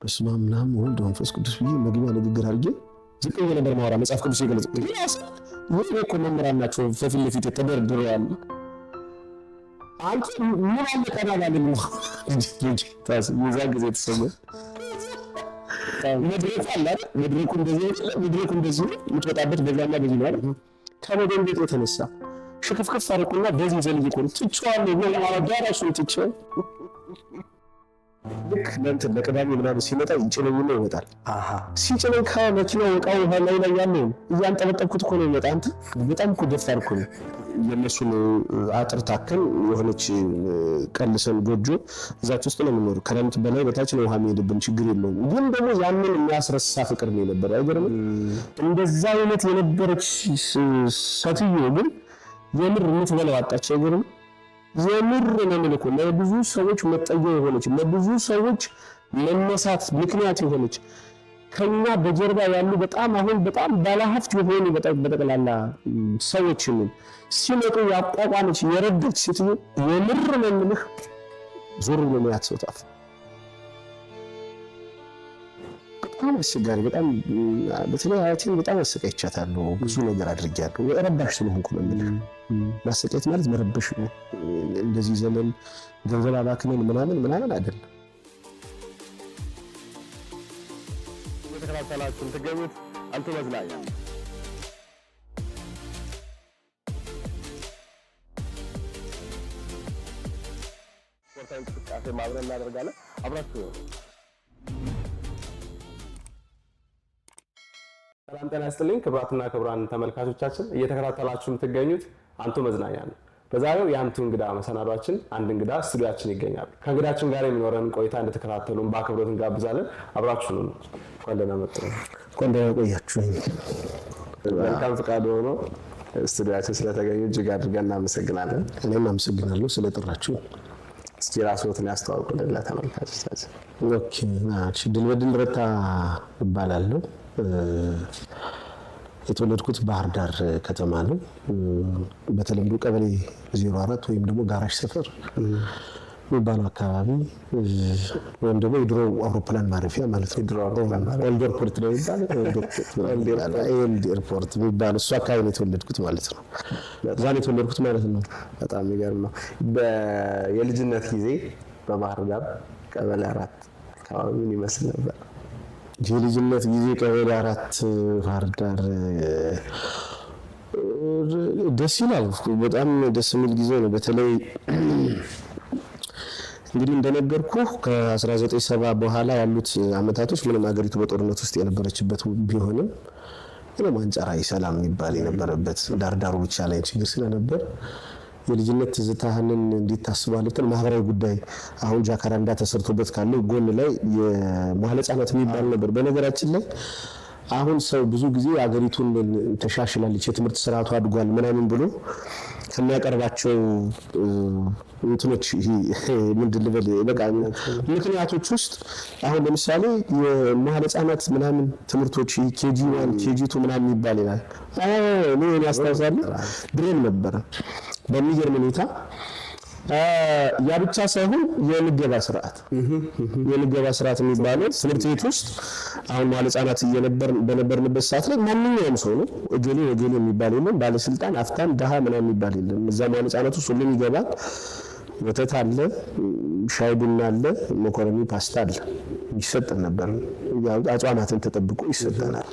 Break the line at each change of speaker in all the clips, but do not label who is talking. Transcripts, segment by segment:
በስመ አብ ምናምን ወልድ መንፈስ ቅዱስ ብዬ መግቢያ ንግግር አድርጌ ዝቅ ብዬ ነበር ማውራ መጽሐፍ ቅዱስ ይገለጽ ይሄ እኮ መምህራን ናቸው ከፊት ለፊት ተደርድረዋል። አንተ ምን አለ ቀዳዳ ነው የዛ ጊዜ ተሰማ መድረኩ እንደዚህ የምትወጣበት በዛና በዚህ ነው አይደል? ከመደንገጥ የተነሳ ሽክፍክፍ አደረኩና በዚህ ዘልዬ እኮ ትቼዋለሁ ነው አዳራሹን ትቼው ልክ ለእንትን ለቅዳሜ ምናምን ሲመጣ ይጭነኝና ይወጣል። ሲጭነኝ ከመኪናው ዕቃው ላይ ያለው እያንጠበጠብኩት እኮ ነው የሚመጣ። አንተ በጣም እኮ ደፋር እኮ ነው። የእነሱን አጥር ታከል የሆነች ቀልሰን ጎጆ እዛች ውስጥ ነው የምንኖረው። ከረምት በላይ በታች ነው ውሃ የሚሄድብን ችግር የለውም። ግን ደግሞ ያንን የሚያስረሳ ፍቅር ነው የነበረ። አይገርምም? እንደዛ አይነት የነበረች ሴትዮ ግን የምር የምትበላው አጣች። አይገርምም? የምር ነው የምልህ ለብዙ ሰዎች መጠጊያ የሆነች ለብዙ ሰዎች መነሳት ምክንያት የሆነች ከኛ በጀርባ ያሉ በጣም አሁን በጣም ባለሀብት የሆኑ በጠቅላላ ሰዎችን ሲመጡ ያቋቋመች የረዳች ሴትዮ የምር ነው የምልህ ዞር ብሎ ነው ያትሰጣፍ። በጣም አስቸጋሪ በጣም በተለይ አያቴን በጣም አሰቃይቻታለሁ። ብዙ ነገር አድርጌያለሁ። ረባሽ ስለሆንኩ ነው የምልህ። ማሰቃየት ማለት መረበሽ ነው። እንደዚህ ዘመን ገንዘብ አባክነን ምናምን አይደለም።
ተከታተላችሁ ትገኙት አንቱ መዝናኛ ስፖርታዊ እንቅስቃሴ ማብረን እናደርጋለን። አብራችሁ ሰላም ጤና ይስጥልኝ። ክቡራትና ክቡራን ተመልካቾቻችን እየተከታተላችሁ የምትገኙት አንቱ መዝናኛ ነው። በዛሬው የአንቱ እንግዳ መሰናዷችን አንድ እንግዳ ስቱዲያችን ይገኛል። ከእንግዳችን ጋር የሚኖረን ቆይታ እንድትከታተሉን በአክብሮት እንጋብዛለን። አብራችሁ ነው። እንኳን ደህና መጡ።
እንኳን ደህና ቆያችሁኝ።
መልካም ፈቃድ ሆኖ ስቱዲያችን ስለተገኙ እጅግ አድርገን እናመሰግናለን።
እኔም አመሰግናለሁ ስለጠራችሁ።
እስኪ ራስዎትን ያስተዋውቁልን ለተመልካቾቻችን።
ኦኬ ድል በድል ረታ እባላለሁ። የተወለድኩት ባህር ዳር ከተማ ነው። በተለምዶ ቀበሌ 04 ወይም ደግሞ ጋራሽ ሰፈር የሚባለው አካባቢ ወይም ደግሞ የድሮ አውሮፕላን ማረፊያ ማለት ነው።
የድሮ አውሮፕላን ማረፊያ
ኦልድ ኤርፖርት ነው የሚባለው። ኦልድ ኤርፖርት የሚባለው እሱ አካባቢ ነው የተወለድኩት ማለት ነው። እዛ ነው የተወለድኩት ማለት ነው።
በጣም የሚገርም ነው። የልጅነት ጊዜ በባህር ዳር ቀበሌ 4 አካባቢ ምን ይመስል ነበር?
የልጅነት ጊዜ ቀበሌ 4 ባህር ዳር ደስ ይላል። በጣም ደስ የሚል ጊዜ ነው። በተለይ እንግዲህ እንደነገርኩ ከ1970 በኋላ ያሉት አመታቶች ምንም ሀገሪቱ በጦርነት ውስጥ የነበረችበት ቢሆንም ምንም አንጻራዊ ሰላም የሚባል የነበረበት ዳርዳሩ ብቻ ላይ ችግር ስለነበር የልጅነት ትዝታህንን እንዴት ታስባለህ? ማህበራዊ ጉዳይ አሁን ጃካራንዳ ተሰርቶበት ካለው ጎን ላይ የመዋዕለ ሕፃናት የሚባል ነበር። በነገራችን ላይ አሁን ሰው ብዙ ጊዜ አገሪቱን ተሻሽላለች፣ የትምህርት ስርዓቱ አድጓል ምናምን ብሎ ከሚያቀርባቸው እንትኖች ምንድን ልበል በቃ ምክንያቶች ውስጥ አሁን ለምሳሌ የመዋዕለ ሕፃናት ምናምን ትምህርቶች KG1 KG2 ምናምን ይባል ይላል። እኔ ያስታውሳለሁ ድሮም ነበረ በሚገርም ሁኔታ ያ ብቻ ሳይሆን የምገባ ስርዓት የሚባለው ትምህርት ቤት ውስጥ አሁን መዋዕለ ሕፃናት በነበርንበት ሰዓት ላይ ማንኛውም ሰው ነው እገሌ የሚባል የለም። ባለስልጣን፣ አፍታም፣ ደሃ ምናምን የሚባል የለም። እዛ መዋዕለ ሕፃናት ውስጥ ሁሉም ይገባል። ወተት አለ፣ ሻይ ቡና አለ፣ መኮረኒ ፓስታ አለ ይሰጠን ነበር። ያው አጽዋማትን ተጠብቆ ይሰጠናል።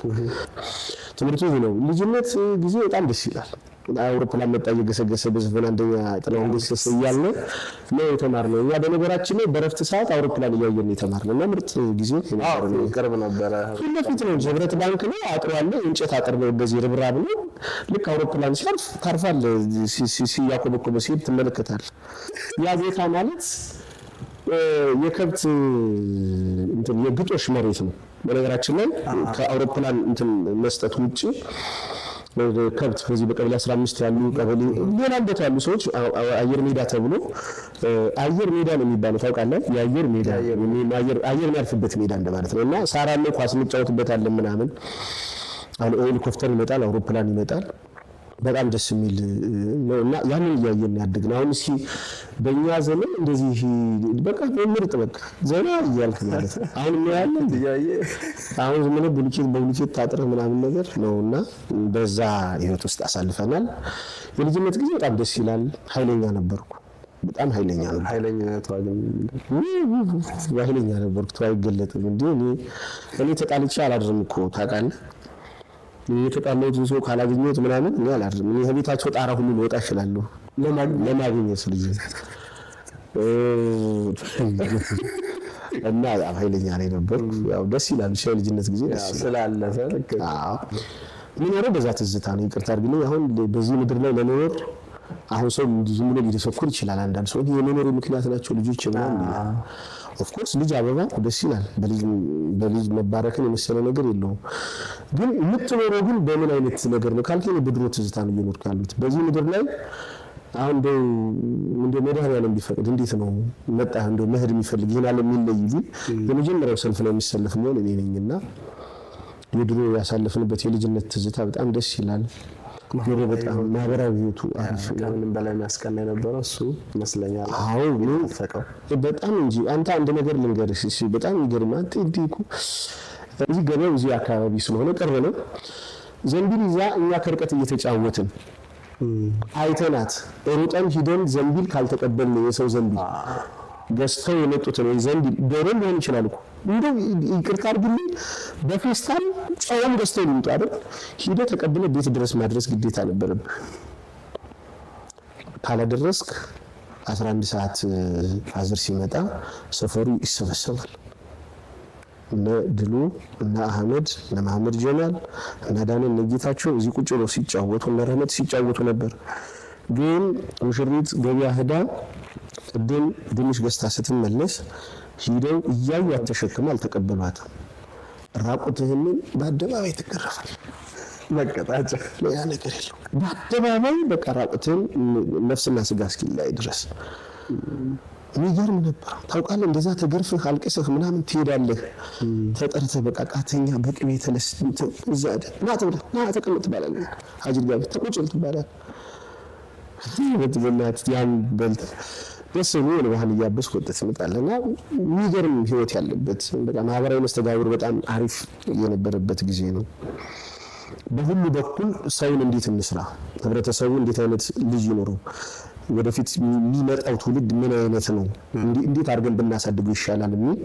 ትምህርቱ ነው። ልጅነት ጊዜ በጣም ደስ ይላል። አውሮፕላን መጣ እየገሰገሰ በዘፈን አንደኛ ጥላውን ገሰሰ እያልን ነው የተማርነው። እኛ በነገራችን ላይ በረፍት ሰዓት አውሮፕላን እያየን የተማርነው እና ምርጥ ጊዜ ነው።
ቅርብ ነበረ።
ፊት ለፊት ነው። ህብረት ባንክ ነው። አጥሩ አለ፣ እንጨት አጥር ነው። እንደዚህ ርብራብ ነው። ልክ አውሮፕላን ሲያልፍ ታርፋለህ። ሲያኮበኮበ ሲሄድ ትመለከታለህ። ያ ቦታ ማለት የከብት እንትን የግጦሽ መሬት ነው። በነገራችን ላይ ከአውሮፕላን እንትን መስጠት ውጪ ከብት በዚህ በቀበሌ 15 ያሉ ቀበሌ ሌላ ቦታ ያሉ ሰዎች አየር ሜዳ ተብሎ አየር ሜዳ ነው የሚባለው ታውቃለህ? የአየር ሜዳ አየር የሚያርፍበት ሜዳ እንደማለት ነው። እና ሳር አለ፣ ኳስ እንጫወትበታለን ምናምን። አሁን ሄሊኮፕተር ይመጣል፣ አውሮፕላን ይመጣል። በጣም ደስ የሚል ነውና ያንን እያየን ያድግን። አሁን እስኪ በእኛ ዘመን እንደዚህ በቃ ምርጥ በቃ ዘና እያልክ ማለት ነው። አሁን ምን ያለ እያየ አሁን ዝም ብሎ በቡልኬት ታጥረህ ምናምን ነገር ነውና በዛ ህይወት ውስጥ አሳልፈናል። የልጅነት ጊዜ በጣም ደስ ይላል። ኃይለኛ ነበርኩ፣ በጣም ኃይለኛ ነበር። ኃይለኛ ነበርኩ። ተው አይገለጥም እንዴ እኔ ተጣልቼ አላድርም እኮ ታውቃለህ። የተጣላሁት ሰው ካላገኘሁት ምናምን እኔ አላድርም። እኔ ከቤታቸው ጣራ ሁሉ ልወጣ እችላለሁ ለማግኘት ልጅ እና ያው ኃይለኛ ላይ ነበርኩ። ያው ደስ ይላል ልጅነት ጊዜ ደስ ይላል
ስላለፈ።
አዎ ምን ያለው በዛ ትዝታ ነው። ይቅርታ አድርግልኝ። አሁን በዚህ ምድር ላይ ለመኖር አሁን ሰው ዝም ብሎ ሊደሰኩር ይችላል። አንዳንድ ሰው የመኖሩ ምክንያት ናቸው ልጆች ምናምን። ኦፍ ኮርስ ልጅ አበባ ደስ ይላል። በልጅ መባረክን የመሰለ ነገር የለውም። ግን የምትኖረው ግን በምን አይነት ነገር ነው ካልከኝ በድሮ ትዝታ ነው እየኖርክ ያሉት በዚህ ምድር ላይ። አሁን እንደው መድኃኒዓለም ቢፈቅድ እንዴት ነው መጣ እንደው መሄድ የሚፈልግ ይሄናል የሚለይ ቢል የመጀመሪያው ሰልፍ ላይ የሚሰለፍ ነው እኔ ነኝና የድሮ ያሳለፍንበት የልጅነት ትዝታ በጣም ደስ ይላል። ኑሮ በጣም ማህበራዊ ህይወቱ አሪፍ
ከምንም በላይ የሚያስቀና የነበረው እሱ ይመስለኛል።
አዎ ነው ፈቀው በጣም እንጂ አንተ አንድ ነገር ልንገርህ እሺ፣ በጣም ይገርማል። እንዲኩ እዚህ ገበያው እዚህ አካባቢ ስለሆነ ቅርብ ነው። ዘንቢል ይዛ እኛ ከርቀት እየተጫወትን አይተናት ሩጠን ሂደን ዘንቢል ካልተቀበልን የሰው ዘንቢል ገዝተው የመጡት ነው ዘንቢል ዶሮ ሊሆን ይችላል እኮ እንደው ይቅርታ አድርግልኝ በፌስታል ጾም ገዝተው ሊመጡ አይደል ሂደህ ተቀብለህ ቤት ድረስ ማድረስ ግዴታ ነበረብህ። ካላደረስክ 11 ሰዓት ፋዘር ሲመጣ ሰፈሩ ይሰበሰባል። እነ ድሉ እነ አህመድ እነ መሐመድ ጀማል እነ ዳንኤል ነጌታቸው እዚህ ቁጭ ብለው ሲጫወቱ እነ ረህመት ሲጫወቱ ነበር። ግን ሙሽሪት ገበያ ሄዳ ቅድም ድንሽ ገዝታ ስትመለስ ሂደው እያዩት ተሸክመው አልተቀበሏትም። ራቁትህን በአደባባይ ትገረፋል።
መቀጣጫ
ያ ነገር የለው በአደባባይ በቃ ራቁትህን ነፍስና ስጋ እስኪለያይ ድረስ የሚገርም ነበር። ታውቃለህ እንደዛ ተገርፈህ አልቅሰህ ምናምን ትሄዳለህ። ተጠርተህ በቃ ቃተኛ በቅቤ ተለስ እዛ ና ተቀመጥ ትባላለህ። ሀጅር ጋር ተቆጭል ትባላለህ። በትበላት ያን በልት ደስ ብሎ ባህል እያበስኩ ወጥተህ ትመጣለህና የሚገርም ህይወት ያለበት በቃ ማህበራዊ መስተጋብር በጣም አሪፍ የነበረበት ጊዜ ነው። በሁሉ በኩል ሰውን እንዴት እንስራ፣ ህብረተሰቡ እንዴት አይነት ልጅ ይኖረው፣ ወደፊት የሚመጣው ትውልድ ምን አይነት ነው፣ እንዴት አድርገን ብናሳድገው ይሻላል የሚል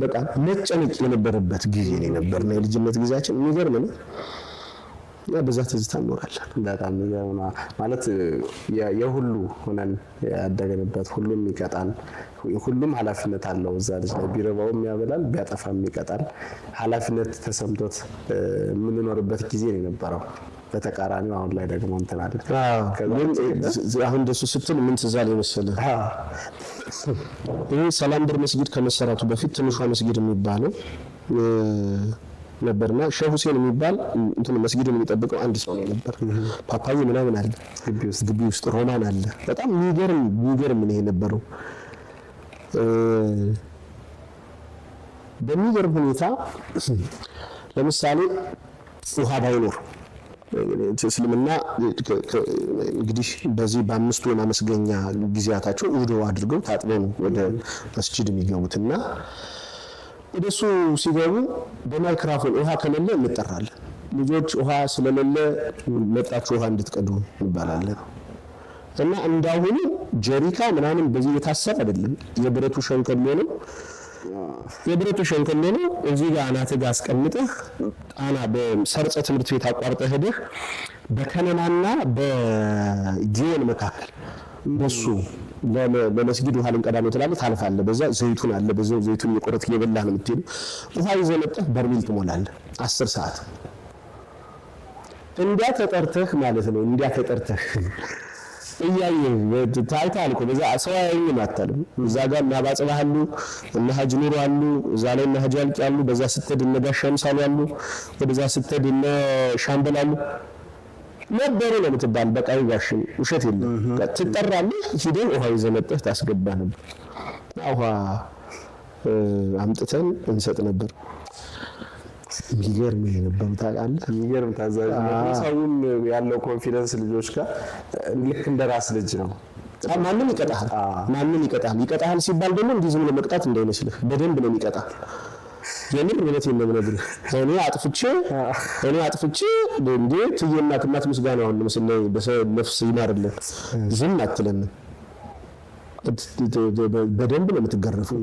በቃ መጨነቅ የነበረበት ጊዜ ነው የልጅነት ጊዜያችን። የሚገርም ነው። በዛ ትዝታ እንኖራለን።
በጣም ይገርማ ማለት የሁሉ ሆነን ያደገንበት ሁሉም ይቀጣል። ሁሉም ኃላፊነት አለው እዛ ልጅ ላይ ቢረባውም ያበላል ቢያጠፋም ይቀጣል። ኃላፊነት ተሰምቶት የምንኖርበት ጊዜ ነው የነበረው። በተቃራኒው አሁን ላይ ደግሞ እንትን አለ።
አሁን ደሱ ስትል ምን ትዝ አለኝ መሰለህ? ይሄ ሰላምበር መስጊድ ከመሰራቱ በፊት ትንሿ መስጊድ የሚባለው ነበርና ሼህ ሁሴን የሚባል እንትን መስጊዱን የሚጠብቀው አንድ ሰው ነው ነበር። ፓፓዬ ምናምን አለ ግቢ ውስጥ ሮማን አለ። በጣም የሚገርም ነው የነበረው። በሚገርም ሁኔታ ለምሳሌ ውሃ ባይኖር እስልምና እንግዲህ በዚህ በአምስቱ የማመስገኛ ጊዜያታቸው ውዶ አድርገው ታጥበው ነው ወደ መስጂድ የሚገቡትና ወደሱ ሲገቡ በማይክራፎን ውሃ ከሌለ እንጠራለን። ልጆች ውሃ ስለሌለ መጣችሁ ውሃ እንድትቀዱ እንባላለን። እና እንዳሁኑ ጀሪካ ምናምን በዚህ የታሰረ አይደለም። የብረቱ ሸንከሎ ነው። እዚህ ጋር አናትህ ጋር አስቀምጠህ ጣና በሰርጸ ትምህርት ቤት አቋርጠህ ሄደህ በከነናና በጊዮን መካከል በሱ ለመስጊድ ውሃ ልንቀዳ ነው ትላለህ። ታልፋለህ። በዛ ዘይቱን አለ። በዛው ዘይቱን የቆረጥክ እየበላህ ነው የምትሄደው። ውሃ ይዘህ መጥተህ በርሜል ትሞላለህ 10 ሰዓት እንዲያ ተጠርተህ ማለት ነው። እንዲያ ተጠርተህ እያየህ ታይታል እኮ በዛ ሰው አያየኝም አታልም። እዛ ጋር እና ባጽባሃሉ እና ሀጅ ኑሩ አሉ። እዛ ላይ እና ሀጅ አልቂ አሉ። በዛ ስትሄድ እነ ጋሽ ሸምሳሉ አሉ። ወደዛ ስትሄድ እነ ሻምበል አሉ ነበሩ ነው የምትባል። በቃ ይጋሽም ውሸት የለም። ትጠራለህ። ሂደህ ውሃ ይዘህ መጥተህ ታስገባ ነበር። ውሃ አምጥተን እንሰጥ ነበር። የሚገርም ነበር ታውቃለህ።
የሚገርም ታዛዥነት፣ ሰውም ያለው ኮንፊደንስ ልጆች ጋር ልክ እንደ ራስ ልጅ ነው።
ማንም ይቀጣሃል ሲባል ደግሞ እንዲህ ዝም ብሎ መቅጣት እንዳይመስልህ በደንብ ነው የሚቀጣ። የምር እውነቴን ነው የምነግርህ። እኔ አጥፍቼ እንዴ ትየናት ምስጋናውን ለምሳሌ በነፍስ ይማርልን ዝም አትለንም። በደንብ ነው የምትገረፈው።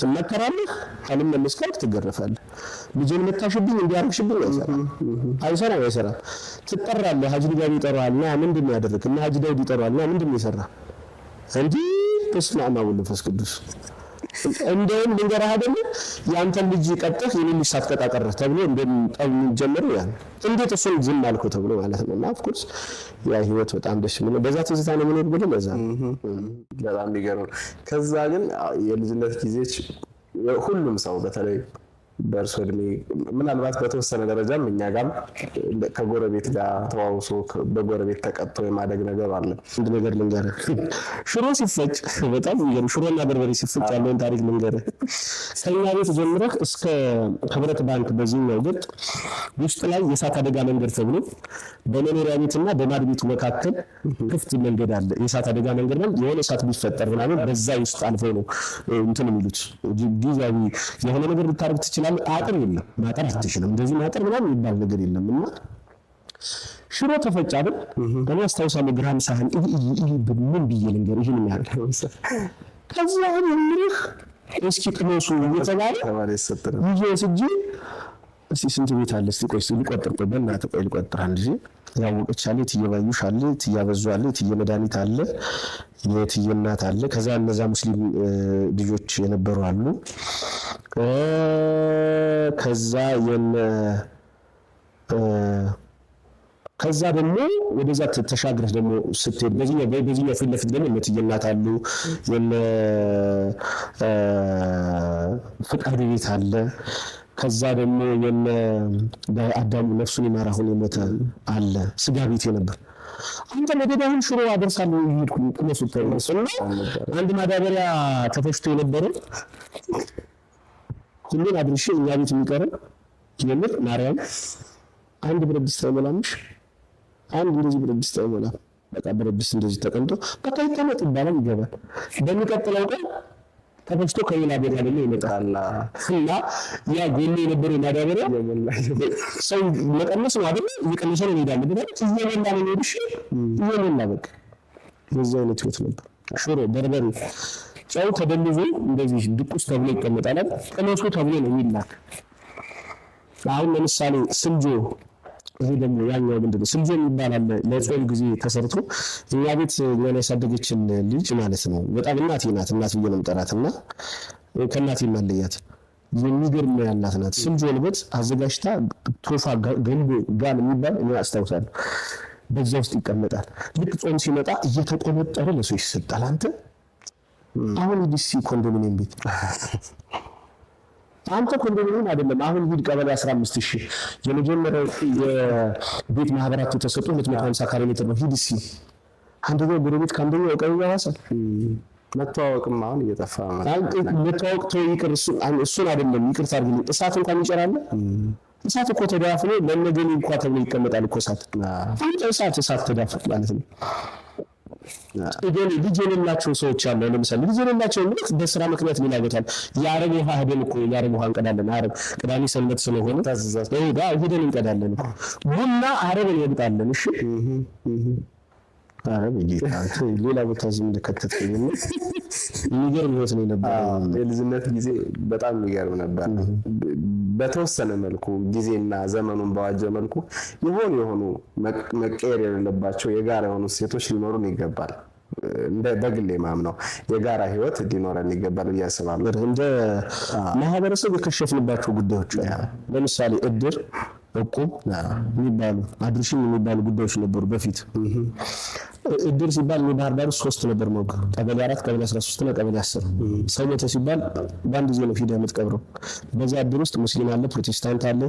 ትመከራለህ፣ ካልመለስክ ትገረፋለህ። ልጅን መታሽብኝ እንዲያርግሽብኝ አይሰራም። ትጠራለህ፣ ሀጂ ዳዊት ይጠራዋል እና ምንድን ነው ያደረግህ? እና ሀጂ ዳዊት ይጠራዋል እና ምንድን ነው የሰራህ? እንዲህ በስመ አብ ወወልድ ወመንፈስ ቅዱስ። እንደውም ልንገርህ አይደለ ያንተን ልጅ ቀጥተህ የኔን ልጅ ሳትቀጣ ቀረህ ተብሎ እንደሚጀምሩ ያን እንዴት እሱን ዝም አልከው ተብሎ ማለት ነው። እና ኦፍ ኮርስ ያ ህይወት በጣም ደስ የሚል በዛ ትዝታ ነው የምኖር ብሎ በዛ
በጣም የሚገርም። ከዛ ግን የልጅነት ጊዜች ሁሉም ሰው በተለይ በእርሶ እድሜ ምናልባት በተወሰነ ደረጃም እኛ ጋር ከጎረቤት ጋር ተዋውሶ በጎረቤት ተቀጥቶ የማደግ ነገር አለ።
አንድ ነገር ልንገርህ፣ ሽሮ ሲፈጭ በጣም ይገርም፣ ሽሮና በርበሬ ሲፈጭ ያለውን ታሪክ ልንገርህ። ከኛ ቤት ጀምረህ እስከ ህብረት ባንክ በዚህኛው ገጥ ውስጥ ላይ የእሳት አደጋ መንገድ ተብሎ በመኖሪያ ቤትና በማድ ቤቱ መካከል ክፍት መንገድ አለ። የእሳት አደጋ መንገድ ነው። የሆነ እሳት ቢፈጠር ምናምን በዛ ውስጥ አልፈው ነው እንትን የሚሉት። ጊዜያዊ የሆነ ነገር ልታረግ ትችላለህ። አጥር የለም፣ ማጠር አትችልም። እንደዚህ ማጠር ምናምን የሚባል ነገር የለም። እና ሽሮ ተፈጭ አይደል? እኔ አስታውሳለሁ ግራም ሳህን ምን ብዬ ልንገርህ ይሄን ያህል ከዛ ምንህ እስኪ ቅመሱ እየተባለ ይዤ ስጂ እስቲ ስንት ቤት አለ እስቲ ቆይ ልቆጥር፣ ቆይ በእናትህ ቆይ ልቆጥር። አንድ ጊዜ ያወቀች አለ፣ ትየባዩሽ አለ፣ ትያበዙ አለ፣ ትየመድኃኒት አለ፣ የትየናት አለ። ከዛ እነዛ ሙስሊም ልጆች የነበሩ አሉ። ከዛ ደግሞ ወደዛ ተሻግረህ ደግሞ ስትሄድ በዚህኛው ፊት ለፊት ደግሞ የትየናት አሉ፣ ፍቃድ ቤት አለ። ከዛ ደግሞ አዳሙ ነፍሱን ይማር አሁን የሞተ አለ፣ ስጋ ቤት ነበር። አንተ ለገዳሁን ሽሮ አደርሳለሁ ይሄድኩኝ ቅመሱ ተነሱና አንድ ማዳበሪያ ተፈሽቶ የነበረው ሁሉን አድርሼ እኛ ቤት የሚቀረው የምር ማርያም አንድ ብረት ድስት አይሞላምሽ፣ አንድ እንደዚህ ብረት ድስት አይሞላም። በቃ ብረት ድስት እንደዚህ ተቀምጦ በቃ ይቀመጥ ይባላል፣ ይገባል። በሚቀጥለው ቀን ተፈሽቶ ከሌላ ቦታ ደግሞ ይመጣል እና ያ ጎኔ የነበረው ማዳበሪያ ሰው መቀነስ ነው አይደል? እየቀነሰ ነው ይሄዳል። እየሞላ ነው የሚሄድሽ፣ እየሞላ በቃ የዛ አይነት ህይወት ነበር። ሽሮ በርበሬ ጨው ተደልዞ እንደዚህ ድቁስ ተብሎ ይቀመጣል። ቅመሱ ተብሎ ነው የሚላክ። አሁን ለምሳሌ ስንጆ፣ ይሄ ደግሞ ያኛው ምንድነው ስንጆ የሚባል አለ። ለጾም ጊዜ ተሰርቶ እኛ ቤት እኛን ያሳደገችን ልጅ ማለት ነው። በጣም እናቴ ናት፣ እናት ብዬ ነው የምጠራትና ከእናቴ ማለያት የሚገርም ያላት ናት። ስንጆ ልበት አዘጋጅታ ቶፋ ገንቦ ጋን የሚባል እኔ አስታውሳለሁ። በዛ ውስጥ ይቀመጣል። ልክ ጾም ሲመጣ እየተቆነጠረ ለሰው ይሰጣል። አንተ አሁን ዲሲ ኮንዶሚኒየም ቤት አንተ ኮንዶሚኒየም አይደለም። አሁን ሂድ ቀበሌ 15000 የመጀመሪያው የቤት ማህበራት ተሰጥቶ 250 ካሬ ሜትር ነው። ሂድ ሲ አንደኛው ጎረቤት ካንደኛው ቀይ ያዋሳል።
መተዋወቅም አሁን እየጠፋ ማለት
መተዋወቅ ተው ይቅር፣ እሱን አይደለም ይቅርታ አድርግልኝ። እሳት እንኳን ይጨራል። እሳት እኮ ተዳፍኖ ለነገኒ እንኳን ተብሎ ይቀመጣል እኮ እሳት። አንተ እሳት ተዳፍኖ ማለት ነው። ልጅ የሌላቸው ሰዎች አሉ። ለምሳሌ ልጅ የሌላቸው ማለት በስራ ምክንያት ምን ያገታል? የአረብ ውሃ ሄደን እኮ የአረብ ውሃ እንቀዳለን። አረብ ቅዳሜ ሰንበት ስለሆነ ሄደን እንቀዳለን። ቡና አረብን ይወጣለን። እሺ አረብ ይጌታል። ሌላ ቦታ ዝም እንደከተተኝ ነው። የሚገርም ህይወት ነው የነበረው።
የልጅነት ጊዜ በጣም የሚገርም ነበር። በተወሰነ መልኩ ጊዜና ዘመኑን በዋጀ መልኩ የሆኑ መቀየር የሌለባቸው የጋራ የሆኑ ሴቶች ሊኖሩን ይገባል። እንደ በግሌ ማምነው የጋራ ህይወት ሊኖረን ይገባል ብዬ አስባለሁ።
እንደ ማህበረሰብ የከሸፍንባቸው ጉዳዮች ለምሳሌ እድር፣ እቁብ የሚባሉ አድርሽኝ የሚባሉ ጉዳዮች ነበሩ በፊት። እድር ሲባል ባህር ዳር 3 ነበር ነው፣ ቀበሌ 4፣ ቀበሌ 13 እና ቀበሌ 10። ሰው ሞተ ሲባል በአንድ ጊዜ ነው ሂደህ የምትቀብረው። በዛ እድር ውስጥ ሙስሊም አለ፣ ፕሮቴስታንት አለ፣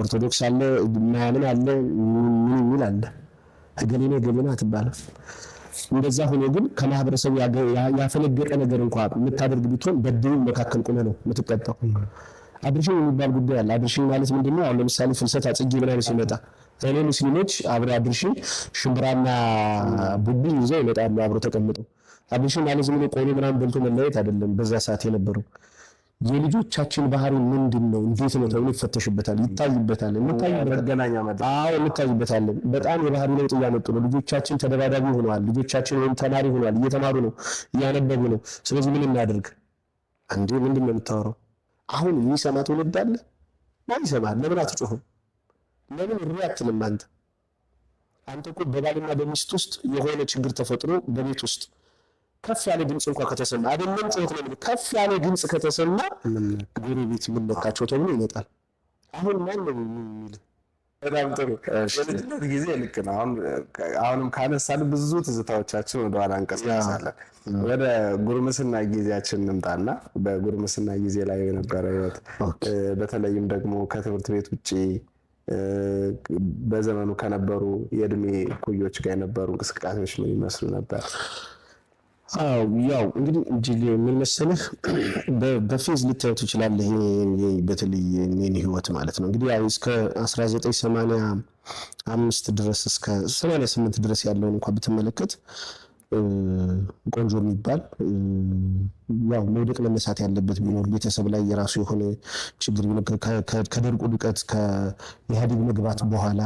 ኦርቶዶክስ አለ፣ ማያምን አለ፣ ምን አለ፣ ገሌና ገሌና አትባልም። እንደዛ ሆኖ ግን ከማህበረሰቡ ያፈነገጠ ነገር እንኳን የምታደርግ ቢሆን በድሩ መካከል ቆመ ነው የምትቀጣው። አብርሽኝ የሚባል ጉዳይ አለ። አብርሽኝ ማለት ምንድነው? አሁን ለምሳሌ ፍልሰታ ጽጌ ምናምን ሲመጣ እኔ ሙስሊሞች አብረው አብርሽኝ ሽምብራና ቡቢ ይዘው ይመጣሉ አብረው ተቀምጠው። አብርሽኝ ማለት ዝም ብሎ ቆሎ ምናምን በልቶ መለያየት አይደለም። በዛ ሰዓት የነበረው የልጆቻችን ባህሪ ምንድነው እንዴት ነው ተብሎ ይፈተሽበታል፣ ይታይበታል። እንታይበታለን። በጣም የባህሪ ለውጥ እያመጡ ነው። ልጆቻችን ተደባዳቢ ሆነዋል። ልጆቻችን ወይም ተማሪ ሆነዋል። እየተማሩ ነው፣ እያነበቡ ነው። ስለዚህ ምን እናድርግ? አንዴ ምንድን ነው የምታወራው? አሁን የሚሰማ ትውልድ አለ። ማን ይሰማል? ለምን አትጮህም? ለምን እሪ አትልም? አንተ እኮ በባልና በሚስት ውስጥ የሆነ ችግር ተፈጥሮ በቤት ውስጥ ከፍ ያለ ድምፅ እንኳን ከተሰማ አይደለም ጮት ነው፣ ከፍ ያለ ድምፅ ከተሰማ ጎረቤት ምን ነካቸው ተብሎ ይመጣል። አሁን ማን ነው የሚል?
በጣም ጥሩ። በልጅነት ጊዜ ልክ ነው። አሁንም ካነሳን ብዙ ትዝታዎቻችን ወደኋላ እንቀሳቀሳለን። ወደ ጉርምስና ጊዜያችን እንምጣና በጉርምስና ጊዜ ላይ የነበረ ህይወት በተለይም ደግሞ ከትምህርት ቤት ውጪ በዘመኑ ከነበሩ የእድሜ እኩዮች ጋር የነበሩ እንቅስቃሴዎች ምን ይመስሉ ነበር?
ያው እንግዲህ እጅግ ምን መሰለህ በፌዝ ልታየው ትችላለህ። በተለይ የኔን ህይወት ማለት ነው እንግዲህ ያው እስከ 1985 ድረስ እስከ 88 ድረስ ያለውን እንኳን ብትመለከት ቆንጆ የሚባል ያው መውደቅ መነሳት ያለበት ቢኖር ቤተሰብ ላይ የራሱ የሆነ ችግር ቢኖር ከደርቁ ድቀት ከኢህአዴግ መግባት በኋላ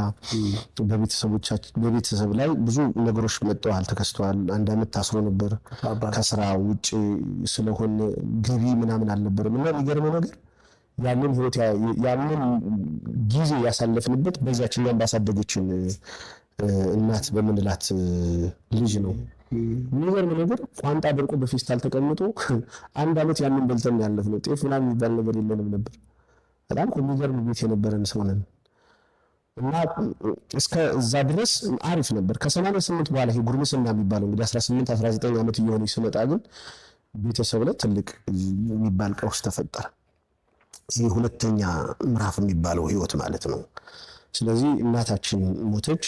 በቤተሰብ ላይ ብዙ ነገሮች መጥተዋል፣ ተከስተዋል። አንድ አመት ታስሮ ነበር ከስራ ውጭ ስለሆነ ገቢ ምናምን አልነበረም። እና የሚገርመው ነገር ያንን ህይወት ያንን ጊዜ ያሳለፍንበት በዛችኛም ባሳደገችን እናት በምንላት ልጅ ነው። የሚገርም ነገር ቋንጣ ደርቆ በፌስታል ተቀምጦ አንድ አመት ያንን በልተን ያለፍነው። ጤፍ ምናምን የሚባል ነገር የለንም ነበር። በጣም የሚገርም ቤት የነበረን ሰው ነን እና እስከ እዛ ድረስ አሪፍ ነበር። ከ88 በኋላ ይሄ ጉርምስና የሚባለው እንግዲህ 18 19 ዓመት እየሆነ ስመጣ ግን ቤተሰብ ላይ ትልቅ የሚባል ቀውስ ተፈጠረ። ይህ ሁለተኛ ምዕራፍ የሚባለው ህይወት ማለት ነው። ስለዚህ እናታችን ሞተች።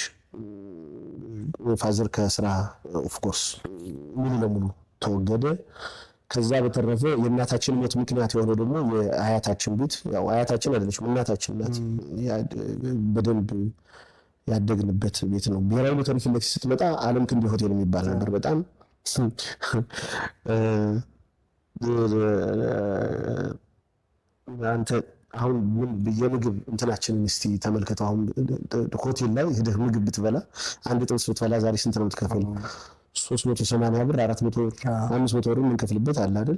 ፋዘር ከስራ ኦፍኮርስ ሙሉ ለሙሉ ተወገደ። ከዛ በተረፈ የእናታችን ሞት ምክንያት የሆነው ደግሞ የአያታችን ቤት ያው አያታችን አይደለችም እናታችን ናት። በደንብ ያደግንበት ቤት ነው። ብሔራዊ ሎተሪ ፊት ለፊት ስትመጣ ዓለም ክንዴ ሆቴል የሚባል ነበር። በጣም አንተ አሁን የምግብ እንትናችንን እስቲ ተመልከተው። አሁን ሆቴል ላይ ሄደህ ምግብ ብትበላ አንድ ጥብስ ብትበላ ዛሬ ስንት ነው የምትከፍለው? 380 ብር 400 500 ብር የምንከፍልበት አለ አይደል?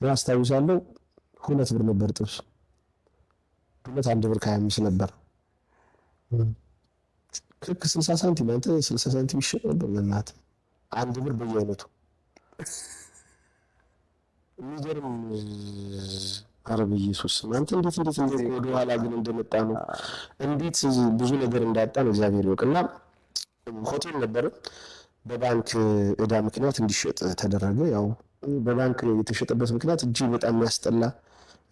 አስታውሳለሁ 2 ብር ነበር ጥብስ፣ 1 ብር ከ25 ነበር። ክክ 60 ሳንቲም አንተ 60 ሳንቲም ይሸጥ ነበር በእናትህ 1 ብር በየአይነቱ። የሚገርም አረብ ኢየሱስ አንተ እንዴት ወደ ኋላ ግን እንደመጣ ነው እንዴት ብዙ ነገር እንዳጣን እግዚአብሔር ይወቅና ሆቴል ነበር። በባንክ ዕዳ ምክንያት እንዲሸጥ ተደረገ። ያው በባንክ የተሸጠበት ምክንያት እጅግ በጣም የሚያስጠላ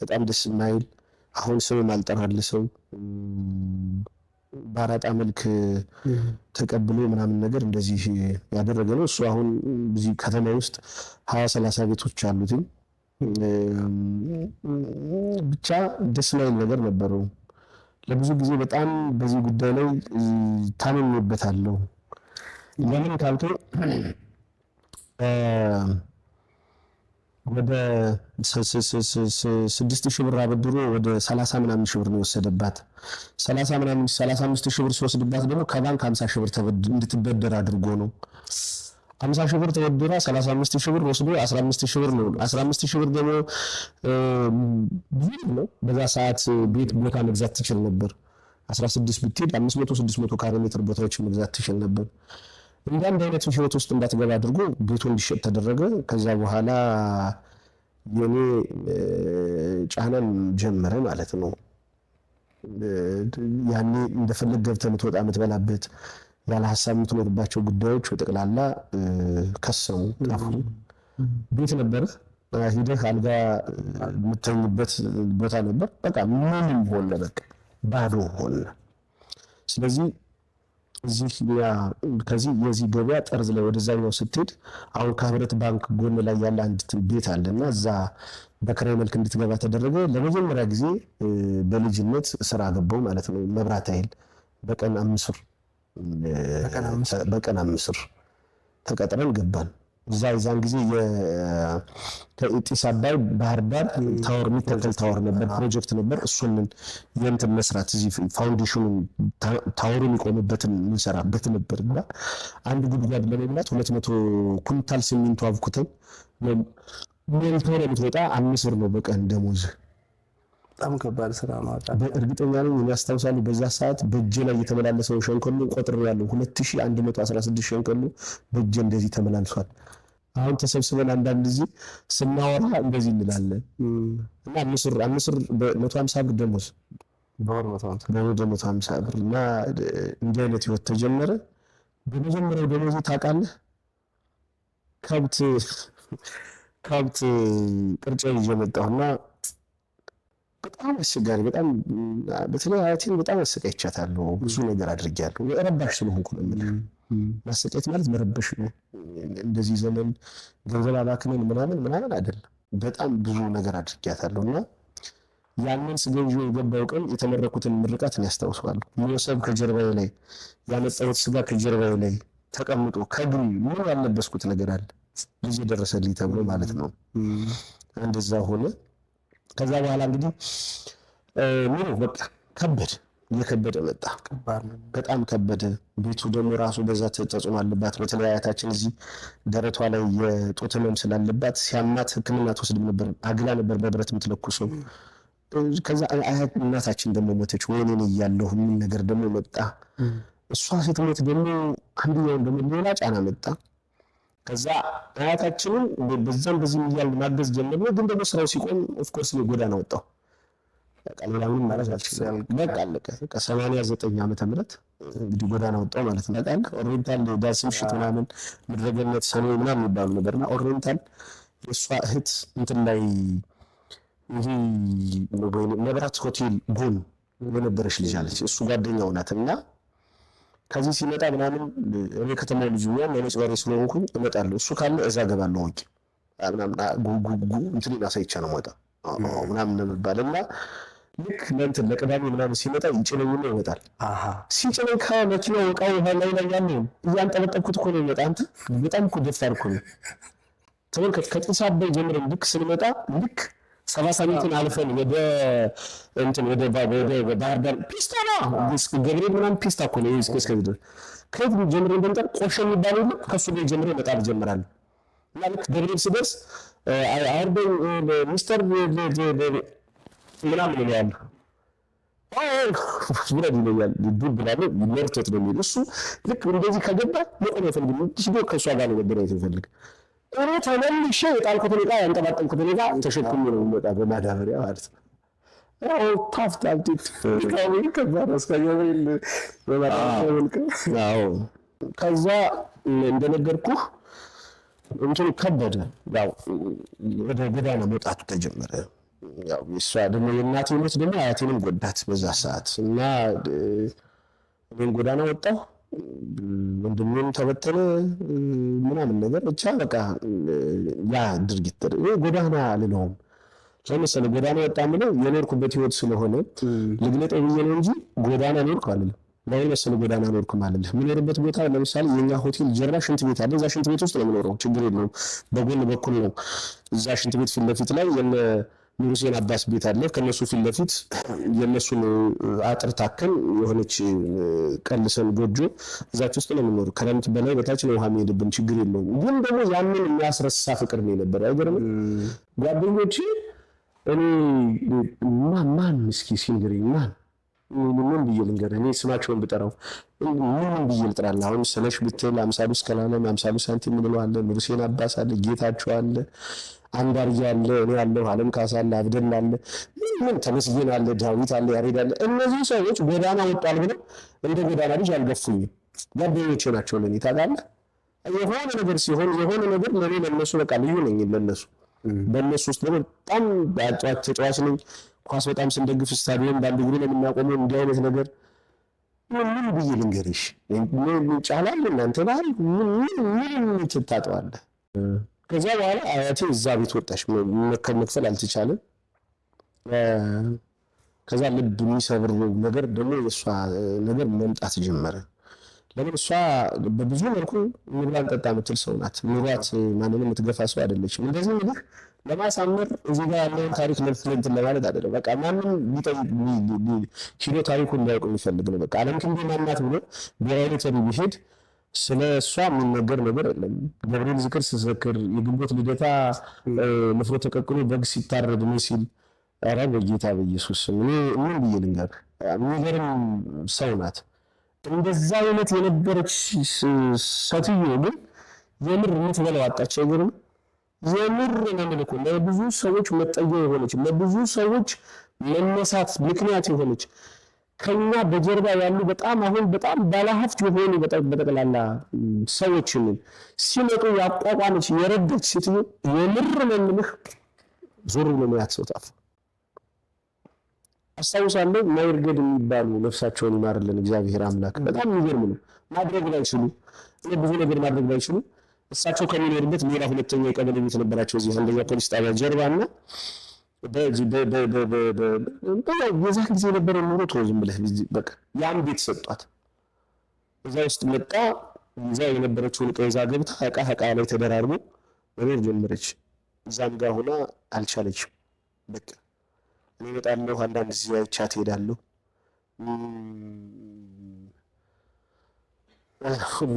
በጣም ደስ የማይል አሁን ስም ማልጠራልህ ሰው በአራጣ መልክ ተቀብሎ ምናምን ነገር እንደዚህ ያደረገ ነው። እሱ አሁን እዚህ ከተማ ውስጥ 20-30 ቤቶች አሉት። ብቻ ደስ የማይል ነገር ነበረው። ለብዙ ጊዜ በጣም በዚህ ጉዳይ ላይ ታምሜበታለሁ። ለምን ካልከኝ ወደ 6,000 ብር አበድሮ ወደ 30 ምናምን ሺህ ብር ነው የወሰደባት። 35 ሺህ ብር ሲወስድባት ደግሞ ከባንክ 50 ሺህ ብር እንድትበደር አድርጎ ነው። 50 ሺህ ብር ተበድራ 35 ሺህ ብር ወስዶ 15 ሺህ ብር ነው። 15 ሺህ ብር ደግሞ ብዙ ነው። በዛ ሰዓት ቤት ቦታ መግዛት ትችል ነበር። 16 ብትሄድ 500-600 ካሬ ሜትር ቦታዎችን መግዛት ትችል ነበር። አንድ አይነት ህይወት ውስጥ እንዳትገባ አድርጎ ቤቱ እንዲሸጥ ተደረገ። ከዛ በኋላ የኔ ጫናም ጀመረ ማለት ነው። ያኔ እንደፈለግ ገብተህ የምትወጣ የምትበላበት ያለ ሀሳብ የምትኖርባቸው ጉዳዮች በጠቅላላ ከሰሙ ጠፉ። ቤት ነበር ሂደህ አልጋ የምተኝበት ቦታ ነበር። በቃ ምንም ሆነ፣ በቃ ባዶ ሆነ። ስለዚህ ከዚህ የዚህ ገበያ ጠርዝ ላይ ወደዛኛው ስትሄድ አሁን ከህብረት ባንክ ጎን ላይ ያለ አንድ ቤት አለና እዛ በክራይ መልክ እንድትገባ ተደረገ። ለመጀመሪያ ጊዜ በልጅነት ስራ ገባው ማለት ነው። መብራት ኃይል በቀን 5 ብር ተቀጥረን ገባን። እዛን ጊዜ ከኢጢስ አባይ ባህር ዳር ታወር የሚተከል ታወር ነበር፣ ፕሮጀክት ነበር። እሱን የእንትን መስራት እዚህ ፋውንዴሽኑን ታወሩ የሚቆምበትን የምንሰራበት ነበርና አንድ ጉድጓድ ለመሙላት 200 ኩንታል ሲሚንቶ አብኩተን ሞልቶ ለምትወጣ 5 ብር ነው በቀን ደሞዝ።
በጣም ከባድ ስራ ነው።
በእርግጠኛ ነኝ የሚያስታውሳሉ። በዛ ሰዓት በእጄ ላይ የተመላለሰው ሸንኮሎ ቆጥሬያለሁ። 2116 ሸንኮሎ በእጄ እንደዚህ ተመላልሷል። አሁን ተሰብስበን አንዳንድ ጊዜ ስናወራ እንደዚህ እንላለን እና 150 ብር ደሞዝ
በወር
150 ብር እና እንዲህ አይነት ህይወት ተጀመረ። በመጀመሪያው ደሞዝ ታውቃለህ ከብት ቅርጫ ይዤ መጣሁና በጣም አስቸጋሪ፣ በጣም በተለይ አያቴን በጣም አሰቃይቻታለሁ። ብዙ ነገር አድርጌያለሁ። ረባሽ ስለሆንኩ ነው የምልህ። ማሰቃየት ማለት መረበሽ ነው። እንደዚህ ዘመን ገንዘብ አባክነን ምናምን አይደለም። በጣም ብዙ ነገር አድርጌያታለሁ እና ያንን ስገዥ የገባው ቀን የተመረኩትን ምርቃት ነው ያስታውሰዋለሁ። ሞሰብ ከጀርባዬ ላይ ያመጣሁት ስጋ ከጀርባዬ ላይ ተቀምጦ ከግሪ ምን ያለበስኩት ነገር አለ ልጅ ደረሰልኝ ተብሎ ማለት ነው። እንደዛ ሆነ። ከዛ በኋላ እንግዲህ ምን በቃ እየከበደ መጣ። በጣም ከበደ። ቤቱ ደግሞ ራሱ በዛ ተጽዕኖ አለባት። በተለይ አያታችን እዚህ ደረቷ ላይ የጡት ህመም ስላለባት ሲያማት ሕክምና ትወስድም ነበር። አግላ ነበር በብረት የምትለኩሰው። ከዛ እናታችን ደግሞ ሞተች። ወይኔ እያለሁ ምን ነገር ደግሞ መጣ። እሷ ስትሞት ደግሞ አንድኛውን ደግሞ ሌላ ጫና መጣ። ከዛ አያታችንን በዛም በዚህም እያልን ማገዝ ጀመርን። ግን ደግሞ ስራው ሲቆም ኦፍኮርስ ጎዳና ወጣሁ። በቃ ሌላ ምንም ማለት አልችልም። በቃ አለቀ። በቃ 89 ዓመተ ምህረት እንግዲህ ጎዳና ወጣሁ ማለት ነው። በቃ ኦሪየንታል ዳስ ምሽት ምናምን ምድረገነት ሰኔ ምናምን የሚባሉ ነበርና ኦሪየንታል የእሷ እህት እንትን ላይ ይሄ መብራት ሆቴል ጎን የነበረች ልጅ አለች። እሱ ጓደኛው ናት እና ከዚህ ሲመጣ ምናምን እኔ ከተማው ልጅ ነው ማለት ባሪ ስለሆንኩኝ እመጣለሁ። እሱ ካለ እዛ ገባለሁ ወቂ ምናምን ጉጉጉ እንትን ያሳይቻ ነው ወጣ ምናምን እንደምባልና ልክ ለእንትን ለቅዳሜ ምናምን ሲመጣ ይጭነኝና ይመጣል። ሲጭነኝ ከመኪናው ዕቃው ላይ ያለው እያንጠለጠልኩት እኮ ነው ይመጣ። አንተ በጣም እኮ ደፋር እኮ ነው። ተመልከት። ከጢስ አባይ ጀምረን ልክ ስንመጣ ልክ 70 ሳሚንትን አልፈን ወደ ባህር ዳር ፒስታ ነው ገብርኤል ምናምን ፒስታ እኮ ነው እስከዚህ ድረስ ከየት ጀምረን እንደምጠር ቆሸ የሚባለው ከሱ ላይ ጀምረን መጣር ጀምራለሁ። እና ልክ ገብርኤል ስደርስ አርበኝ ሚስተር ምናምን ይላል ብረድ ይለኛል። ዱብ ብላለ መርቶት ነው የሚል እሱ ልክ እንደዚህ ከገባ መቆም አይፈልግም። ዲሽዶ ከሷ ጋር ነው መገናኘት ይፈልግ። እኔ ተመልሼ የጣልኩትን ዕቃ ያንጠባጠብኩትን ዕቃ ተሸክሜ ነው የምወጣ በማዳበሪያ ማለት ነው። ታፍታብቲት ከባድ አስቀያሚ ከዛ እንደነገርኩህ እንትን ከበደ። ያው ወደ ጎዳና መውጣቱ ተጀመረ። ያው እሷ ደግሞ የእናቴ ሞት ደግሞ አያቴንም ጎዳት በዛ ሰዓት እና እኔም ጎዳና ወጣሁ። ወንድሜም ተበተነ ምናምን ነገር ብቻ በቃ ያ ድርጊት ጎዳና አልለውም። ለምሳሌ ጎዳና ወጣ ምለው የኖርኩበት ህይወት ስለሆነ ልግለጠው ብዬ ነው እንጂ ጎዳና ኖርኩ አልልም። ለምሳሌ ጎዳና ኖርኩ ማለት የምኖርበት ቦታ ለምሳሌ የኛ ሆቴል ጀርባ ሽንት ቤት አለ። እዛ ሽንት ቤት ውስጥ ነው የምኖረው። ችግር የለውም። በጎን በኩል ነው። እዛ ሽንት ቤት ፊት ለፊት ላይ የነ ንጉሴን አባስ ቤት አለ። ከነሱ ፊት ለፊት የነሱን አጥር ታከን የሆነች ቀልሰን ጎጆ እዛች ውስጥ ነው የምኖረው። ከረምት በላይ በታች ነው ውሃ የሚሄድብን። ችግር የለውም። ግን ደግሞ ያንን የሚያስረሳ ፍቅር ነው የነበረ። አይገርምም? ጓደኞቼ እኔ ማን እስኪ ሲንገረኝ ምን ብዬ ልንገርህ? እኔ ስማቸውን ብጠራው ምን ብዬ ልጥራለህ? አሁን ስለሽ ብትል አምሳሉ እስከላለም አምሳሉ ሳንቲም ምንለዋለ፣ ንጉሴን አባስ አለ፣ ጌታቸው አለ፣ አንዳርጌ አለ፣ እኔ አለሁ፣ አለም ካሳ አለ፣ አብደላ አለ፣ ምን ተመስገን አለ፣ ዳዊት አለ፣ ያሬድ አለ። እነዚህ ሰዎች ጎዳና ወጣል ብለው እንደ ጎዳና ልጅ አልገፉኝም። ጓደኞቼ ናቸው ለኔ። ታውቃለህ፣ የሆነ ነገር ሲሆን የሆነ ነገር ለኔ ለነሱ በቃ ልዩ ነኝ ለነሱ። በእነሱ ውስጥ ደግሞ በጣም ተጫዋች ነኝ። ኳስ በጣም ስንደግፍ ስታዲየም በአንድ እግሩ ነው የምናቆመው። እንዲህ አይነት ነገር ምን ብዬ ልንገርሽ? ምን ጫላል እናንተ ባህል ምን ትታጠዋለህ? ከዛ በኋላ አያቴ እዛ ቤት ወጣች። መክፈል አልተቻለም። ከዛ ልብ የሚሰብር ነገር ደግሞ የእሷ ነገር መምጣት ጀመረ። ለምን እሷ በብዙ መልኩ ምግባን ጠጣ የምትል ሰው ናት። ኑሯት ማንንም የምትገፋ ሰው አይደለችም። እንደዚህ እንግዲህ ለማሳመር እዚህ ጋር ያለውን ታሪክ ለእንትን ለማለት አይደለም። በቃ ማንም ሂዶ ታሪኩ እንዳያውቅ የሚፈልግ ነው። በቃ አለም ክንዴ ማናት ብሎ ብሔራዊ ሎተሪ ቢሄድ ስለ እሷ የሚነገር ነገር የለም። ገብርኤል ዝክር ስዘክር፣ የግንቦት ልደታ ንፍሮ ተቀቅሎ በግ ሲታረድ ምን ሲል፣ ኧረ በጌታ በኢየሱስ ምን ብዬ ልንገር፣ የሚገርም ሰው ናት። እንደዛ አይነት የነበረች ሴትዮ ግን የምር የምትበላው አጣች። አይገርም? የምር ነው እኮ ለብዙ ሰዎች መጠጊያ የሆነች ለብዙ ሰዎች መነሳት ምክንያት የሆነች ከኛ በጀርባ ያሉ በጣም አሁን በጣም ባለሀብት የሆኑ በጠቅላላ ሰዎችን ሲመጡ ያቋቋመች የረዳች ሴትዮ የምር ነው የምልህ ዞር ብሎ ማያት ሰው ጠፋ። አስታውሳለሁ ማይርገድ የሚባሉ ነፍሳቸውን ይማርልን እግዚአብሔር አምላክ። በጣም የሚገርም ነው። ማድረግ ባይችሉ ብዙ ነገር ማድረግ ባይችሉ እሳቸው ከሚኖርበት ሌላ ሁለተኛ የቀበሌ ቤት ነበራቸው እዚህ አንደኛ ፖሊስ ጣቢያ ጀርባና የዛ ጊዜ የነበረ ኑሮ ተወዝም ብለህ በቃ ያን ቤት ሰጧት። እዛ ውስጥ መጣ እዛ የነበረችውን ዕቃ ይዛ ገብታ ዕቃ ላይ ተደራርቦ መኖር ጀመረች። እዛም ጋር ሆና አልቻለችም። በቃ እኔ እመጣለሁ አንዳንድ ጊዜ አይቻት እሄዳለሁ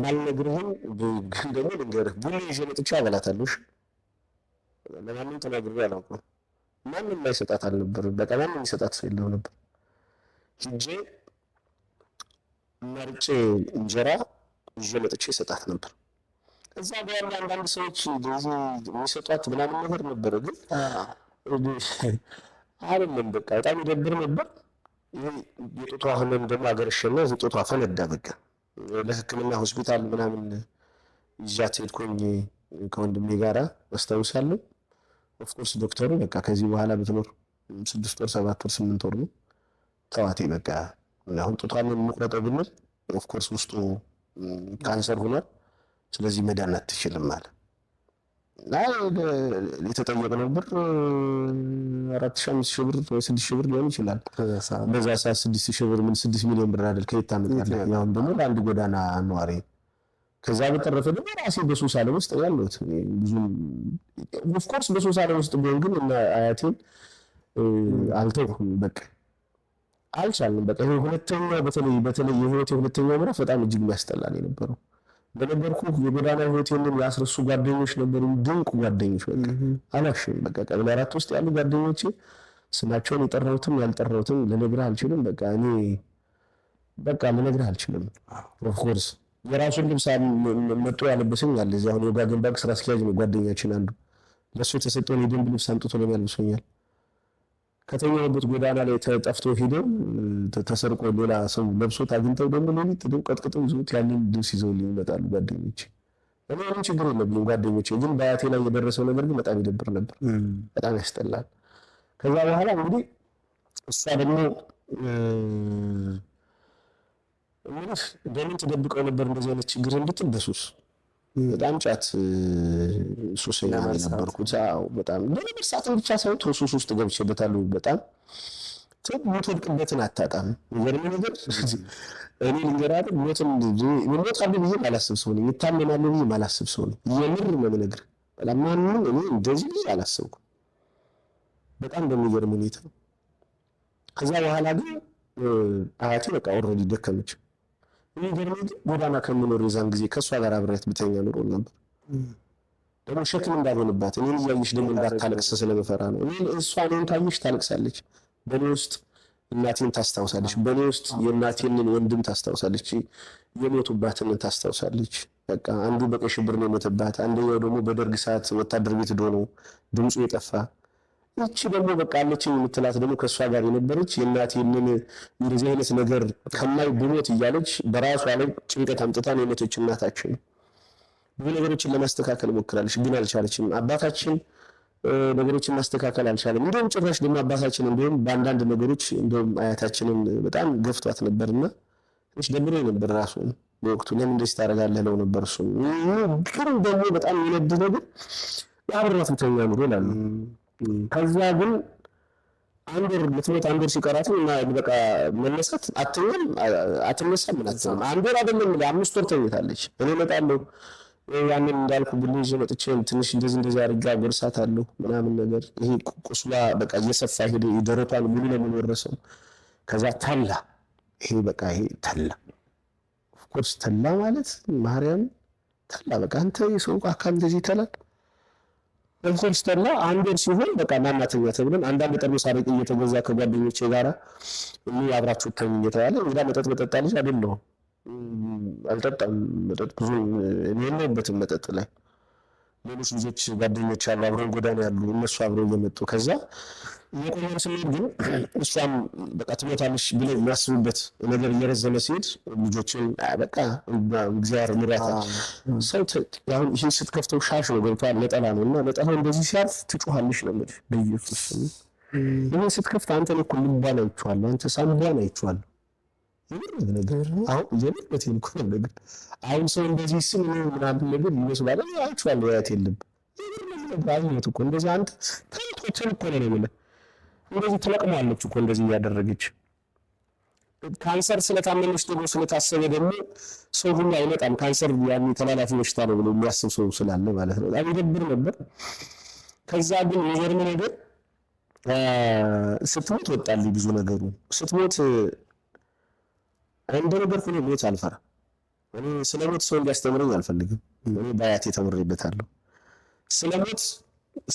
ማልነግርህም ግን ደግሞ ልንገርህ ቡሌ ይዤ መጥቼ አበላታለሁ። ለማንም ተናግሬ አላውቅም። ማንም ማይሰጣት አልነበረም። በቃ ማንም የሚሰጣት ሰው የለው ነበር። ሂጄ መርጬ እንጀራ ይዤ መጥቼ ሰጣት ነበር። እዛ ጋር ያለ አንዳንድ ሰዎች የሚሰጧት ምናምን ነገር ነበረ፣ ግን አይደለም በቃ በጣም ይደብር ነበር። ይሄ የጡቷ ህመም ደግሞ አገረሸና ጡቷ ፈነዳ። በቃ ለሕክምና ሆስፒታል ምናምን ይዣት ሄድኩኝ ከወንድሜ ጋራ አስታውሳለሁ። ኦፍኮርስ ዶክተሩ በቃ ከዚህ በኋላ ብትኖር 6 ወር 7 ወር 8 ወር ነው ተዋቴ በቃ አሁን ጡቷን የምንቆረጠው ብንል ኦፍኮርስ ውስጡ ካንሰር ሆኗል፣ ስለዚህ መዳን አትችልም አለ እና የተጠየቅነው ብር 4,500 ብር ወይ 6,000 ብር ሊሆን ይችላል። በዛ ሰዓት 6,000 ብር ምን 6 ሚሊዮን ብር አይደል ከየት ታመጣለህ? ያው ደግሞ ለአንድ ጎዳና ነዋሪ። ከዛ በተረፈ ደግሞ ራሴ በሱስ ዓለም ውስጥ ያለሁት ብዙ ኦፍኮርስ በሱስ ዓለም ውስጥ ቢሆን ግን እና አያቴን አልተውኩም። በቃ አልቻልንም። በቃ ይሄ ሁለተኛ በተለይ የህይወቴ ሁለተኛ ምዕራፍ በጣም እጅግ የሚያስጠላል የነበረው። በነበርኩ የጎዳና ህይወቴን ያስረሱ ጓደኞች ነበሩ፣ ድንቅ ጓደኞች። በቃ አላሽም። በቃ ቀበሌ 4 ውስጥ ያሉ ጓደኞቼ ስማቸውን የጠራሁትም ያልጠራሁትም ልነግርህ አልችልም። በቃ እኔ በቃ ልነግርህ አልችልም። ኦፍኮርስ የራሱን ልብስ መጥቶ ያለበሰኝ አለ። እዚህ አሁን የወጋገን ባንክ ስራ አስኪያጅ ነው ጓደኛችን አንዱ። ለእሱ የተሰጠውን የደንብ ልብስ አምጥቶ ለኔ ያልብሶኛል። ከተኛሁበት ጎዳና ላይ ተጠፍቶ ሄደው ተሰርቆ ሌላ ሰው ለብሶት አግኝተው ደግሞ ሌሊት ቀጥቅጠው ይዘውት ያንን ልብስ ይዘውልኝ ይመጣሉ ጓደኞቼ። እኔ ምንም ችግር የለብኝም ጓደኞቼ፣ ግን በአያቴ ላይ የደረሰው ነገር ግን በጣም ይደብር ነበር፣ በጣም ያስጠላል። ከዛ በኋላ እንግዲህ እሷ ደግሞ በምን ተደብቀው ነበር እንደዚህ አይነት ችግር እንድትል በሱስ በጣም ጫት ሱሰኛ ነበርኩት። አዎ በጣም ለነበር ሰዓትን ብቻ ሳይሆን ሱስ ውስጥ ገብቼበታለሁ። በጣም የምትወድቅበትን አታጣም። የሚገርም ነገር እኔ ልንገርህ ሞት አለ ብዬ ማላስብ ሰው ነኝ። ይታመናል ብዬ ማላስብ ሰው ነኝ። የምር ነው የምነግርህ። በጣም ማንም እኔ እንደዚህ ብዬ አላሰብኩም። በጣም በሚገርም ሁኔታ ከዛ በኋላ ግን አያቴ በቃ ኦልሬዲ ደከመች። የሚገርመኝ ግን ጎዳና ከምኖር የዛን ጊዜ ከእሷ ጋር አብሬያት ብተኛ ኑሮ ነበር። ደግሞ ሸክም እንዳልሆንባት እኔን እያየሽ ደግሞ እንዳታለቅስ ስለመፈራ ነው። እሷ እኔን ካየሽ ታለቅሳለች። በእኔ ውስጥ እናቴን ታስታውሳለች። በእኔ ውስጥ የእናቴን ወንድም ታስታውሳለች። የሞቱባትን ታስታውሳለች። በቃ አንዱ በቀይ ሽብር ነው የሞተባት፣ አንደኛው ደግሞ በደርግ ሰዓት ወታደር ቤት ሄዶ ነው ድምፁ የጠፋ። ይቺ ደግሞ በቃ አለችኝ የምትላት ደግሞ ከእሷ ጋር የነበረች የእናቴን እንደዚህ አይነት ነገር ከማይ ብሞት እያለች በራሷ ላይ ጭንቀት አምጥታን የሞተች እናታችን ብዙ ነገሮችን ለማስተካከል ሞክራለች፣ ግን አልቻለችም። አባታችን ነገሮችን ማስተካከል አልቻለም። እንደውም ጭራሽ ደግሞ አባታችን እንደውም በአንዳንድ ነገሮች እንደውም አያታችንን በጣም ገፍቷት ነበርና ትንሽ ደብሮ ነበር ራሱ በወቅቱ ለምን እንደዚህ ታደርጋለህ ለው ነበር እሱ ግን ደግሞ በጣም የሚነድነው ግን አብረናት ብተኛ ኑሮ ይላሉ። ከዛ ግን አንድ ወር ልትሞት አንድ ወር ሲቀራት እና በቃ መነሳት አትነሳም ምን አትነሳም አንድ ወር አይደለም 5 ወር ተኝታለች። እኔ እመጣለሁ ያንን እንዳልኩ ብሎ ይዤ መጥቼ ትንሽ እንደዚህ አድርጋ ጎርሳታለሁ ምናምን ነገር ይሄ ቁስሏ በቃ እየሰፋ ሄደ። ደረቷን ሙሉ ለሙሉ ወረሰው። ከዛ ተላ ይሄ በቃ ይሄ ተላ ኦፍኮርስ ተላ ማለት ማርያም ተላ በቃ አንተ የሰው አካል እንደዚህ ተላል ኦፍኮርስ ተላ አንድ ወር ሲሆን በቃ ማናተኛ ተብለን አንዳንድ ጠርሙስ አረቄ እየተገዛ ከጓደኞቼ ጋራ አብራችሁ ተኝ እየተባለ እንግዳ መጠጥ መጠጣልሽ አይደለም አልጠጣም መጠጥ ብዙ እኔ የለሁበትም መጠጥ ላይ ሌሎች ልጆች ጓደኞች አሉ አብረን ጎዳና ያሉ እነሱ አብረው እየመጡ ከዛ የቆየን ስንሄድ ግን እሷም በቃ ትሞታለሽ ብለው የሚያስቡበት ነገር እየረዘመ ሲሄድ ልጆችን በቃ እግዚአብሔር ምራታ ሰው አሁን ይሄ ስትከፍተው ሻሽ ነው ገብቷል ነጠላ ነው እና ነጠላው እንደዚህ ሲያርፍ ትጮሃለሽ ነው እንግዲህ በኢየሱስ ይሄ ስትከፍት አንተ ነው እኮ ልባን አይቼዋለሁ አንተ ሳምባን አይቼዋለሁ ነገር አሁን የለበት ይልኩ ነገር አሁን ሰው እንደዚህ ስም ነው ምናምን ነገር ይመስላል አይቼዋለሁ ያት የለም ባይነት እኮ እንደዚህ አንተ ታውቶችን እኮ ነው የሚለው እንደዚህ ተለቅማለች እኮ እንደዚህ ያደረገች ካንሰር ስለታመመች ደግሞ ስለታሰበ ደግሞ ሰው ሁሉ አይመጣም ካንሰር ያኔ ተላላፊ በሽታ ነው ብሎ የሚያስብ ሰው ስላለ ማለት ነው በጣም ይደብር ነበር። ከዛ ግን የሚገርም ነገር ስትሞት ወጣልኝ ብዙ ነገሩ ስትሞት አንድ ነገር ሆኖ ሞት አልፈራ እኔ ስለሞት ሰው እንዲያስተምረኝ አልፈልግም። እኔ ባያቴ ተምሬበታለሁ። ስለሞት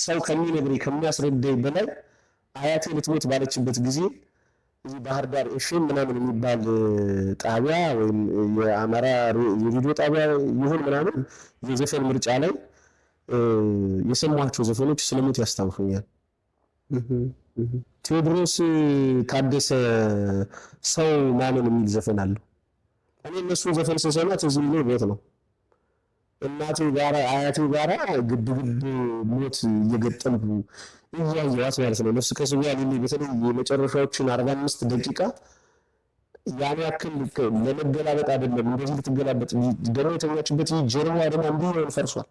ሰው ከሚነግረኝ ከሚያስረዳኝ በላይ አያቴ ልትሞት ባለችበት ጊዜ እዚህ ባህር ዳር ኤፍኤም ምናምን የሚባል ጣቢያ ወይም የአማራ የቪዲዮ ጣቢያ ይሁን ምናምን የዘፈን ምርጫ ላይ የሰማኋቸው ዘፈኖች ስለሞት ያስታውሱኛል። ቴዎድሮስ ታደሰ ሰው ማንን የሚል ዘፈን አለው። እኔ እነሱን ዘፈን ስሰማ ትዝ የሚለኝ ቤት ነው እናቴ ጋራ አያቴ ጋራ ግድግድ ሞት እየገጠምኩ እያየኋት ማለት ነው። ነፍስ ከስጋ ሊል በተለይ የመጨረሻዎችን 45 ደቂቃ ያን ያክል ለመገላበጥ አይደለም እንደዚህ ልትገላበጥ ደግሞ የተኛችበት ጀርባዋ ደግሞ እንዲህ ፈርሷል።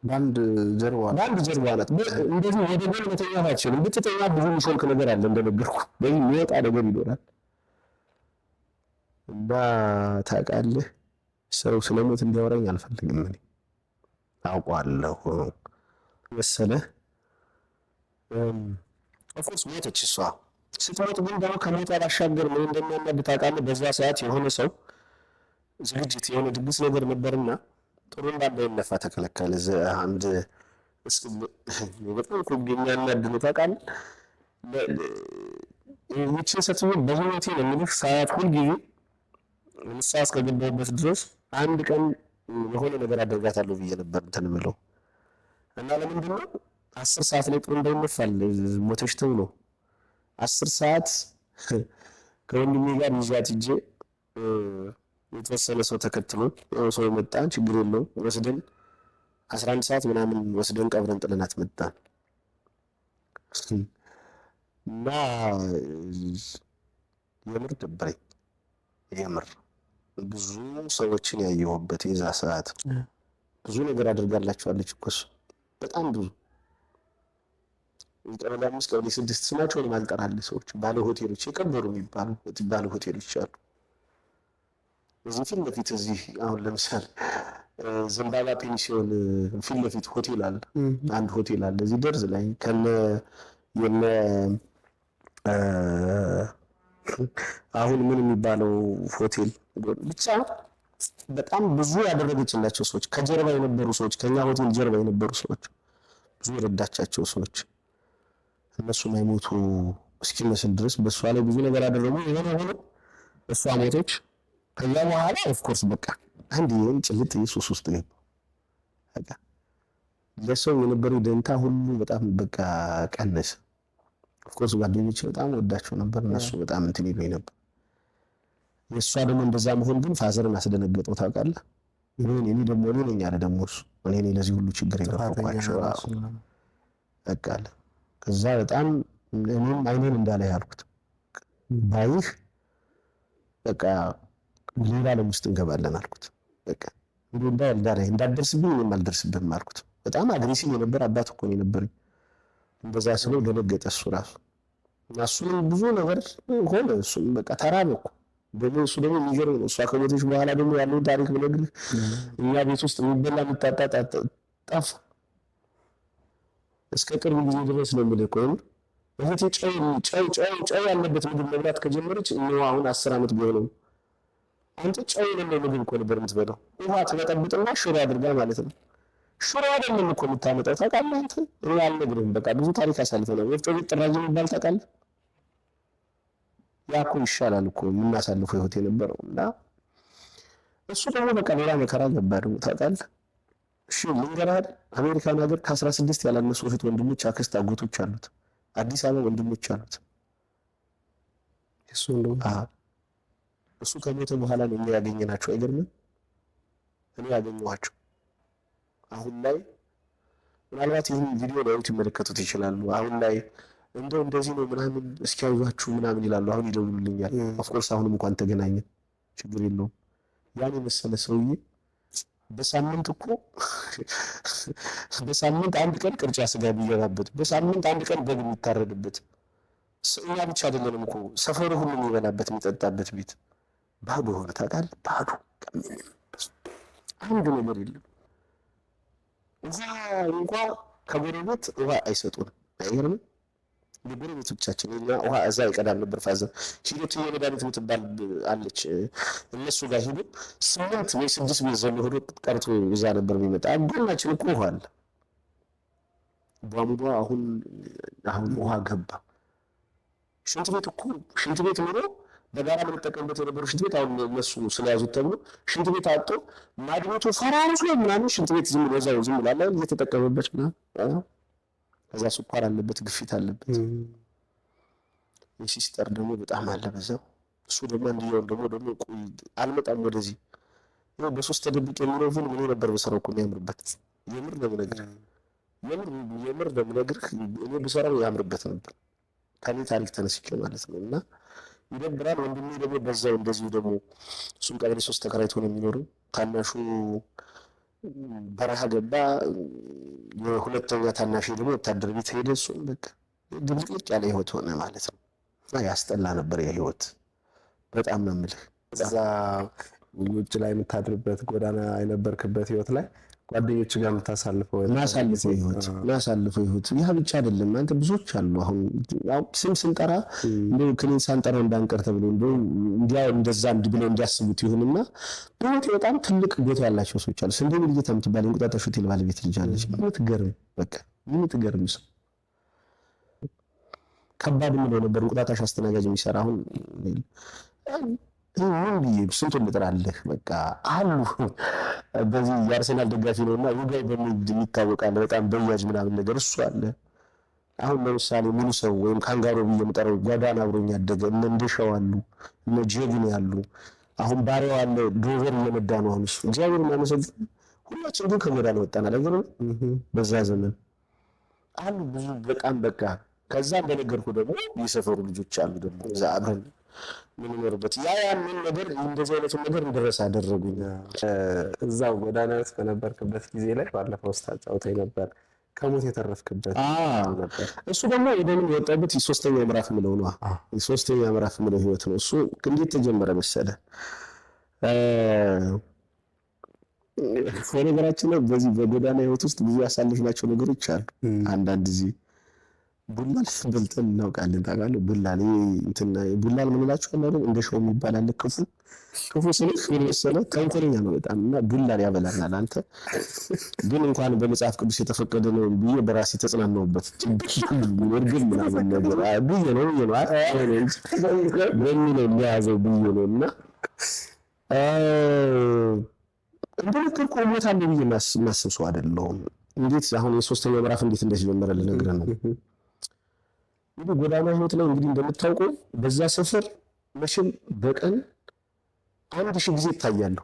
ባንድ ጀርባዋ ናት። እንደዚህ ወደ ጎን መተኛት አትችልም። ብትተኛ ብዙ ሾልክ ነገር አለ እንደነገርኩ በዚህ የሚወጣ ነገር ይኖራል። እና ታውቃለህ ሰው ስለሞት እንዲያወራኝ አልፈልግም። እኔ አውቀዋለሁ መሰለህ ኦፍኮርስ ሞተች እሷ። ስትሞት ግን ደግሞ ከሞት ባሻገር ምን እንደሚያናድ ታውቃለህ? በዛ ሰዓት የሆነ ሰው ዝግጅት የሆነ ድግስ ነገር ነበርና ጥሩ እንዳይነፋ ተከለከለ። አንድ በጣም እኮ የሚያናድ ነው ታውቃለህ? ይህችን ሴትዮ በህይወቴ ነው የምልህ ሳያት ሁልጊዜ ንስሓ እስከገባሁበት ድረስ አንድ ቀን የሆነ ነገር አደርጋታለሁ ብዬ ነበር እንትን የምለው እና ለምንድን ነው 10 ሰዓት ላይ ጥሩ እንዳይነፋል ሞተች ተብሎ 10 ሰዓት ከወንድሜ ጋር ይዣት ሂጄ የተወሰነ ሰው ተከትሎ ሰው መጣ። ችግር የለውም ወስደን 11 ሰዓት ምናምን ወስደን ቀብረን ጥለናት መጣን እና የምር ደበረኝ። የምር ብዙ ሰዎችን ያየሁበት የዛ ሰዓት ብዙ ነገር አድርጋላችኋለች እኮ እሱ በጣም ብዙ ቀበሌ 5 ቀበሌ 6 ስማቸውን ማልጠራልህ ሰዎች ባለ ሆቴሎች የከበሩ የሚባሉ ባለ ሆቴሎች አሉ። እዚህ ፊት ለፊት እዚህ አሁን ለምሳሌ ዘንባባ ፔንሲዮን ፊት ለፊት ሆቴል አለ። አንድ ሆቴል አለ እዚህ ደርዝ ላይ ከነ የነ አሁን ምን የሚባለው ሆቴል ብቻ በጣም ብዙ ያደረገችላቸው ሰዎች ከጀርባ የነበሩ ሰዎች ከኛ ሆቴል ጀርባ የነበሩ ሰዎች ብዙ ረዳቻቸው ሰዎች እነሱ ማይሞቱ እስኪመስል ድረስ በእሷ ላይ ብዙ ነገር አደረጉ። የሆነ ሆኖ እሷ ሞተች። ከዛ በኋላ ኦፍኮርስ በቃ አንድ ይሄን ጭልጥ ኢየሱስ ውስጥ ገባ። በቃ ለሰው የነበረው ደንታ ሁሉ በጣም በቃ ቀነሰ። ኦፍኮርስ ጓደኞቼ በጣም ወዳቸው ነበር። እነሱ በጣም እንትን ይሉኝ ነበር። የእሷ ደግሞ እንደዛ መሆን ግን ፋዘርን አስደነገጠው ታውቃለህ። እኔ ደግሞ እኔ ነኝ አለ ደግሞ እሱ እኔ ለዚህ ሁሉ ችግር የገባኋቸው በቃ አለ። ከዛ በጣም እኔም አይኔን እንዳለ ያልኩት ባይህ በቃ ሌላ ዓለም ውስጥ እንገባለን አልኩት። በቃ እንዳደርስብኝ እኔም አልደርስብህም አልኩት። በጣም አግሬሲቭ የነበር አባት እኮ ነው የነበረኝ። እንደዛ ስለው ደነገጠ እሱ ራሱ እና እሱንም ብዙ ነገር ሆነ። እሱም በቃ ተራበ እኮ ደግሞ እሱ ደግሞ የሚገርም ነው። እሷ ከሞተች በኋላ ደግሞ ያለውን ታሪክ ብነግርህ እኛ ቤት ውስጥ የሚበላ የሚጣጣ ጠፋ። እስከ ቅርብ ጊዜ ድረስ ነው የምልህ እኮ እህቴ ጨው ያለበት ምግብ መብላት ከጀመረች እነሆ አሁን 10 ዓመት ቢሆነው። አንተ ጨው የሌለው ምግብ እኮ ነበር የምትበላው። ውሃ ትበጠብጥና ሽሮ አድርጋ ማለት ነው። ሽሮ አይደለም እኮ የምታመጣው ታውቃለህ አንተ። እኔ አልነግርህም። በቃ ብዙ ታሪክ አሳልፈናል። ወፍጮ ቤት ጥራጅ የሚባል ታውቃለህ? ያ እኮ ይሻላል እኮ የምናሳልፈው ህይወት የነበረው እና እሱ ደግሞ በቃ ሌላ መከራ ገባ ደግሞ ታውቃለህ። እሺ ልንገርህ አይደል አሜሪካን ሀገር ከ16 ያላነሱ እህት ወንድሞች፣ አክስት፣ አጎቶች አሉት። አዲስ አበባ ወንድሞች አሉት። እሱ ከሞተ በኋላ ነው እኛ ያገኘናቸው። አይገርምም? እኔ ያገኘኋቸው አሁን ላይ ምናልባት ይህን ቪዲዮ ላዩት ይመለከቱት ይችላሉ። አሁን ላይ እንደዚህ ነው ምናምን እስኪ አይዟችሁ ምናምን ይላሉ። አሁን ይደውሉልኛል። ኦፍኮርስ አሁንም እንኳን ተገናኘን ችግር የለውም። ያን የመሰለ ሰውዬ በሳምንት እኮ በሳምንት አንድ ቀን ቅርጫ ስጋ የሚገባበት፣ በሳምንት አንድ ቀን በግ የሚታረድበት፣ እኛ ብቻ አይደለንም እኮ ሰፈሩ ሁሉ የሚበላበት የሚጠጣበት ቤት ባዶ ሆነ ታውቃለህ። ባዶ አንድ ነገር የለም። እዛ እንኳ ከጎረቤት ውሃ አይሰጡንም። አይገርምም? የጎረቤቶቻችን እኛ ውሃ እዛ ይቀዳል ነበር። ፋዘር ሂዶት የመድኃኒት የምትባል አለች እነሱ ጋር ሂዶ 8 ወይ 6 ቤት ዘሎ ሄዶ ቀርቶ እዛ ነበር የሚመጣ። ጎናችን እኮ ውሃ አለ ቧንቧ። አሁን ውሃ ገባ። ሽንት ቤት ኖሮ በጋራ የምንጠቀምበት የነበረው ሽንት ቤት አሁን እነሱ ስለያዙት ተብሎ ሽንት ቤት አጥቶ ማድቤቱ ፈራርሶ ምናምን ሽንት ቤት ዝም ብሎ አለ እየተጠቀመበት ምናምን። ከዛ ስኳር አለበት፣ ግፊት አለበት። የሲስተር ደግሞ በጣም አለ በዛው። እሱ ደግሞ እንዲያው ደግሞ አልመጣም ወደዚህ ነው በሶስት ተደብቄ የሚለው ፊልም እኔ ነበር በሰራው እኮ የሚያምርበት። የምር ነው የምነግርህ እኔ በሰራው ያምርበት ነበር ከኔ ታሪክ ተነስቼ ማለት ነው። እና ይደብራል። ወንድሜ ደግሞ በዛው እንደዚሁ ደግሞ እሱም ቀበሌ 3 ተከራይቶ ነው የሚኖረው። ታናሹ በረሃ ገባ። የሁለተኛ ታናሽ ደግሞ ወታደር ቤት ሄደ። እሱም በቃ ድብልቅልቅ ያለ ህይወት ሆነ ማለት ነው። እና ያስጠላ ነበር ያ ህይወት በጣም ነው የምልህ።
እዛ ውጭ ላይ የምታድርበት ጎዳና የነበርክበት ህይወት ላይ ጓደኞች ጋር የምታሳልፈው ህይወት ያ ብቻ አይደለም። አንተ ብዙዎች አሉ። አሁን ስም ስንጠራ እንደው ክሊን ሳንጠራው እንዳንቀር ተብሎ እንዲያው እንደዛ ብለው እንዲያስቡት ይሁንና በህይወት በጣም ትልቅ ቦታ ያላቸው ሰዎች አሉ። ስንዴ ልጅታ የምትባል እንቁጣጣሽ ሆቴል ባለቤት ልጅ አለች። የምትገርም ሰው ከባድ ምንድነው ነበር እንቁጣጣሽ አስተናጋጅ የሚሰራ አሁን ስንቱን ልጥራለህ በቃ አሉ። በዚህ የአርሰናል ደጋፊ ነውና ውጋይ በሚል የሚታወቃል በጣም በያጅ ምናምን ነገር እሱ አለ። አሁን ለምሳሌ ሙሉ ሰው ወይም ካንጋሮ ብዬ የምጠራው ጓዳን አብሮኝ ያደገ እነ እንደሻው አሉ፣ እነ ጄግን ያሉ። አሁን ባሪያው አለ ዶቨር እየነዳ ነው። አሁን እሱ እግዚአብሔር ይመስገን ሁላችን ግን ከጎዳና ወጣን አይደል? በዛ ዘመን አሉ ብዙ በጣም በቃ። ከዛ እንደነገርኩ ደግሞ የሰፈሩ ልጆች አሉ ደግሞ እዛ አብረን ምን ይኖርበት ምን ነገር እንደዚህ አይነት ነገር እንደረሳ አደረጉኝ። እዛው ጎዳና ውስጥ በነበርክበት ጊዜ ላይ ባለፈው ስታጫውተኝ ነበር ከሞት የተረፍክበት ነበር።
እሱ ደግሞ የደንም የወጣበት ሶስተኛ ምዕራፍ ምለው ነው። ሶስተኛ ምዕራፍ ምለው ህይወት ነው። እሱ እንዴት ተጀመረ መሰለህ? በነገራችን ላይ በዚህ በጎዳና ህይወት ውስጥ ብዙ ያሳለፍናቸው ነገሮች አሉ። አንዳንድ ጊዜ ቡላል በልተን እናውቃለን። ታውቃለህ ቡላል ቡላል ምንላችሁ አይደል? እንደ ሾው የሚባል አለ። ክፉ ስልክ ምን መሰለህ ተንኮለኛ ነው በጣም እና ቡላል ያበላናል። አንተ ግን እንኳን በመጽሐፍ ቅዱስ የተፈቀደ ነው ብዬ በራሴ ተጽናናውበት። ወርግል ምናምን ነገር ብዬ ነው በሚለው የሚያዘው ብዬ ነው እና እንደነገርኩህ ሞታለሁ ብዬ ማስብ ሰው አይደለሁም። እንዴት አሁን የሶስተኛው ምዕራፍ እንዴት እንደጀመረ ልነግርህ ነው። እንግዲህ ጎዳና ህይወት ላይ እንግዲህ እንደምታውቀው በዛ ሰፈር መቼም በቀን 1000 ጊዜ ይታያለሁ።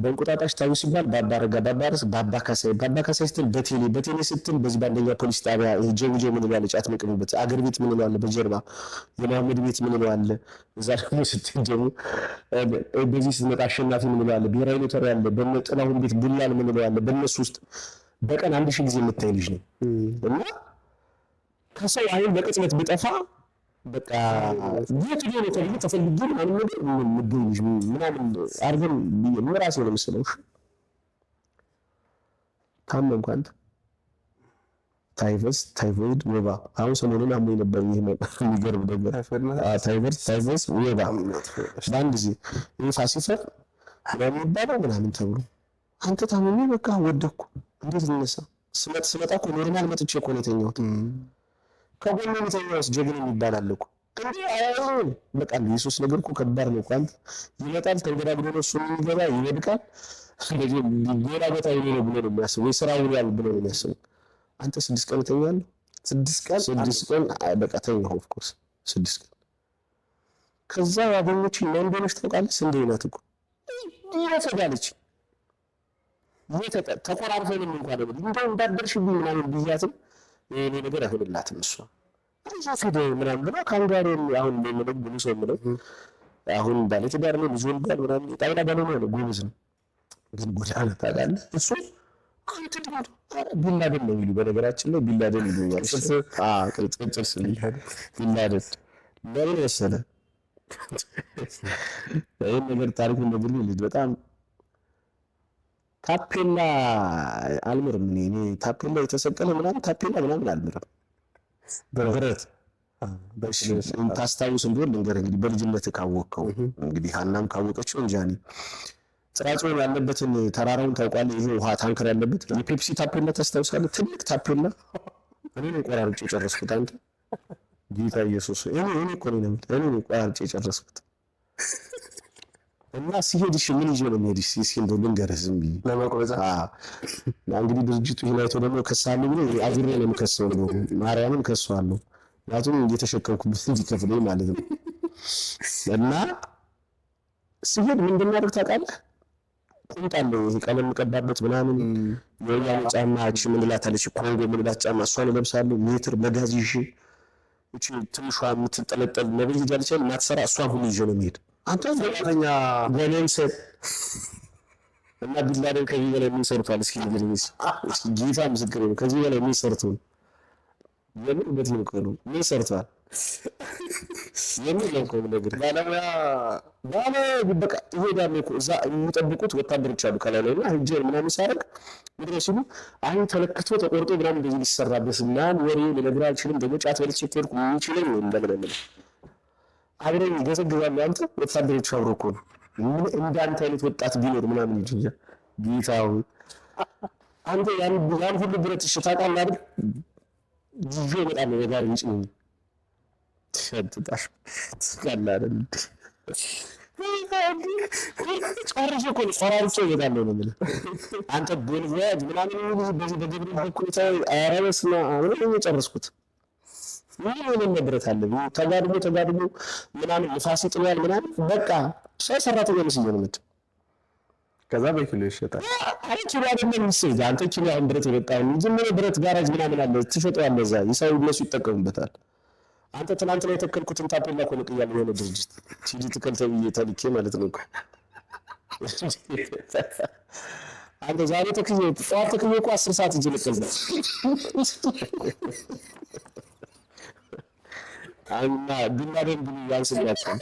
በእንቁጣጣሽ ታዩ ሲባል ባባረጋ ባባረስ ባባካሳይ ስትል በቴሌ ስትል በዚህ በአንደኛ ፖሊስ ጣቢያ ጀብጀ ምን ይላል ጫት መቅምበት አገር ቤት ምን ይላል በጀርባ የማህመድ ቤት ምን ይላል እዛ ደግሞ ስትል ደግሞ በዚህ ስትመጣ አሸናፊ ምን ይላል ብሔራዊ ሎተሪ ያለ በመጥላሁን ቤት ቡላል ምን ይላል በእነሱ ውስጥ በቀን 1000 ጊዜ የምታይ ልጅ ነው እና ከሰው አይን በቅጽበት ቢጠፋ በቃ የት ነው ተፈልጎ ተፈልጎ ምናምን ነገር ምድልሽ ምናምን አርገን ምራሴ ነው መስለው ታመም እንኳን ታይፎይድ ወባ አሁን ሰሞኑን አሞኝ ነበር ይሄ የሚገርም ነገር ታይፎይድ ወባ ባንድ ጊዜ ይፋ ሲፈር ምናምን ተብሎ አንተ ታመሜ በቃ ወደኩ እንዴት ልነሳ ስመጣ እኮ ኖርማል መጥቼ እኮ ነው የተኛሁት ከጎኑ የተኛውስ ጀግና ይባላል እኮ እንዴ አይሆን በቃ ኢየሱስ ነገር እኮ ከባድ ነው እንኳን ይመጣል ተንገዳግዶ ነው እሱ የሚገባ ይወድቃል እንደዚህ ሌላ ቦታ ይሄን ብሎ ነው የሚያስበው ስራው ያል ብሎ ነው የሚያስበው አንተ 6 ቀን ተኛለህ 6 ቀን በቃ ተኛው ኦፍ ኮርስ 6 ቀን ከዛ ያገኘች መንደሮች ታውቃለህ እንዴ ናት እኮ ይረፈዳለች ተቆራርፈን እንኳን እንደው እንዳደርሽብኝ ምናምን ብያትም የኔ ነገር አይሆንላትም እሷ አዛፈደ ምናምን ብላ ካንጋሪ አሁን እንደምለው ብዙ ሰው ምለው አሁን ባለትዳር ነው ልጅ ወልዷል ምናምን ጣይላ ባለነው ነው ጎበዝ ነው ግን ጎዳና ታውቃለህ እሱ አንተ ደግሞ ቢላደን ነው የሚሉ በነገራችን ላይ ቢላደን ይሉኛል ቅጽል ስል ቢላደን ለምን መሰለህ ይሄን ነገር ታሪኩን ነግሬ ልጅ በጣም ታፔላ አልምርም እኔ ታፔላ የተሰቀለ ምናምን ታፔላ ምናምን አልምርም በብረት ታስታውስ እንደሆነ ልንገርህ እንግዲህ በልጅነት ካወቀው እንግዲህ ሀናም ካወቀችው እንጃኒ ጽራጽዮን ያለበትን ተራራውን ታውቃለህ ይሄ ውሃ ታንከር ያለበት የፔፕሲ ታፔላ ታስታውሳለህ ትልቅ ታፔላ እኔ ነው ቆራርጬ ጨረስኩት አንተ ጌታ ኢየሱስ እኔ እኮ ነው ቆራርጬ ጨረስኩት እና ሲሄድሽ ምን ይዞ ነው የሚሄድሽ ሲንዶ ልንገርህ ዝም ብዬ ለመቆዛ እንግዲህ ድርጅቱ ይላይቶ ደግሞ ከሳለ ብሎ አዙሬ ነው የምከሰው ነው ማርያምን ከሰዋለሁ ያቱን እየተሸከምኩበት እንዲከፍለኝ ማለት ነው እና ሲሄድ ምን እንደማደርግ ታውቃለህ ቁምጣለሁ ይሄ ቀለም ቀባበት ምናምን የያው ጫማች ምን ላታለች ኮንጎ ምን ላት ጫማ እሷን ለብሳለሁ ሜትር መጋዝ ይዤ እቺ ትንሿ የምትጠለጠል ነብይ ጃልቻ ማትሰራ እሷን ሁሉ ይዤ ነው የሚሄድ አንተ ዘመተኛ ገለንሰት እና ቢላደን ከዚህ በላይ ምን ሰርቷል እስኪ ንገረኝ እስኪ ጌታ ምስክር ነው ከዚህ በላይ ምን ሰርቷል የምን በት ነው ከሉ ምን ሰርቷል የምን ነው ነገር ባለ በቃ ይሄዳል እኮ እዛ የሚጠብቁት ወታደሮች አሉ ከላላይና ህጀር ምናምን ሳረግ ምድረው ሲሉ አሁን ተለክቶ ተቆርጦ ምናምን እንደዚህ ሊሰራበት ምናምን ወሬው ልነግርህ አልችልም ደግሞ ጫት በልቼ ከሄድኩ ይችላል እንደምን አብረን ገዘግዛለሁ አንተ ወታደሮች አብሮ እኮ ነው እንዳንተ አይነት ወጣት ቢኖር ምናምን ይችላል ጌታው አንተ ያን ሁሉ ብረት ታውቃለህ አይደል ጂጆ በጣም ነገር ይጭኝ ተሸጥጣሽ ትስካላ አይደል ጨርሼ እኮ ቆራርጬ እሄዳለሁ ነው የምልህ አንተ ቦልቮያጅ ምናምን በዚህ በገብርኤል በኩል አረበስና አሁን የጨረስኩት ምን ብረት አለ ተጋድሞ ምናምን ንፋስ ይጥላል ምናምን በቃ ሰው ሰራተኛ መስዬ ነው የምት ከዛ በኪሎ ይሸጣል አይ ኪሎ አይደለም ምስል አንተ ኪሎ አሁን ብረት ይወጣው ዝም ብሎ ብረት ጋራጅ ምናምን አለ ትሸጠዋለህ እዛ ይሳው እነሱ ይጠቀሙበታል አንተ ትናንት ላይ የተከልኩትን ታፔላ እኮ ነው ቅያለሁ የሆነ ድርጅት ሲዲ ተከልተው ተልኬ ማለት ነው እኮ አንተ ዛሬ ተከየ ጠዋት ተከየ እኮ 10 ሰዓት እንጂ ልቀልኩ አና ቢላደን ብሉ ያንስላችሁ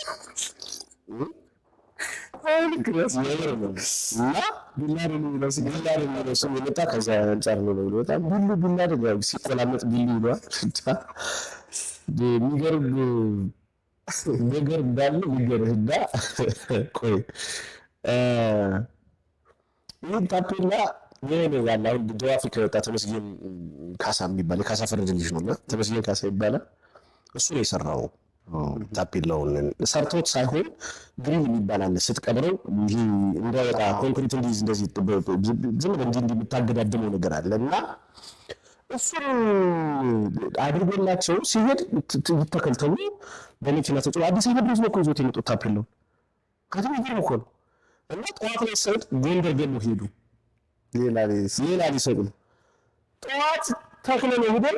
ግራስ ነው እና ቢላደን ነው ስሙ መጣ ከዛ አንጻር ነው በጣም ሁሉ ቢላደን ያው ሲቆላመጥ ቢሉ ነው የሚገርም ነገር እንዳለ ይገርህና ቆይ ይህ ታፔላ የሆነ ያለ አሁን ደቡብ አፍሪካ የወጣ ተመስገን ካሳ የሚባል የካሳ ፈረድ ልጅ ነውና ተመስገን ካሳ ይባላል እሱ ነው የሰራው ታፔላውን ሰርቶት ሳይሆን ግሪን የሚባል አለ ስትቀብረው ይሄ እንደወጣ ኮንክሪት እንደዚህ ዝም ብሎ እንዲህ የምታገዳድመው ነገር አለና እሱ አድርጎላቸው ሲሄድ ተከልተው በመኪና ተጭኖ አዲስ አበባ ድረስ ነው ይዞት የመጡት ታፔላው ከተማ ይገርም እኮ ነው እና ጠዋት ላይ ሰድ ጎንደር ደግሞ ሄዱ ሌላ ሊሰቅሉ ጠዋት ተክለን ሄደን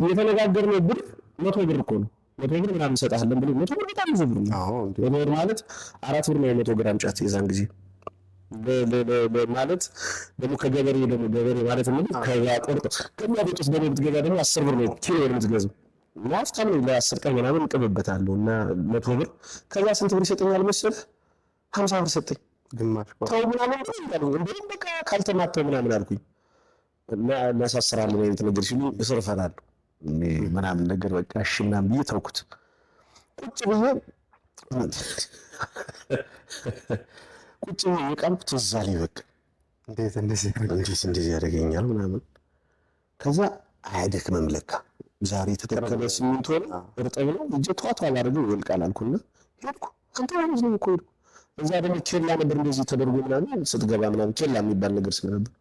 የተነጋገርነው ብር 100 ብር እኮ ነው 100 ብር ምናምን እንሰጣለን ብሎ 100 ብር በጣም ብዙ ብር ነው። ወደ ማለት 4 ብር ነው 100 ግራም ጫት የዛን ጊዜ ማለት ደግሞ ከገበሬ ደግሞ ገበሬ ማለት ምን ከዛ ቆርጦ ከሚያበጡት ደግሞ ብትገዛ ደግሞ 10 ብር ነው ኪሎ የምትገዛው ማፍታም ነው ለ10 ቀን ምናምን እንቀበበታለሁ እና 100 ብር ከዛ ስንት ብር ይሰጠኛል መሰለህ 50 ብር ሰጠኝ
ግማሽ
ተው ምናምን እንደውም በቃ ካልተማተው ምናምን አልኩኝ እና እናሳስራለን አይነት ነገር ሲሉ እስርፈናል ምናምን ነገር በቃ እሺ ምናምን ብዬ ተውኩት ቁጭ ብዬ የቀምኩት እዛ ላይ በቃ
እንዴት እንደዚህ
ያደርገኛል ምናምን ከዛ አይደክምም ለካ ዛሬ ተተከለ ሲሚንቶ ነው እርጥብ ነው እጄ ተዋቷ አላደረገው ይልቃል አልኩና ሄድኩ አንተ ወንዝ ነው እኮ ሄድኩ እዛ ደግሞ ኬላ ነበር እንደዚህ ተደርጎ ምናምን ስትገባ ምናምን ኬላ የሚባል ነገር ስለነበር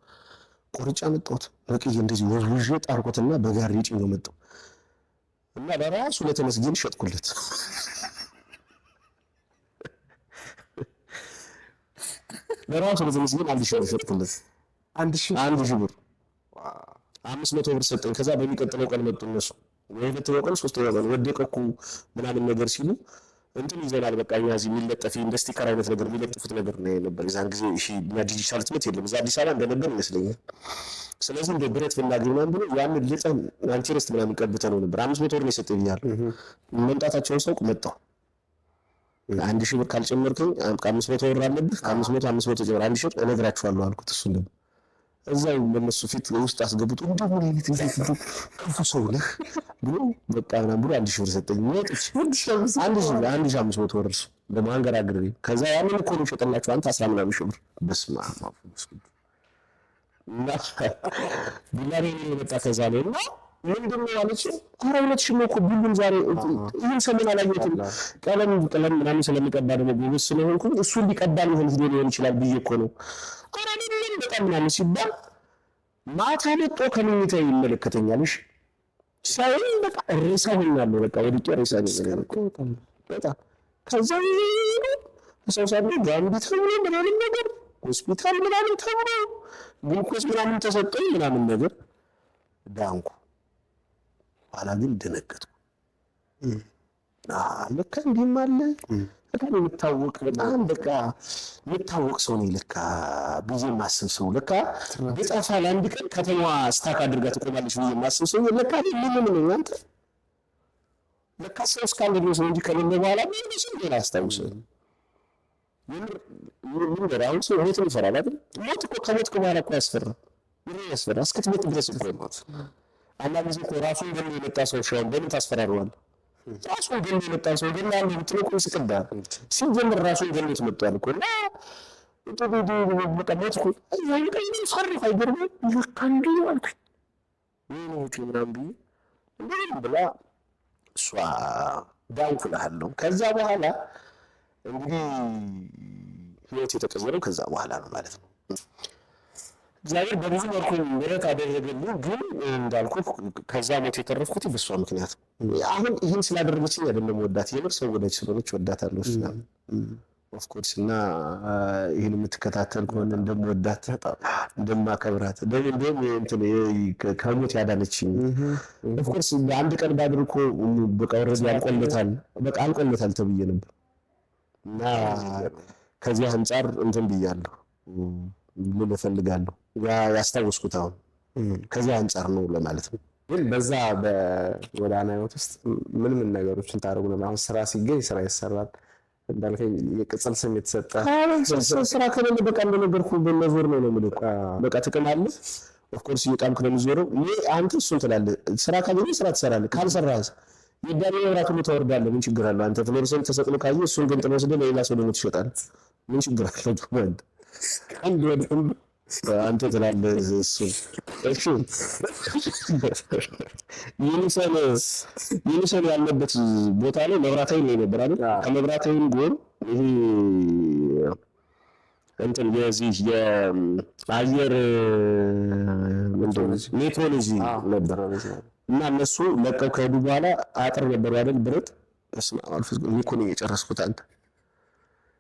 ቆርጫ መጣሁት በቅዬ እንደዚህ ወርውዤ ጣርኩትና በጋሪ ጭኜው መጣሁ እና ለራሱ ለተመስገን ሸጥኩለት ለራሱ ለተመስገን 1000 ብር ሸጥኩለት 1000 ብር 500 ብር ሰጠኝ ከዛ በሚቀጥለው ቀን መጡ እነሱ ሁለተኛው ቀን ሶስተኛው ቀን ወደቀ እኮ ምናምን ነገር ሲሉ እንትን ይዘናል በቃ እኛ እዚህ የሚለጠፍ ኢንዱስትሪ አይነት ነገር የሚለጥፉት ነገር ነው ነበር የዛን ጊዜ እሺ ዲጂታል ትምህርት የለም እዛ አዲስ አበባ እንደነበር ይመስለኛል ስለዚህ እንደ ብረት ፍላጎት ምናምን ብሎ ያንን ልጠን አንቲረስት ምናምን ቀብተነው ነበር 500 ብር ነው የሰጠኝ ይላል መምጣታቸውን ሰው መጣው 1000 ብር ካልጨመርኩኝ 500 ብር አለብህ ከ500 ጀምር 1000 ብር እነግራችኋለሁ አልኩት እሱ እንደም እዛው በነሱ ፊት ውስጥ አስገብቶ እንደው ለሊት እንዴት ክፉ ሰው ነህ ብሎ በቃ ምናምን ብሎ 1000 ብር ሰጠኝ ወጥቼ 1500 ብር ለማንገራግሬ ከዛ ያንን እኮ ነው ሸጠላችሁ አንተ 10 ምናምን ሺህ ብር በስመ አብ ወወልድ እና ቢላሪ ነው መጣ ከዛ ላይ እና ምንድነው ያለች አረብለትሽ ነው እኮ ቢሉን ዛሬ ይሄን ሰሞን አላየሁትም ቀለም ምናምን ስለሚቀባ ደግሞ ቢሉስ ስለሆንኩኝ እሱ ሊቀባል ሊሆን ይችላል ብዬ እኮ ነው አረብለኝ በጣም ምናምን ሲባል ማታ መጥቶ ከመኝታ ይመለከተኛል እሺ ሳይን በቃ ሬሳ ሆኛለሁ በቃ ወድቄ ሬሳ ነኝ በጣም ከዛ ሰው ሳይሆን ጋምቢት ነው ምናምን ነገር ሆስፒታል ምናምን ተብሎ ግሉኮስ ምናምን ተሰጠኝ ምናምን ነገር ዳንኩ ኋላ ግን ደነገጥኩ ለካ እንዲህም አለ በጣም የምታወቅ በጣም በቃ የምታወቅ ሰው ነው ለካ ብዙ ማስብ ሰው ለካ ቢጠፋ ለአንድ ቀን ከተማዋ ስታክ አድርጋ ትቆማለች ብዙ ማስብ ሰው ለካ ምን ነው አንተ ለካ ሰው እስካለ ድረስ እንጂ ከሌለ በኋላ ምን ሰው ሌላ አስታውሰው ምን ደራው ሰው ሞት ይፈራል አይደል ሞት እኮ ከሞትኩ በኋላ እኮ ያስፈራ እስክትሞት ድረስ እኮ ሞት አንዳንድ ጊዜ እኮ ራሱን ገሎ የመጣ ሰው ሻውን በምን ታስፈራረዋለህ ራሱን ገሎ የመጣ ሰው ግን አንድ ብትነቁ ይስቅዳ ሲጀምር ራሱን ገሎ ተመጣጣል እኮ እና በቃ ሞት እኮ አይ ቀይ ፈርፍ አይገርም ለካንዲ አልኩኝ ነው ምናምን እንደዚህ ብላ እሷ ዳንኩልሃለሁ ከዛ በኋላ እንግዲህ ህይወት የተቀየረው ከዛ በኋላ ነው ማለት ነው እግዚአብሔር በብዙ መልኩ ምሕረት አደረገልኝ ግን እንዳልኩ ከዛ ሞት የተረፍኩት በሷ ምክንያት አሁን ይሄን ስላደረገችኝ አይደለም ወዳት የምር ሰው ወዳጅ ስለሆነች ወዳታለሁ እሷ ኦፍ ኮርስ እና ይሄን የምትከታተል ከሆነ እንደምወዳት እንደማከብራት ደግሞ እንትን ከሞት ያዳነችኝ ኦፍ ኮርስ አንድ ቀን ባድርኮ በቃ ወረድ ያልቆለታል ተብዬ ነበር እና ከዚህ አንፃር እንትን ብያለሁ ምን እፈልጋለሁ ያስታውስኩት አሁን ከዚህ አንፃር ነው ለማለት ነው
ግን በዛ በወዳና ህይወት ውስጥ ምን ነገሮችን ታደርጉ ነው አሁን ስራ ሲገኝ ስራ ይሰራል እንዳልከኝ የቅጽል ስም የተሰጠ
ስራ ከሌለ በቃ እንደነበርኩ በመዞር ነው የምልህ በቃ ጥቅም አለ ኦፍ ኮርስ እየቃምክ ነው የምዞረው አንተ እሱን ትላለህ ስራ ካገኘ ስራ ትሰራለህ ካልሰራህ የዳኒ መብራት ሁሉ ታወርዳለህ ምን ችግር አለው አንተ ፍሎረሰንት ተሰቅሎ ካየህ እሱን ግን ጥሎ ወስደህ ለሌላ ሰው ደግሞ ትሸጣለህ ምን ችግር አለው ማለት አንድ ወደም አንተ ትላለህ እሱ እሺ ይንሰል ያለበት ቦታ ላይ መብራታዊ ነው ነበር አይደል ከመብራታዊ ጎን ይሄ እንትን የዚህ የአየር ምንድነው ሜትሮሎጂ ነበር እና እነሱ ለቀው ከሄዱ በኋላ አጥር ነበር አይደል ብረት እስማ አልፈስ ኒኮን እየጨረስኩት አንተ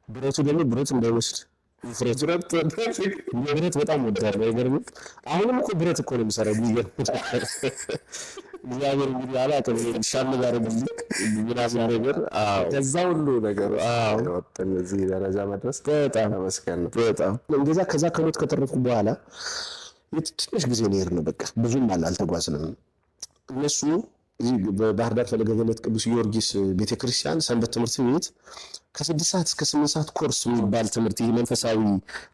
ብረቱ ደግሞ ብረት እንዳይወስድ ብረት በጣም ወዳለሁ። አይገርምም? አሁንም እኮ ብረት እኮ ነው የምሰራው። የሚገርም እግዚአብሔር እንግዲህ አላውቅም ሻል ባደረግልኝ ምናምን ነገር
ከዛ ሁሉ ነገር ወጥተን እዚህ ደረጃ መድረስ
በጣም
ተመስገን ነው።
በጣም እንደዛ ከዛ ከሞት ከተረፍኩ በኋላ ትንሽ ጊዜ ነው የሄድነው። በቃ ብዙም አልተጓዝንም። እነሱ እዚህ በባህር ዳር ፈለገ ገነት ቅዱስ ጊዮርጊስ ቤተክርስቲያን ሰንበት ትምህርት ቤት ከ6 ሰዓት እስከ 8 ሰዓት ኮርስ የሚባል ትምህርት ይሄ መንፈሳዊ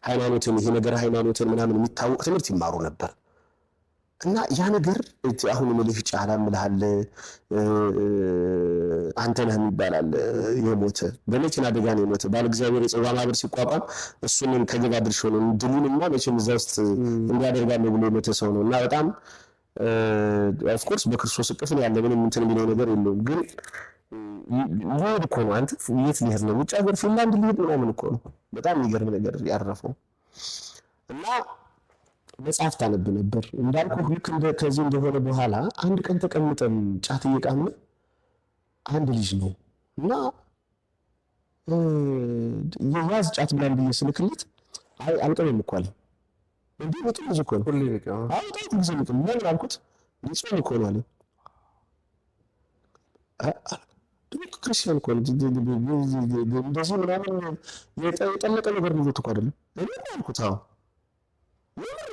ሃይማኖትን ይሄ ነገር ሃይማኖትን ምናምን የሚታወቅ ትምህርት ይማሩ ነበር። እና ያ ነገር አሁን ምልህ ጫላ ምልሃል አንተነህ የሚባላል የሞተ በመኪና አደጋ ነው የሞተ ባለ እግዚአብሔር የጽዋ ማህበር ሲቋቋም እሱንም ከገባ ድርሾ ነው ድሉንማ መቼም እዛ ውስጥ እንዲያደርጋለሁ ብሎ የሞተ ሰው ነው። እና በጣም ኦፍ ኮርስ በክርስቶስ እቅፍ ነው ያለ ምንም እንትን የሚለው ነገር የለውም። ግን ይሄድ እኮ ነው አንተ የት ሊሄድ ነው? ውጭ ሀገር ፊንላንድ ሊሄድ ምናምን እኮ ነው። በጣም የሚገርም ነገር ያረፈው እና መጽሐፍ ታነብ ነበር እንዳልኩ። ልክ ከዚህ እንደሆነ በኋላ አንድ ቀን ተቀምጠን ጫት እየቃምን አንድ ልጅ ነው እና የያዝ ጫት ብላን ብዬ ስልክለት አይ አልቀበም እኮ አለኝ። እንዴ በጣም ብዙ እኮ ነው ሁሉ ይልቀው አይ ታይት ጊዜ ነው ምን አልኩት። ሊጾም እኮ ነው አለኝ። ክርስቲያን እኮ ነው እንደዚህ ምናምን የጠለቀ ነገር ነው እኮ አይደለም አልኩት።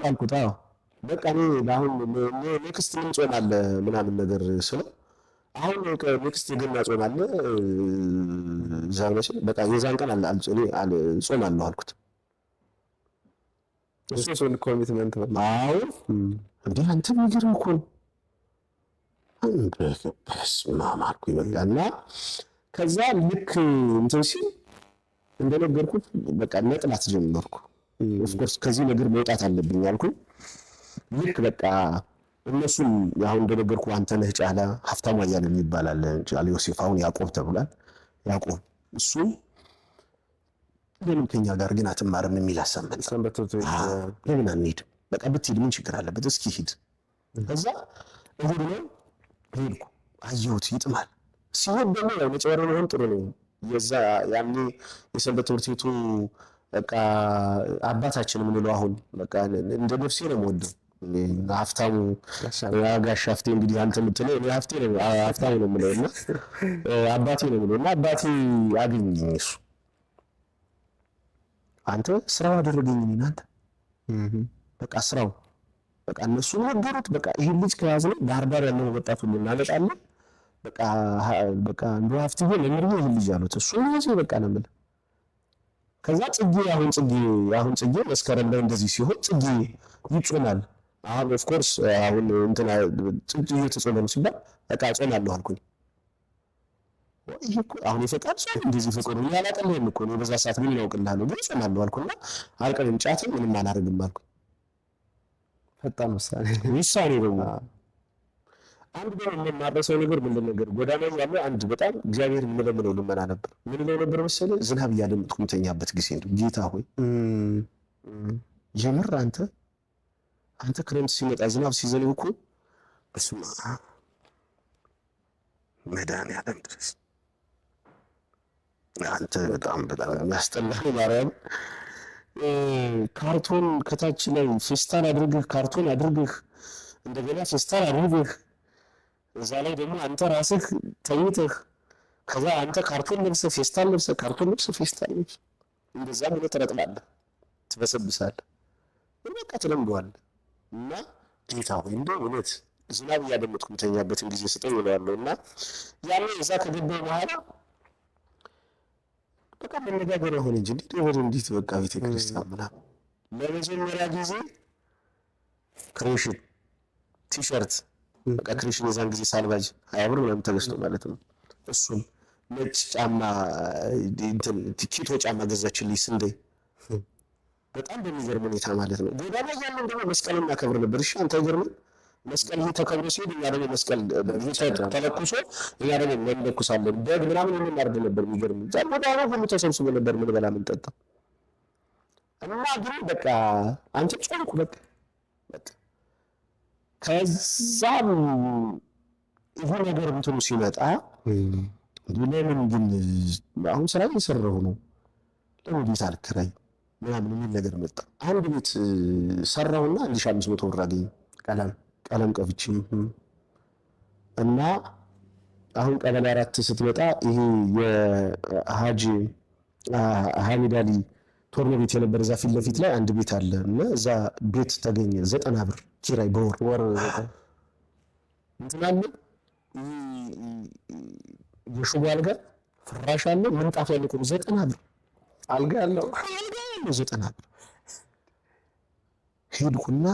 አልኩት አዎ በቃ እኔ አሁን ኔክስት ምን ጾም አለ ምናምን ነገር ስለው አሁን ኔክስት የገና ጾም አለ ዛሬ በቃ የዛን ቀን እኔ ጾም አለው አልኩት።
እሱን ኮሚትመንት ነው።
አዎ እንዴ አንተ የሚገርም እኮ ነው። በስመ አብ አልኩኝ በቃ። እና ከዛ ልክ እንትን ሲል እንደነገርኩት በቃ መጥላት ጀመርኩ። ኦፍኮርስ ከዚህ ነገር መውጣት አለብኝ አልኩኝ። ልክ በቃ እነሱም አሁን እንደነገርኩ አንተነህ ጫላ ሀብታሙ አያሌው ይባላል ጫላ ዮሴፍ አሁን ያዕቆብ ተብሏል። ያዕቆብ እሱ ለምን ከኛ ጋር ግን አትማርም የሚል አሰማኝ። ለምን አንሄድም? በቃ ብትሄድ ምን ችግር አለበት? እስኪ ሂድ። ከዛ እሁድ ነው ሄድኩ። አየሁት ይጥማል። ሲሆን ደግሞ ያው መጨረሻ ነው ጥሩ ነው። የዛ ያኔ የሰንበት ትምህርት ቤቱ በቃ አባታችን የምንለው አሁን በቃ እንደ ነፍሴ ነው የምወደው ሀብታሙ ጋሽ ሀፍቴ። እንግዲህ አንተ የምትለው እኔ ሀፍቴ ነው ሀብታሙ ነው የምለው እና አባቴ ነው የምለው እና አባቴ አገኘኝ እሱ አንተ ስራው አደረገኝ እኔን አንተ በቃ ስራው በቃ እነሱ ነገሩት። በቃ ይሄ ልጅ ከያዝነው ባህር ዳር ያለው ወጣት ሁሉ እናመጣለን። በቃ እንደው ሀፍቴ ለምንድን ነው ይሄ ልጅ አሉት። እሱ ነው በቃ ነው የምልህ። ከዛ አሁን ጽጌ መስከረም ላይ እንደዚህ ሲሆን ጽጌ ይጾማል። አሁን ኦፍ ኮርስ አሁን እንትና ጽጌ እየተጾመ ነው ሲባል በቃ እጾማለሁ አልኩኝ። ይሄ እኮ አሁን የፈቃድ ሰው እንደዚህ ፈቆዶ ያላቀለኝ እኮ ነው። በዛ ሰዓት ምን ያውቅልሃለሁ ግን እጾማለሁ አልኩና አልቀርም ጫትም ምንም አላደርግም አልኩኝ።
ፈጣን ውሳኔ
ደግሞ አንድ ደግሞ የማረሰው ነገር ምንድን ነገር ጎዳና ያለ አንድ በጣም እግዚአብሔር የምለምነው ልመና ነበር። ምን ነው ነበር መሰለህ? ዝናብ እያደመጥኩ የምተኛበት ጊዜ ነው። ጌታ ሆይ የምር አንተ ክረምት ሲመጣ ዝናብ ሲዘንብ እኮ በስመ አብ መድኃኒዓለም ድረስ አንተ በጣም የሚያስጠላ ማርያም ካርቶን ከታች ላይ ፌስታል አድርገህ ካርቶን አድርገህ እንደገና ፌስታል አድርገህ እዛ ላይ ደግሞ አንተ ራስህ ተኝተህ ከዛ አንተ ካርቶን ለብሰህ ፌስታል ለብሰህ ካርቶን ለብሰህ ፌስታል ለብሰህ እንደዛ ብለህ ትረጥላለህ፣ ትበሰብሳለህ። በቃ ትለምደዋለህ። እና ጌታ ሆይ እንደው እውነት ዝናብ እያደመጥኩ የምተኛበትን ጊዜ ስጠኝ እለዋለሁ። እና ያኔ እዛ ከገባሁ በኋላ በቃ መነጋገሪያ ሆነ እንጂ እንዴት በቃ ቤተክርስቲያን ምናምን ለመጀመሪያ ጊዜ ክሬሽን ቲሸርት በቃ ክሬሽን የዛን ጊዜ ሳልባጅ 20 ብር ምናምን ተገዝቶ ማለት ነው። እሱም ነጭ ጫማ እንትን ቲኬቶ ጫማ ገዛችልኝ ስንዴ በጣም በሚገርም ሁኔታ ማለት ነው። ጎዳና ያለው ደግሞ መስቀል እናከብር ነበር። እሺ አንተ ይገርም መስቀል ተከብሮ ሲሄድ እኛ ደግሞ መስቀል ተለኩሶ እኛ ደግሞ እንለኩሳለን። በግ ምናምን እናርድ ነበር። የሚገርም ጎዳና ሁሉ ተሰብስቦ ነበር ምን በላ ምን ጠጣ እና ግን በቃ አንተ ጾምኩ በቃ ከዛ ይሄ ነገር እንትኑ ሲመጣ ለምን ግን አሁን ስራ እየሰራሁ ነው ለምን ቤት አልከራይ ምናምን የሚል ነገር መጣ። አንድ ቤት ሰራውና 1500 ብር አገኘ ቀለም ቀብቼ እና አሁን ቀበሌ 4 ስትመጣ ይሄ የሀጂ ሐሚድ አሊ ቶርኖ ቤት የነበረ እዛ ፊት ለፊት ላይ አንድ ቤት አለ እና እዛ ቤት ተገኘ 90 ብር ኪራይ በወር እንትን አለ የሽቦ አልጋ ፍራሽ አለ ምንጣፍ ያለው 90 ብር
አልጋ ያለው
90 ብር ሄድኩና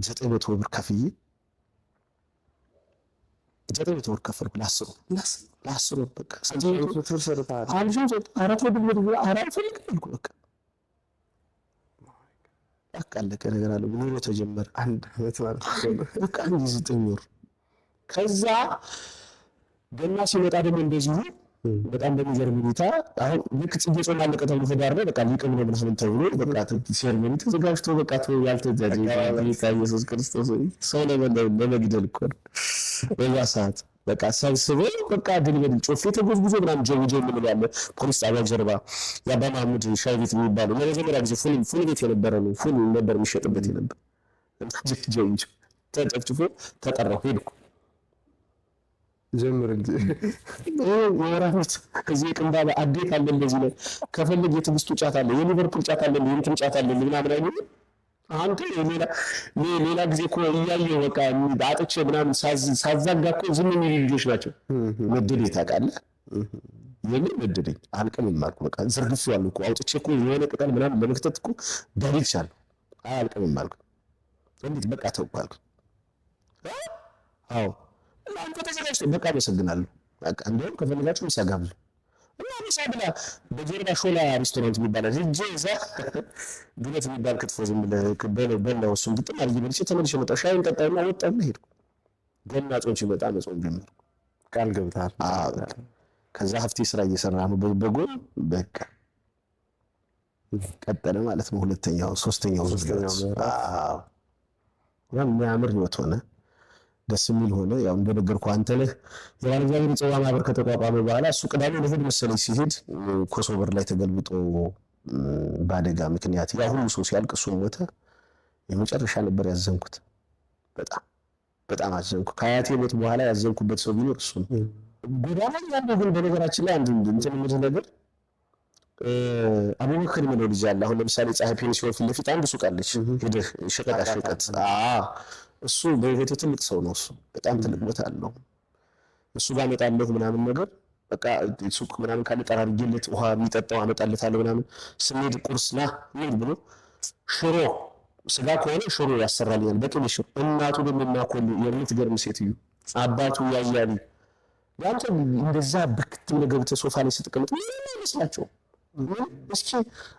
900 ብር ከፍዬ 900 ብር ከፈልኩ ለአስሩ በቃ በቃ አለቀ ነገር አለ ኑሮ ተጀመረ። በቃ 9 ወር ከዛ ገና ሲመጣ ደግሞ እንደዚሁ በጣም በሚገርም ሁኔታ አሁን ልክ ጽጌ ጾም አለቀ ተብሎ ተዳር ነው በቃ ሊቀም ነው ምናምን ተብሎ በቃ ሴርሞኒ ተዘጋጅቶ በቃ ያልተጃጀ ጌታ ኢየሱስ ክርስቶስ ሰው ለመግደል እኮ ነው በዛ ሰዓት በቃ ሰብስበው በቃ ድልበል ጮፌ ተጎዝጉዞ ምናምን ጀውጀው ምን ያለ ፖሊስ ጣቢያ ጀርባ የአባ ማህሙድ ሻይ ቤት የሚባለው ለመጀመሪያ ጊዜ ፉል ቤት የነበረ ነው። ፉል ነበር የሚሸጥበት የነበር ጀውጀው ተጨፍጭፎ ተጠራሁ ሄድኩ
ጀምር እንጂ
ወራሁት ከዚህ ቅንባባ አዴት አለ እንደዚህ ነው ከፈልግ የትግስቱ ጫት አለ የሊቨርፑል ጫት አለ የእንትን ጫት አለ ምናምን አይደል አንተ ሌላ ጊዜ እኮ እያየሁ በቃ አጥቼ ምናምን ሳዛጋ እኮ ዝም የሚሉ ልጆች ናቸው። መደዴ ታውቃለህ የምን መደዴ አልቀምም አልኩ በቃ ዝርግፍ ያለው እኮ አውጥቼ እኮ የሆነ ቅጠል ምናምን ለመክተት እኮ ዳልቻለሁ አልቀምም አልኩ እንዴት በቃ ተውኩ አልኩ አዎ አንተ ተዘጋጅተህ በቃ አመሰግናለሁ በቃ እንደውም ከፈለጋችሁ ምሳ ጋብዙ እና ምሳ ብላ በጀርባ ሾላ ሬስቶራንት የሚባል እጄ እዛ ግለት የሚባል ክትፎ ዝም ብለህ በላው እሱን ግጥም አድርጌ በልቼ ተመልሼ መጣሁ። ሻይን ጠጣሁና ወጣሁና ሄድኩ። ገና ጾም ሲመጣ መጾም ጀመርኩ።
ቃል ገብተሃል።
ከዛ ሀፍቴ ስራ እየሰራ ነው በጎን በቃ ቀጠለ ማለት ነው። ሁለተኛው ሶስተኛው አዎ ያን የሚያምር ህይወት ሆነ። ደስ የሚል ሆነ። ያው እንደነገርኩህ አንተ ነህ የባለ እግዚአብሔር ጽዋ ማህበር ከተቋቋመ በኋላ እሱ ቅዳሜ ለእሑድ መሰለኝ ሲሄድ ኮሶበር ላይ ተገልብጦ በአደጋ ምክንያት ያ ሁሉ ሰው ሲያልቅ እሱ ሞተ። የመጨረሻ ነበር ያዘንኩት። በጣም አዘንኩ። ከአያቴ ሞት በኋላ ያዘንኩበት ሰው ቢኖር እሱ ነው። ጎዳና ያለው ግን በነገራችን ላይ አንድ እንትን የምልህ ነገር አቡበከር ምን ልጅ አለ። አሁን ለምሳሌ ፀሐይ ፔንሲዮን ፊት ለፊት አንድ ሱቅ አለች። ሄደህ ሸቀጣ ሸቀጥ እሱ በህይወቴ ትልቅ ሰው ነው። እሱ በጣም ትልቅ ቦታ አለው። እሱ ጋር እመጣለሁ ምናምን ነገር በቃ ሱቅ ምናምን ካለ ጠራርጌለት ውሃ የሚጠጣው አመጣለታለሁ ምናምን ስንሄድ ቁርስ ና ምን ብሎ ሽሮ ስጋ ከሆነ ሽሮ ያሰራልኛል በቅቤ ሽሮ። እናቱ ደግሞ የሚያኮል የምትገርም ሴትዮ አባቱ ያያሉ ያንተ እንደዛ በክት ገብተህ ሶፋ ላይ ስትቀመጥ ምን ይመስላቸው እስኪ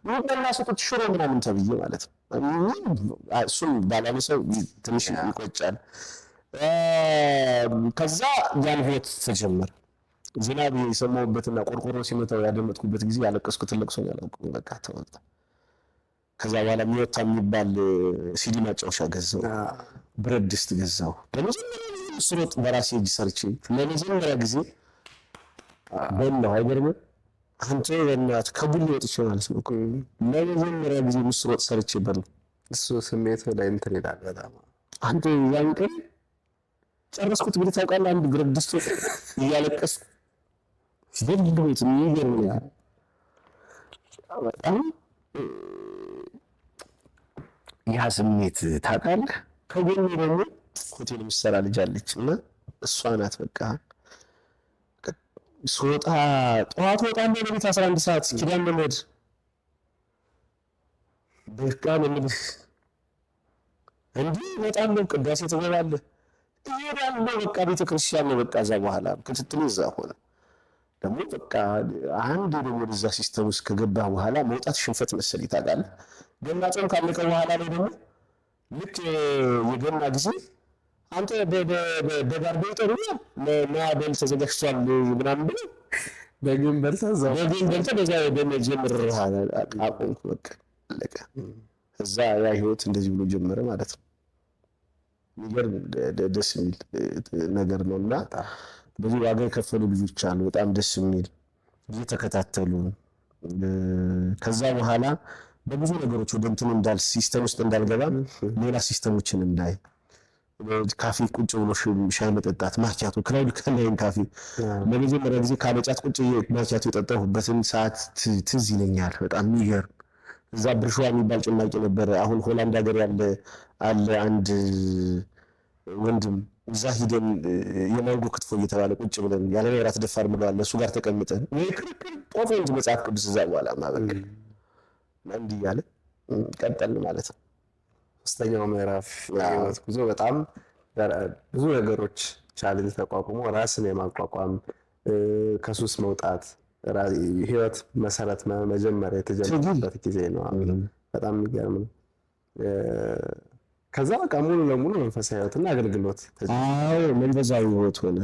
ወደና ሰጥቶ ሽሮ ምናምን ተብዬ ማለት ነው። እሱም ባላመሰው ትንሽ ይቆጫል። ከዛ ያን ህይወት ተጀመረ። ዝናብ የሰማሁበትና ቆርቆሮ ሲመታው ያደመጥኩበት ጊዜ ያለቀስኩት ትልቅ ሰው ያላውቀው በቃ ተወጣ። ከዛ በኋላ ሚወታ የሚባል ሲዲ ማጫወቻ ገዛው፣ ብረት ድስት ገዛው። ለመጀመሪያ ስሮጥ በራሴ እጅ ሰርቼ ለመጀመሪያ ጊዜ በላሁ። አይገርምም? አንተ በእናትህ ከቡሌ ወጥቼ ማለት ነው ለመጀመሪያ ጊዜ ምስር ወጥ ሰርቼ በላሁ።
እሱ ስሜት ላይ እንትን ይላል በጣም
አንተ ያን ቀን ጨረስኩት ብለህ ታውቃለህ? አንድ ብረት ድስት እያለቀስኩ በልሁት። የሚገርም ነው በጣም ያ ስሜት ታውቃለህ። ከጎኔ ደግሞ ሆቴል የምትሰራ ልጅ አለች እና እሷ ናት በቃ ስወጣ ጠዋት ወጣለሁ ለቤት 11 ሰዓት ኪዳን መመድ በቃ ለምልህ እንዲህ ወጣለሁ። ቅዳሴ ትገባለህ እሄዳለሁ በቃ ቤተክርስቲያን ነው በቃ። እዛ በኋላ ክትትል እዛ ሆነ ደግሞ በቃ አንድ ደግሞ ወደዛ ሲስተም ውስጥ ከገባህ በኋላ መውጣት ሽንፈት መሰለኝ ታውቃለህ። ገና ጾም ካለቀ በኋላ ላይ ደግሞ ልክ የገና ጊዜ አንተ በጋርዶ ይጠሩኛል ለማበል ተዘጋጅቷል ምናምን ብለው
በግን በልታ
በዛ በመጀመር አቆምኩ በቃ አለቀ። እዛ ያ ህይወት እንደዚህ ብሎ ጀመረ ማለት ነው። የሚገርም ደስ የሚል ነገር ነው እና በዚህ ዋጋ የከፈሉ ልጆች አሉ በጣም ደስ የሚል እየተከታተሉ ከዛ በኋላ በብዙ ነገሮች ወደ እንትኑ ሲስተም ውስጥ እንዳልገባ ሌላ ሲስተሞችን እንዳይ ካፌ ቁጭ ብሎ ሻይ መጠጣት ማኪያቶ ክላውድ ከላይን ካፌ ለመጀመሪያ ጊዜ ካለጫት ቁጭ ማኪያቶ የጠጣሁበትን ሰዓት ትዝ ይለኛል። በጣም የሚገርም እዛ ብርሹዋ የሚባል ጭማቂ ነበረ። አሁን ሆላንድ ሀገር አለ አንድ ወንድም እዛ ሂደን የማንጎ ክትፎ እየተባለ ቁጭ ብለን ያለ ራት ደፋር ብለዋል። እሱ ጋር ተቀምጠን ወይ ክርክር ጦፈ እንጂ መጽሐፍ ቅዱስ እዛ በኋላ ማበቅ እንዲህ እያለ ቀጠልን ማለት ነው።
ሶስተኛው ምዕራፍ የህይወት ጉዞ በጣም ብዙ ነገሮች ቻሌንጅ ተቋቁሞ ራስን የማቋቋም ከሱስ መውጣት ህይወት መሰረት መጀመሪያ የተጀመረበት ጊዜ ነው። በጣም የሚገርም ነው። ከዛ በቃ ሙሉ ለሙሉ መንፈሳዊ ህይወትና አገልግሎት
መንፈሳዊ ህይወት ሆነ።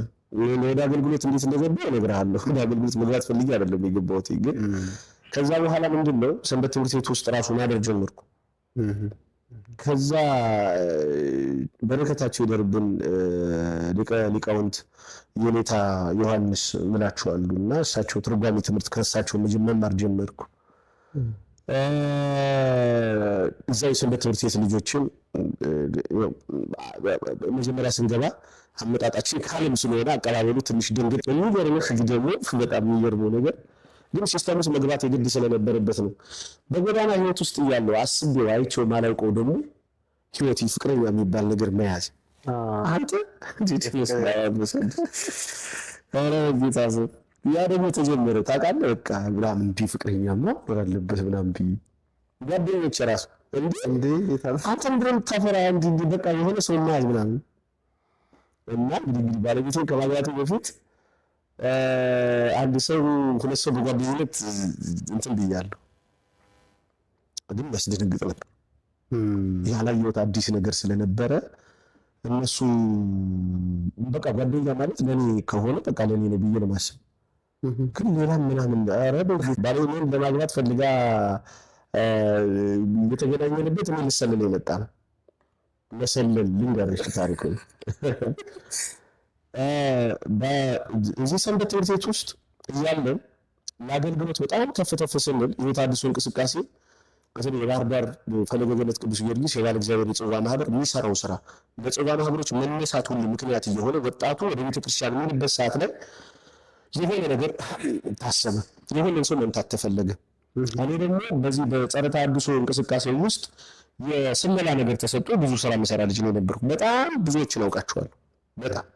ወደ አገልግሎት እንዴት እንደገባሁ እነግርሃለሁ። ወደ አገልግሎት መግባት ፈልጌ አይደለም የገባሁት፣ ግን ከዛ በኋላ ምንድነው ሰንበት ትምህርት ቤት ውስጥ ራሱ ማደር ጀመርኩ። ከዛ በረከታቸው ይደርብን ሊቃውንት የኔታ ዮሐንስ ምላቸዋሉ እና እሳቸው ትርጓሜ ትምህርት ከእሳቸው መማር ጀመርኩ። እዛው የሰንበት ትምህርት ቤት ልጆችም መጀመሪያ ስንገባ አመጣጣችን ካለም ስለሆነ አቀባበሉ ትንሽ ድንግጥ የሚገርምህ ደግሞ በጣም የሚገርመው ነገር ግን ሲስተም ውስጥ መግባት የግድ ስለነበረበት ነው። በጎዳና ህይወት ውስጥ እያለሁ አስቤው አይቼው ማላውቀው ደግሞ ህይወት ፍቅረኛ የሚባል ነገር መያዝ አንተ እንዴት ነው ያ ደግሞ ተጀመረ። ታውቃለህ በቃ ምናምን እንዲህ ፍቅረኛማ ወራለበት ምናምን ብዬ ጓደኞቼ ራሱ እንዴ አንተ ምንድነው የምታፈራ እንዲህ በቃ የሆነ ሰው መያዝ ምናምን እና እንግዲህ ባለቤቴን ከማግባቴ በፊት አንድ ሰው ሁለት ሰው በጓደኝነት እንትን ብያለሁ። ግን ያስደነግጥ ነበር። ያላየሁት አዲስ ነገር ስለነበረ እነሱ በቃ ጓደኛ ማለት ለኔ ከሆነ በቃ ለኔ ነው ብዬ ነው የማስበው። ግን ሌላ ምናምን ኧረ ባለቤቴን ለማግባት ፈልጋ የተገናኘንበት ምን ልሰልል የመጣ ነው። መሰለል ልንገርሽ ታሪኩ እዚህ ሰንበት ትምህርት ቤት ውስጥ እያለን ለአገልግሎት በጣም ከፍ ስንል የታድሶ እንቅስቃሴ በተለይ የባህር ዳር ፈለገ ገነት ቅዱስ ጊዮርጊስ የባለ እግዚአብሔር የጽዋ ማህበር የሚሰራው ስራ በጽዋ ማህበሮች መነሳት ሁሉ ምክንያት እየሆነ ወጣቱ ወደ ቤተክርስቲያን የሚልበት ሰዓት ላይ የሆነ ነገር ታሰበ። የሆነን ሰው መምታት ተፈለገ። እኔ ደግሞ በዚህ በጸረ ተሐድሶ እንቅስቃሴ ውስጥ የስለላ ነገር ተሰጥቶ ብዙ ስራ መሰራ ልጅ ነው ነበርኩ። በጣም ብዙዎችን አውቃቸዋለሁ። በጣም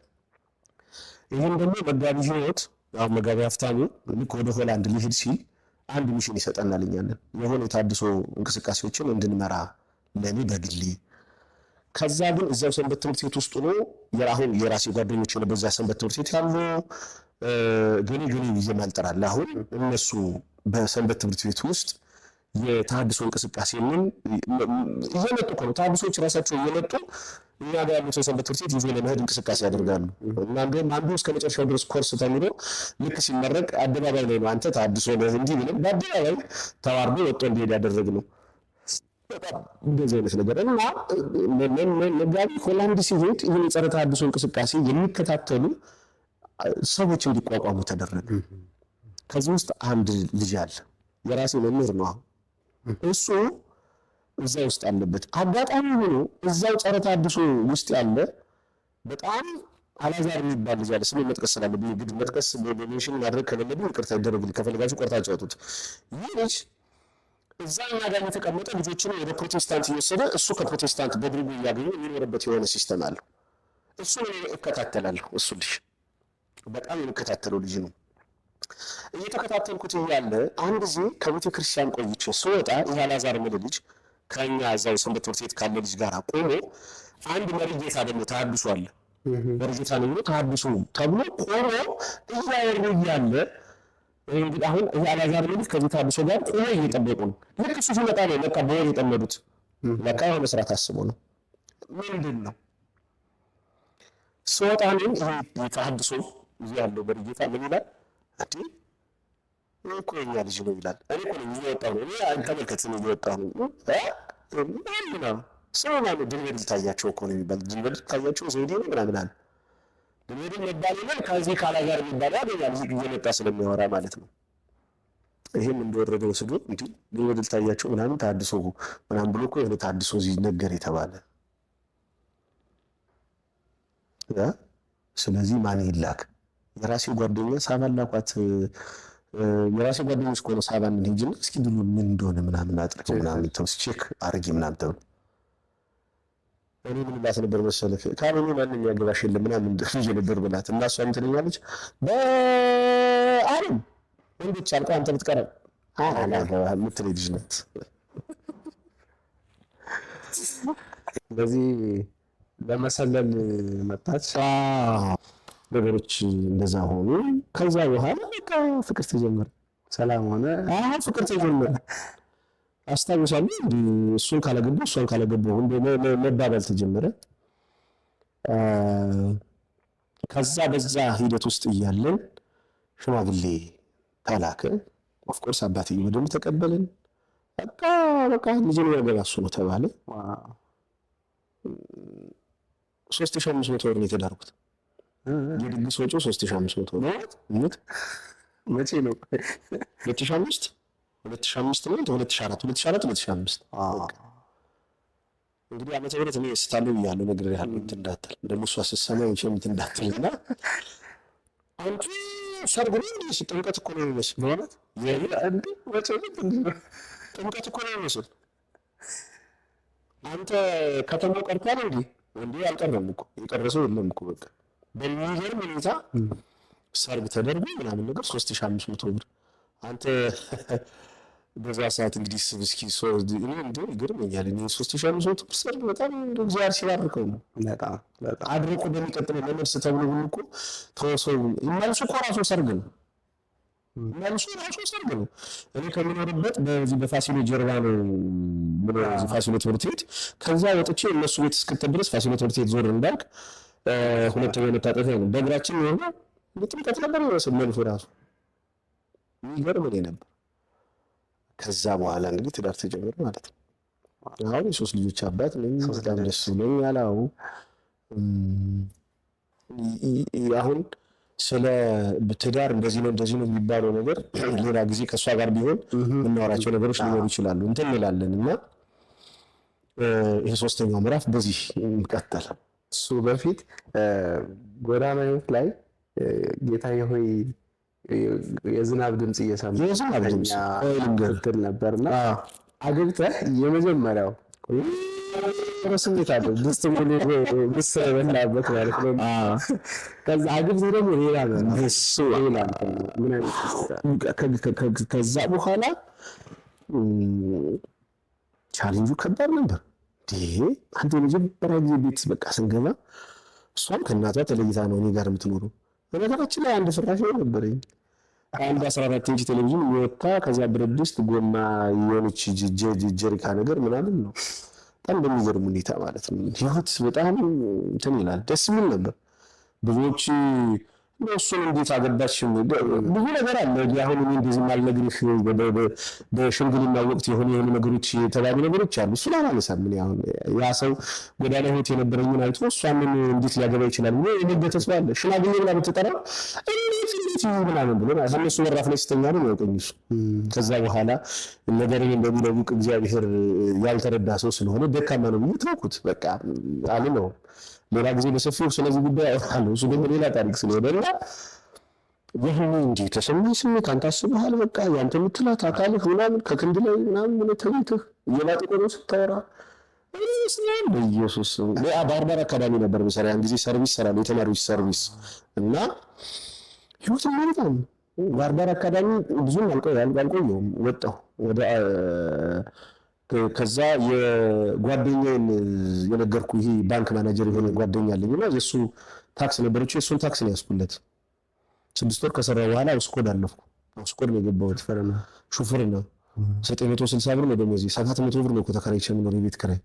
ይህም ደግሞ መጋቢ ህይወት አሁን መጋቢ ሀፍታሙ ልክ ወደ ሆላንድ ሊሄድ ሲል አንድ ሚሽን ይሰጠናል እኛንን የሆነ የታድሶ እንቅስቃሴዎችን እንድንመራ ለእኔ በግሌ። ከዛ ግን እዚያው ሰንበት ትምህርት ቤት ውስጥ ሆኖ አሁን የራሴ ጓደኞች በዛ ሰንበት ትምህርት ቤት ያሉ ገኔ ይዤ ማልጠራለ አሁን እነሱ በሰንበት ትምህርት ቤት ውስጥ የተሐድሶ እንቅስቃሴንን እየመጡ ነው። ተሐድሶች ራሳቸው እየመጡ እኛ ጋር ያሉት ሰንበት ትምህርት ቤት ይዞ ለመሄድ እንቅስቃሴ ያደርጋሉ። እና እንደውም አንዱ እስከ መጨረሻው ድረስ ኮርስ ተምሮ ልክ ሲመረቅ አደባባይ ላይ ነው አንተ ተሐድሶ ነህ እንዲህ ብለን በአደባባይ ተዋርዶ ወጥቶ እንዲሄድ ያደረግነው። በጣም እንደዚህ አይነት ነገር እና መጋቢ ሆላንድ ሲሄድ ይህን የጸረ ተሐድሶ እንቅስቃሴ የሚከታተሉ ሰዎች እንዲቋቋሙ ተደረገ። ከዚህ ውስጥ አንድ ልጅ አለ፣ የራሴ መምህር ነው። እሱ እዛ ውስጥ አለበት። አጋጣሚ ሆኖ እዛው ጸረ ተሐድሶ ውስጥ ያለ በጣም አላዛር የሚባል ልጅ አለ። ስሜ መጥቀስ ስላለብኝ ግድ መጥቀስ ሜንሽን ማድረግ ከሌለብኝ ይቅርታ ይደረግልኝ፣ ከፈለጋችሁ ቆርጣችሁ አውጡት። ይህ ልጅ እዛ እኛ ጋር የተቀመጠ ልጆችን ወደ ፕሮቴስታንት እየወሰደ እሱ ከፕሮቴስታንት በድርጉ እያገኘ የሚኖርበት የሆነ ሲስተም አለው። እሱ እከታተላለሁ። እሱ ልጅ በጣም የሚከታተለው ልጅ ነው። እየተከታተልኩት እያለ አንድ ጊዜ ከቤተ ክርስቲያን ቆይቼ ስወጣ ይህ አላዛር የሚል ልጅ ከኛ እዛው ሰንበት ትምህርት ቤት ካለ ልጅ ጋር ቆሞ አንድ መሪጌታ ደግሞ ተሐድሶ አለ። መሪጌታ ነው ብሎ ተሐድሶ ተብሎ ቆሞ እያወሩ እያለ እንግዲህ አሁን ይህ አላዛር የሚል ከዚህ ተሐድሶ ጋር ቆሞ እየጠበቁ ነው። ልክ እሱ ሲመጣ ነው በቃ በወር የጠመዱት። በቃ የሆነ መስራት አስቦ ነው። ምንድን ነው ስወጣ ነው ይህ ተሐድሶ እዚህ ያለው መሪጌታ ምን ይላል? እንዴ እኮ የኛ ልጅ ነው ይላል። እኔ እኮ ነኝ እየወጣሁ ነው። እኔ ተመልከት ነው እየወጣሁ ነው። ምናምን ሰው ማለት ድንበድ ልታያቸው እኮ ነው የሚባል ድንበድ ልታያቸው ዘውዴ ነው ምናምን አለ። ድንበድ የሚባል ይላል ከዚህ ካላዛር የሚባል ያገኛል እዚህ እየመጣ ስለሚያወራ ማለት ነው። ይሄን እንደወረደ ወስዶ እንዴ ወደል ታያቸው ምናምን ታድሶ ምናምን ብሎ እኮ የሆነ ታድሶ እዚህ ነገር የተባለ ያ ስለዚህ ማን ይላክ የራሴ ጓደኛ ሳባን ላኳት የራሴ ጓደኞች እኮ ነው ሳባን እንሂድና እስኪ ድሉ ምን እንደሆነ ምናምን አጥርቅ ምናምን ተውስ ቼክ አርጊ ምናምን ተብሎ እኔ ምን ላስ ነበር መሰለህ ካሉኝ ማንንም ያገባሽ የለም ምናምን እንደዚህ ነበር ብላት እና እሷ እንትልኛለች በአለም እንዴት ቻልከው አንተ ብትቀረብ አላገባህም የምትል ልጅ ናት።
ስለዚህ ለመሰለል መጣች።
ነገሮች እንደዛ ሆኑ። ከዛ በኋላ በቃ ፍቅር ተጀመረ፣ ሰላም ሆነ። ፍቅር ተጀመረ። አስታውሳለሁ እሱን ካላገባሁ እሷን ካላገባሁ መባባል ተጀመረ። ከዛ በዛ ሂደት ውስጥ እያለን ሽማግሌ ተላከ። ኦፍኮርስ አባትዬ በደንብ ተቀበልን። በቃ ልጅን ያገባ እሱ ነው ተባለ። 3500 ብር ነው የተዳርኩት። የድግስ ወጪው 3500 ብር ነው። መቼ ነው? 2005 ነው 2004 2005 እንግዲህ ዓመተ ምህረት ነው ስታለው ያለው ነገር ያለው እንትን እንዳትል ደግሞ እሷ ስትሰማ እንትን እንዳትልና አንቺ ሰርጉ ነው እንዴ? ጥምቀት እኮ ነው የሚመስል ማለት እንዴ? ጥምቀት እኮ ነው የሚመስል አንተ ከተማው ቀርቷል እንዴ? አልቀረም እኮ የቀረሰው የለም እኮ በቃ በሚገርም ሁኔታ ሰርግ ተደርጎ ምናምን ነገር 3500 ብር አንተ በዛ ሰዓት እንግዲህ እስኪ እኔ እንደው ይገርመኛል። እኔ 3500 ብር ሰርግ በጣም እግዚአብሔር ሲባርከው ነው። በጣም አድርቆ በሚቀጥለው ለመልስ ተብሎ ሁሉ እኮ ተወሰው መልሱ እኮ ራሱ ሰርግ ነው። መልሱ ራሱ ሰርግ ነው። እኔ ከምኖርበት በዚህ በፋሲሎ ጀርባ ነው ምን እዚህ ፋሲሎ ትምህርት ቤት ከዛ ወጥቼ እነሱ ቤት እስክትል ድረስ ፋሲሎ ትምህርት ቤት ዞር እንዳልክ ሁለተኛ መታጠፊያ ነው። በእግራችን ነው ጥምቀት ነበር ይመስል መልሱ ራሱ የሚገርም ነበር። ከዛ በኋላ እንግዲህ ትዳር ተጀመረ ማለት ነው። አሁን የሶስት ልጆች አባት ነኝ። በጣም ደስ ብሎኛል። አሁን ስለ ትዳር እንደዚህ ነው የሚባለው ነገር ሌላ ጊዜ ከእሷ ጋር ቢሆን የምናወራቸው ነገሮች ሊኖሩ ይችላሉ እንትን እንላለን እና ይሄ ሶስተኛው ምዕራፍ በዚህ እንቀጥል።
እሱ በፊት ጎዳና ሕይወት ላይ ጌታዬ ሆይ የዝናብ ድምጽ እየሰማሁ እንትን ነበርና አግብተህ የመጀመሪያው ስሜት አለው ድስት ሙሉ ምስር የበላበት ማለት ነው። ከዛ አግብተህ ደግሞ ሌላ ነው እሱ ሌላ ምን አይነት
ከዛ በኋላ ቻሌንጁ ከባድ ነበር። አንተ የመጀመሪያ ጊዜ ቤት በቃ ስንገባ እሷም ከእናቷ ተለይታ ነው እኔ ጋር የምትኖረው። በነገራችን ላይ አንድ ፍራሽ ነበረኝ። አንድ 14 ኢንች ቴሌቪዥን ወጣ። ከዛ ብረት ድስት ጎማ የሆነች ጀሪካ ነገር ምናምን ነው። በጣም በሚገርም ሁኔታ ማለት ነው። ህይወት በጣም እንትን ይላል። ደስ የሚል ነበር። ብዙዎች እሱን እንዴት አገባች ብዙ ነገር አለ። አሁን እኔ እንደዚህ ማልነግርህ በሽምግልና ወቅት የሆኑ ነገሮች የተባሉ ነገሮች አሉ። እሱን አላነሳም። ምን አሁን ያ ሰው ጎዳና ሕይወት የነበረኝን አይቶ እሷን እንዴት ሊያገባ ይችላል ብሎ የነገ ተስፋ አለ። ሽማግሌ ብላ ብትጠራው እንዴት ምናምን ብሎ እነሱ ወራፍ ላይ ስተኛ ነው ያውቀኝ እሱ። ከዛ በኋላ ነገርን እንደሚለውቅ እግዚአብሔር ያልተረዳ ሰው ስለሆነ ደካማ ነው ብዬ ተውኩት። በቃ አልነው ሌላ ጊዜ በሰፊው ስለዚህ ጉዳይ አወራለሁ። እሱ ደግሞ ሌላ ታሪክ ስለሆነና ይሄን እንጂ ተሰማኝ ስሜት አንተ አስበሃል። በቃ ያንተ የምትላት አካልህ ምናምን ከክንድ ላይ ምናምን ምን ተውይተህ እየላጠ ነው ስታወራ በኢየሱስ ባህር ዳር አካባቢ ነበር መሰሪያ ያን ጊዜ ሰርቪስ ሰራለሁ የተማሪዎች ሰርቪስ እና ህይወት ማለት ነው። ባህር ዳር አካባቢ ብዙም አልቆየሁም ወጣሁ ወደ ከዛ የጓደኛዬን የነገርኩ ይሄ ባንክ ማናጀር የሆነ ጓደኛ አለኝና የሱ ታክስ ነበረች። የሱን ታክስ ነው ያስኩለት። 6 ወር ከሰራ በኋላ ስኮድ አለፍኩ። ስኮድ ነው የገባሁት። ሹፌር ነው 960 ብር ነው ደሞዜ። 700 ብር ነው እኮ ተከራይቼ የምኖረው የቤት ኪራይ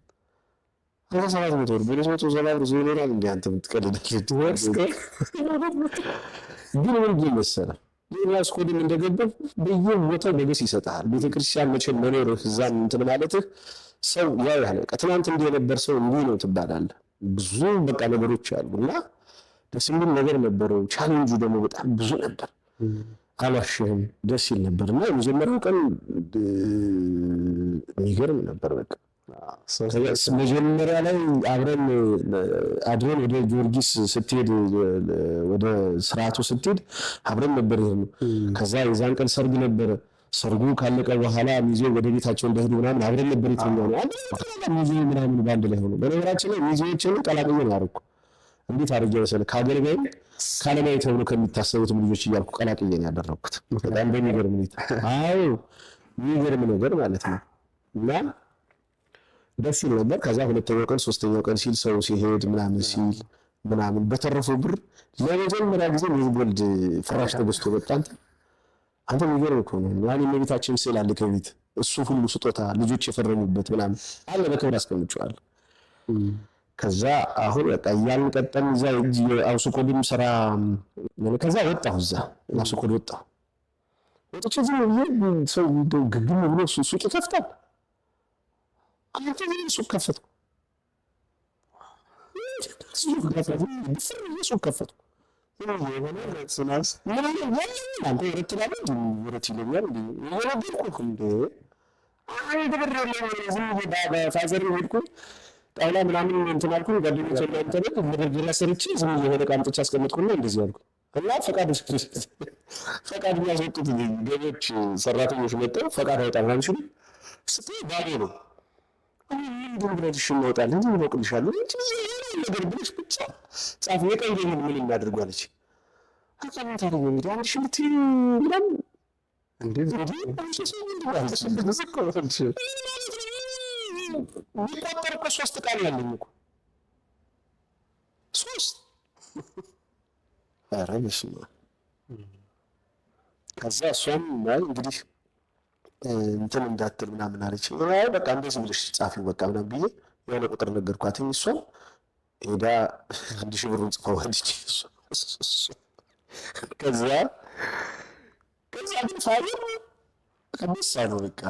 700 ብር በ270 ብር ይኖራል እንዴ? አንተ የምትቀልድ ግን ምን መሰለህ ሌላ ስኮድን እንደገባህ በየቦታው ነገስ ይሰጣል። ቤተክርስቲያን መቼም መኖርህ እዛም እንትን ማለትህ ሰው ያው ያለ ከትናንት እንዲህ የነበር ሰው እንዲህ ነው ትባላለህ። ብዙ በቃ ነገሮች አሉና ደስ የሚል ነገር ነበረው። ቻሌንጁ ደግሞ በጣም ብዙ ነበር። አልዋሽህም ደስ ይል ነበርና የመጀመሪያው ቀን የሚገርም ነበር። በቃ መጀመሪያ ላይ አብረን አድረን ወደ ጊዮርጊስ ስትሄድ ወደ ስርዓቱ ስትሄድ አብረን ነበር ይሄን። ከዛ የዛን ቀን ሰርግ ነበረ። ሰርጉ ካለቀ በኋላ ሚዜ ወደ ቤታቸው እንደሄዱ ምናምን አብረን ነበር የተኛው ነው አንድ ሚዜ ምናምን ባንድ ላይ ሆኖ። በነገራችን ላይ ሚዜዎችን ቀላቅዬ ነው ያደረኩ። እንዴት አድርጌ መሰለህ ከአገልጋይ ካለማይ ተብሎ ከሚታሰቡት ልጆች እያልኩ ቀላቅዬ ነው ያደረኩት። በጣም በሚገርም ሁኔታ አዎ የሚገርም ነገር ማለት ነው። እና ደስ ይል ነበር። ከዛ ሁለተኛው ቀን ሶስተኛው ቀን ሲል ሰው ሲሄድ ምናምን ሲል ምናምን በተረፈው ብር ለመጀመሪያ ጊዜ ጎልድ ፍራሽ ተገዝቶ መጣ። አንተ የሚገርም እኮ ነው። ያን የቤታችን ስዕል አለ ከቤት እሱ ሁሉ ስጦታ ልጆች የፈረሙበት ምናምን አለ በክብር አስቀምጬዋለሁ። ከዛ አሁን በቃ ያን ቀጠም እዛ አውስኮድም ስራ ከዛ ወጣሁ። እዛ አውስኮድ ወጣሁ። ወጥቼ ዝም ብዬ ሰው ግግም ብሎ ሱቅ ይከፍታል። አንተ ግን ሱቅ ከፈትኩ። ሱቅ ከፈትኩ። አንተ ወረት ላይ ወረት ይለኛል ፋዘር ሄድኩ ጣውላ ምናምን እንትን አልኩኝ። ጓደኞቼ እናንተ መደርደሪያ ሰርቼ ዝም የሆነ ዕቃ አምጥቼ አስቀመጥኩና እንደዚህ አልኩ እና ፈቃድ የሚያስወጡት ገቢዎች ሰራተኞች መጥተው ፈቃድ አይወጣም ምናምን ሲሉ ስትይ ባዶ ነው። ምንድን ብለሽ እናወጣለን እንጂ እንወቅልሻለን እንጂ ነገር ብለሽ ብቻ ጻፍ። የቀይ ምን እናድርጓለች አካባቢ ታደርጉ እንግዲህ አንድ ሺህ ብትይ ምናምን እንዴት የሚቆጠር እኮ 3 ዕቃ ነው ያለኝ እኮ 3። ኧረ በስመ አብ። ከዛ እሷም እንግዲህ እንትን እንዳትል ምናምን አለች። አይ በቃ እንደዚህ ብለሽ ጻፊው በቃ ምናምን ብዬ የሆነ ቁጥር ነገርኳትኝ። እሷም ሄዳ 1000 ብሩን ጽፈዋለች። ከዛ ግን ፋይል ከመሳ ነው በቃ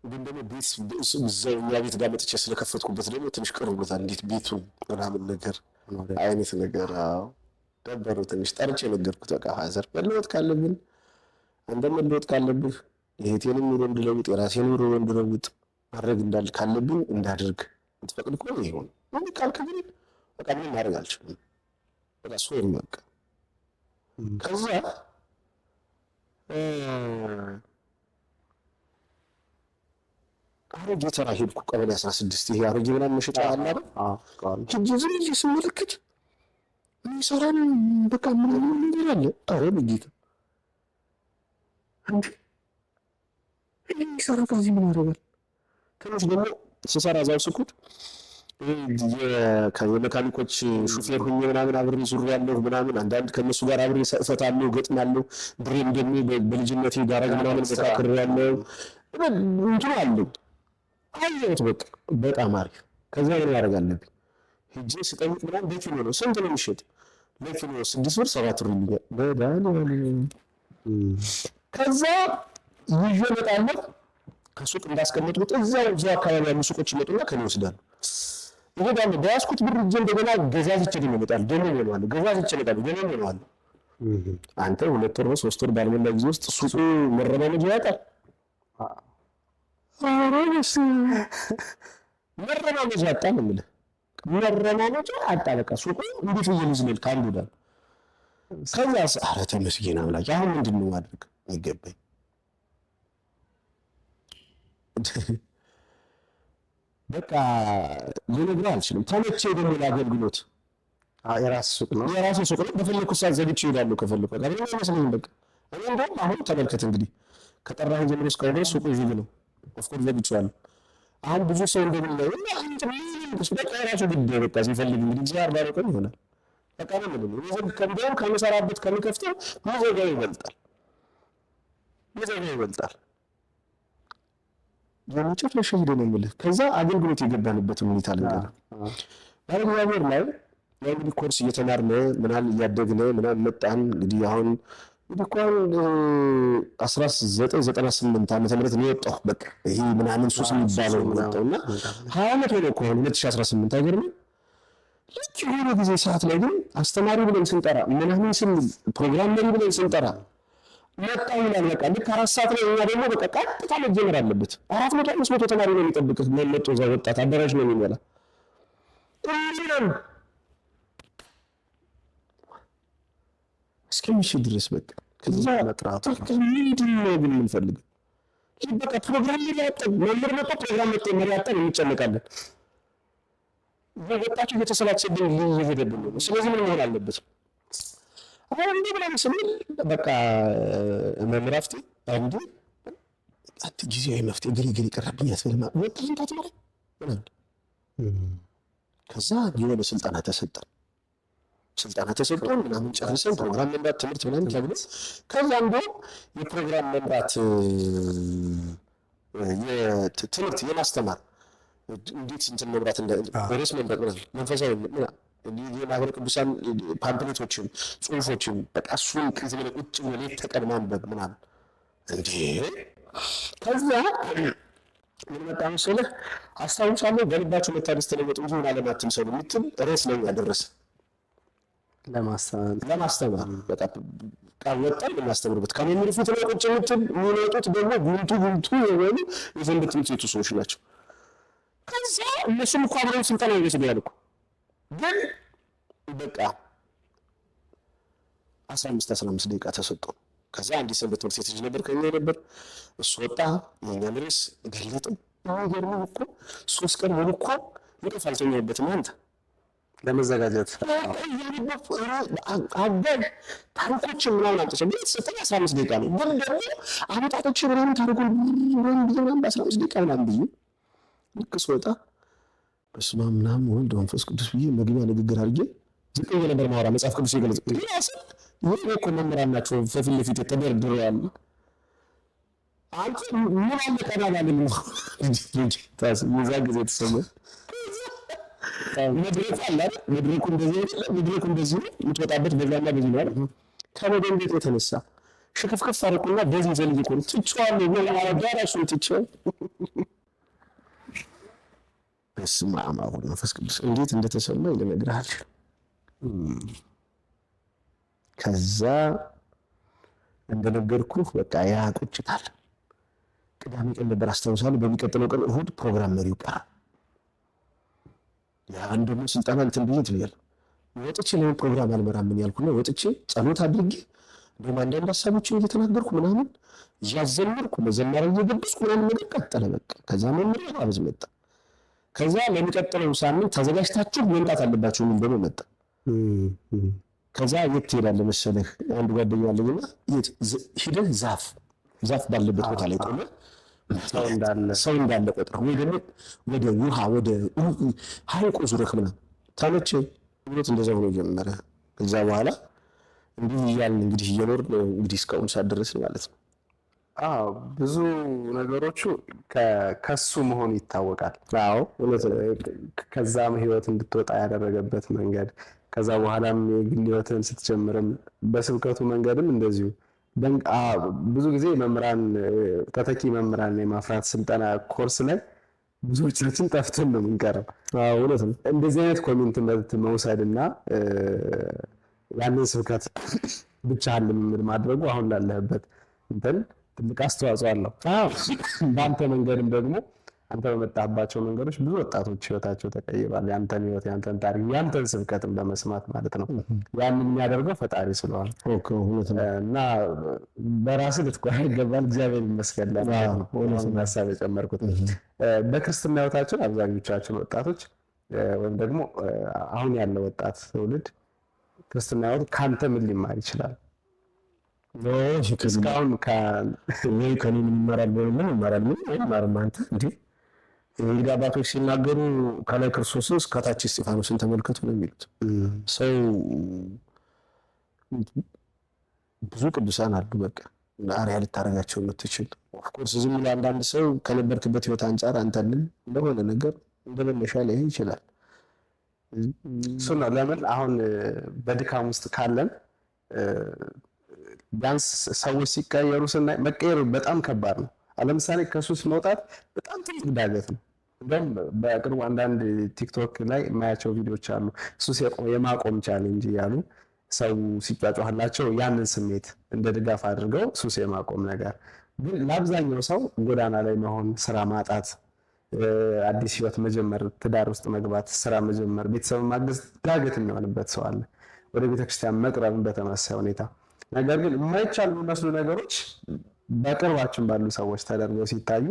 ግን ደግሞ ቤት እኛ ቤት ጋር መጥቼ ስለከፈትኩበት ደግሞ ትንሽ ቅር ብሎታል። እንዴት ቤቱን ምናምን ነገር አይነት ነገር ደበረው ትንሽ። ጠርቼ ነገርኩት በቃ ፋዘር መለወጥ ካለብን አንተ መለወጥ ካለብህ የእህቴንም ኑሮ እንድለውጥ የራሴን ኑሮ እንድለውጥ ማድረግ ካለብኝ እንዳደርግ የምትፈቅድ ከሆነ ይሁን። ምን ካልክ ግን በቃ ምን ማድረግ አልችልም። በቃ ሶሪ በቃ። ከዛ አሮጌ ተራ ሄድኩ። ቀበሌ 16 ይሄ አሮጌ ምናምን መሸጫ አለ አይደል? ሂጅ ዝም ብዬ ስመለከት የሚሰራን በቃ ምናምን ነገር አለ። ኧረ በጌታ እንዴ የሚሰራ ከዚህ ምን ያደርጋል? ትንሽ ደግሞ ስሰራ እዛው ስኩት የመካኒኮች ሹፌር ሁኜ ምናምን አብሬ ዙር ያለሁ ምናምን አንዳንድ ከነሱ ጋር አብሬ እፈታለሁ፣ ገጥማለሁ። ብሬም ደግሞ በልጅነቴ ጋራጅ ምናምን መካከር ያለው እንትኑ አለኝ። አየሁት በቃ በጣም አሪፍ። ከዛ ምን ያደርግ አለብኝ ሂጄ ስጠይቅ ምናምን በኪሎ ነው ስንት ነው የሚሸጥ? ለኪሎ 6 ብር 7 ብር ይላል በዳን። ከዛ ይዤ እመጣለሁ። ከሱቅ እንዳስቀመጥኩት እዛው አካባቢ ያሉ ሱቆች ይመጡና ከኔ ይወስዳሉ። ይሄዳሉ። በያዝኩት ብር እጄ እንደገና ገዛዝቼ ነው እመጣለሁ። ደግሞ ይሆናል ገዛዝቼ እመጣለሁ። ደግሞ ይሆናል። አንተ 2 ወር 3 ወር ባልሞላ ጊዜ ውስጥ ሱቁ መረማመጃ ያጣል። መረማመጃ አጣ ነው የምልህ። መረማመጃ አጣ በቃ ሱቁ እንዴት ይልዝል ካንዱ ዳል። ከዛ ኧረ ተመስገን አምላክ። አሁን ምንድን ነው ማድረግ የሚገባኝ? በቃ ልነግርህ አልችልም። ተመቼ ደግሞ ለአገልግሎት የራስ ሱቅ ነው በፈለኩት ሰዓት ዘግቼ እሄዳለሁ ከፈለኩ። በቃ ምንም አይመስለኝም። በቃ እኔ እንደውም አሁን ተመልከት እንግዲህ ከጠራኸኝ ጀምሮ እስካሁን ድረስ ሱቁ ዝግ ነው። ኦፍኮርስ ዘግቼዋለሁ። አሁን ብዙ ሰው እንደምንለው አንተ በቃ የራሱ ጉዳይ በቃ ሲፈልግ እንግዲህ እግዚአብሔር ባረከው ይሆናል። በቃ ምንም እንደውም ከምሰራበት ከምከፍተው መዘጋው ይበልጣል። የመጨረሻ ሄደ ነው የምልህ። ከዛ አገልግሎት የገባንበትን ሁኔታ ልንገርህ። በእግዚአብሔር ላይ እንግዲህ ኮርስ እየተማርን ምናምን እያደግን ምናምን መጣን። እንግዲህ አሁን እንኳን 1998 ዓመተ ምህረት ነው የወጣው። በቃ ይሄ ምናምን ሱስ የሚባለው ነው የወጣውና 20 ዓመት ሆነ እኮ 2018 አይገርምም? ልክ የሆነ ጊዜ ሰዓት ላይ ግን አስተማሪ ብለን ስንጠራ ምናምን ስንል ፕሮግራም መሪ ብለን ስንጠራ መጣው ይላል። በቃ ልክ 4 ሰዓት ላይ እኛ ደግሞ በቃ ቀጥታ መጀመር አለበት። 400-500 ተማሪ ነው የሚጠብቅህ። መጥቶ እዛ ወጣት አዳራሽ ነው የሚሞላ እንዴም እስከምሽት ድረስ በቃ ከዛ መጥራቱ ምንድን ነው ግን የምንፈልገው? በቃ ፕሮግራም ያጣን መምህር መጣ ፕሮግራም መጣ መሪ ያጣን እንጨነቃለን። ወጣቱ እየተሰላቸብን እየሄደብን ነው። ስለዚህ ምን መሆን አለበት? አሁን እንዴ ብለን ስንል በቃ መምራፍቴ አንዱ አት ጊዜያዊ መፍትሄ ግሪ ቀረብኝ ያስፈልማ ወጣቱ ታትመረ ከዛ የሆነ ስልጠና ተሰጠን ምናምን ጨርሰን ፕሮግራም መምራት ትምህርት ምናምን ተብሎ ከዛ አንዱ የፕሮግራም መምራት የትምህርት የማስተማር እንዴት እንትን መምራት ርዕስ መምረጥ መንፈሳዊ የማህበረ ቅዱሳን ፓምፕሌቶችን ጽሁፎችን በቃ እሱን ከዚህ በላይ ቁጭ ብሎ ሌት ተቀን ማንበብ ምናምን እንዴ ከዛ ምን መጣ መሰለህ አስታውሳለሁ በልባችሁ መታደስ ተለወጡ እንጂ ምን አለማትም ሰው የምትል ርዕስ ላይ ያደረሰ ለማስተማር በቃ ቃል ወጣን የምናስተምርበት ከመምህር ፊት ላይ ቁጭ የምትል የሚመጡት ደግሞ ጉልቱ የሆኑ የዘንድ ትምህርት ቤቱ ሰዎች ናቸው። ከዛ እነሱም እኮ አብረው ስልጠና ይወስዳሉ እኮ ግን በቃ 15 ደቂቃ ተሰጡ። ከዛ አንዲት ሰንበት ትምህርት ቤት ልጅ ነበር ከኛ ነበር እሱ ወጣ የኛን ርዕስ ገለጠው። የሚገርመው እኮ 3 ቀን ሙሉ እኮ እንቅልፍ አልተኛበትም አንተ ለመዘጋጀት አጋዥ ታሪኮችን ምናምን አምጥቼ ቤት ሰጠኝ 15 ደቂቃ ነው። ግን ደግሞ አመጣጦች ምናምን ታሪኩን ምናምን በ15 ደቂቃ ምናምን ብዬ ልክ ስወጣ በስመ አብ ምናምን ወልድ መንፈስ ቅዱስ ብዬ መግቢያ ንግግር አድርጌ ዝቅ ብዬ ነበር ማወራ መጽሐፍ ቅዱስ የገለጽ ይህ እኮ መምህራን ናቸው ከፊት ለፊት ተደርድረዋል። አንተ ምን አለ ቀና ባልን ነው የዛ ጊዜ ተሰማኝ። መድረኩ አለ መድረኩ እንደዚህ የምትወጣበት በዛና በዚህ ነው አይደል? ከመደንገጥ የተነሳ ሽክፍክፍ አደረኩና በዚህ ዘልዬ እኮ ትቼዋለሁ ነው አዳራሹን ትቼው በስመ አብ ወወልድ ወመንፈስ ቅዱስ እንዴት እንደተሰማኝ ልነግርህ አልችልም። ከዛ እንደነገርኩህ በቃ ያ ቁጭታል ቅዳሜ ቀን ነበር አስታውሳለሁ። በሚቀጥለው ቀን እሑድ ፕሮግራም መሪው ቀረ። ያን ደግሞ ስልጠና እንትን ብዬ ትያለህ ወጥቼ ለምን ፕሮግራም አልመራም ምን ያልኩና ወጥቼ ጸሎት አድርጌ እንደውም አንዳንድ ሀሳቦችን እየተናገርኩ ምናምን እያዘመርኩ መዘመር እየገበስኩ ምናምን ነገር ቀጠለ በቃ። ከዛ መምህር አበዝ መጣ። ከዛ ለሚቀጥለው ሳምንት ተዘጋጅታችሁ መምጣት አለባችሁ ምን ደግሞ መጣ። ከዛ የት ትሄዳለህ መሰለህ አንድ ጓደኛ አለኝና የት ሂደህ ዛፍ ባለበት ቦታ ላይ ቆመ ሰው እንዳለ ቆጥረህ ወይ ደግሞ ወደ ውሃ ወደ ሐይቁ ዙረህ ምናምን ተመቸኝ ብሎት እንደዛ ሆኖ ጀመረ። ከዛ በኋላ እንዲህ እያልን እንግዲህ እየኖርን እንግዲህ እስካሁን ሳደረስን ማለት ነው።
ብዙ ነገሮቹ ከሱ መሆኑ ይታወቃል።
አዎ እውነት ነው።
ከዛም ህይወት እንድትወጣ ያደረገበት መንገድ ከዛ በኋላም የግል ህይወትን ስትጀምርም በስብከቱ መንገድም እንደዚሁ ብዙ ጊዜ መምህራን ተተኪ መምህራን የማፍራት ስልጠና ኮርስ ላይ ብዙዎቻችን ጠፍተን ነው የምንቀረው።
እውነት ነው።
እንደዚህ አይነት ኮሚትመንት መውሰድና ያንን ስብከት ብቻህን ልምምድ ማድረጉ አሁን ላለህበት እንትን ትልቅ አስተዋጽኦ አለው። በአንተ መንገድም ደግሞ አንተ በመጣባቸው መንገዶች ብዙ ወጣቶች ህይወታቸው ተቀይሯል። ያንተን ህይወት ያንተን ታሪክ ያንተን ስብከትን በመስማት ማለት ነው። ያንን የሚያደርገው ፈጣሪ ስለሆነ እና በራስህ ልትኮራ ይገባል። እግዚአብሔር ይመስገን ነው ሀሳብ የጨመርኩት። በክርስትና ህይወታችን አብዛኞቻችን ወጣቶች ወይም ደግሞ አሁን ያለው ወጣት ትውልድ ክርስትና ህይወት ከአንተ ምን ሊማር ይችላል? እስካሁን
ከኔ ምን ይማራል? ምን ይማራል? አንተ እንዴ እንግዲህ አባቶች ሲናገሩ ከላይ ክርስቶስን ከታች እስጢፋኖስን ተመልከቱ ነው የሚሉት። ሰው ብዙ ቅዱሳን አሉ በቃ አርአያ ልታረጋቸው የምትችል ኦፍኮርስ ዝም ብሎ አንዳንድ ሰው ከነበርክበት ህይወት አንጻር አንተን እንደሆነ ነገር እንደመነሻ ላይ ይችላል።
እሱ ነው ለምን አሁን በድካም ውስጥ ካለን ቢያንስ ሰዎች ሲቀየሩ ስናይ መቀየር በጣም ከባድ ነው። ለምሳሌ ከሱስ መውጣት በጣም ትልቅ ዳገት ነው። እንደውም በቅርቡ አንዳንድ ቲክቶክ ላይ የማያቸው ቪዲዮዎች አሉ። ሱስ የማቆም ቻሌንጅ እያሉ ሰው ሲጫጫህላቸው ያንን ስሜት እንደ ድጋፍ አድርገው ሱስ የማቆም ነገር። ግን ለአብዛኛው ሰው ጎዳና ላይ መሆን፣ ስራ ማጣት፣ አዲስ ህይወት መጀመር፣ ትዳር ውስጥ መግባት፣ ስራ መጀመር፣ ቤተሰብ ማገዝ ዳገት የሚሆንበት ሰው አለ። ወደ ቤተክርስቲያን መቅረብን በተመሳሳይ ሁኔታ። ነገር ግን የማይቻሉ የሚመስሉ ነገሮች በቅርባችን ባሉ ሰዎች ተደርገው ሲታዩ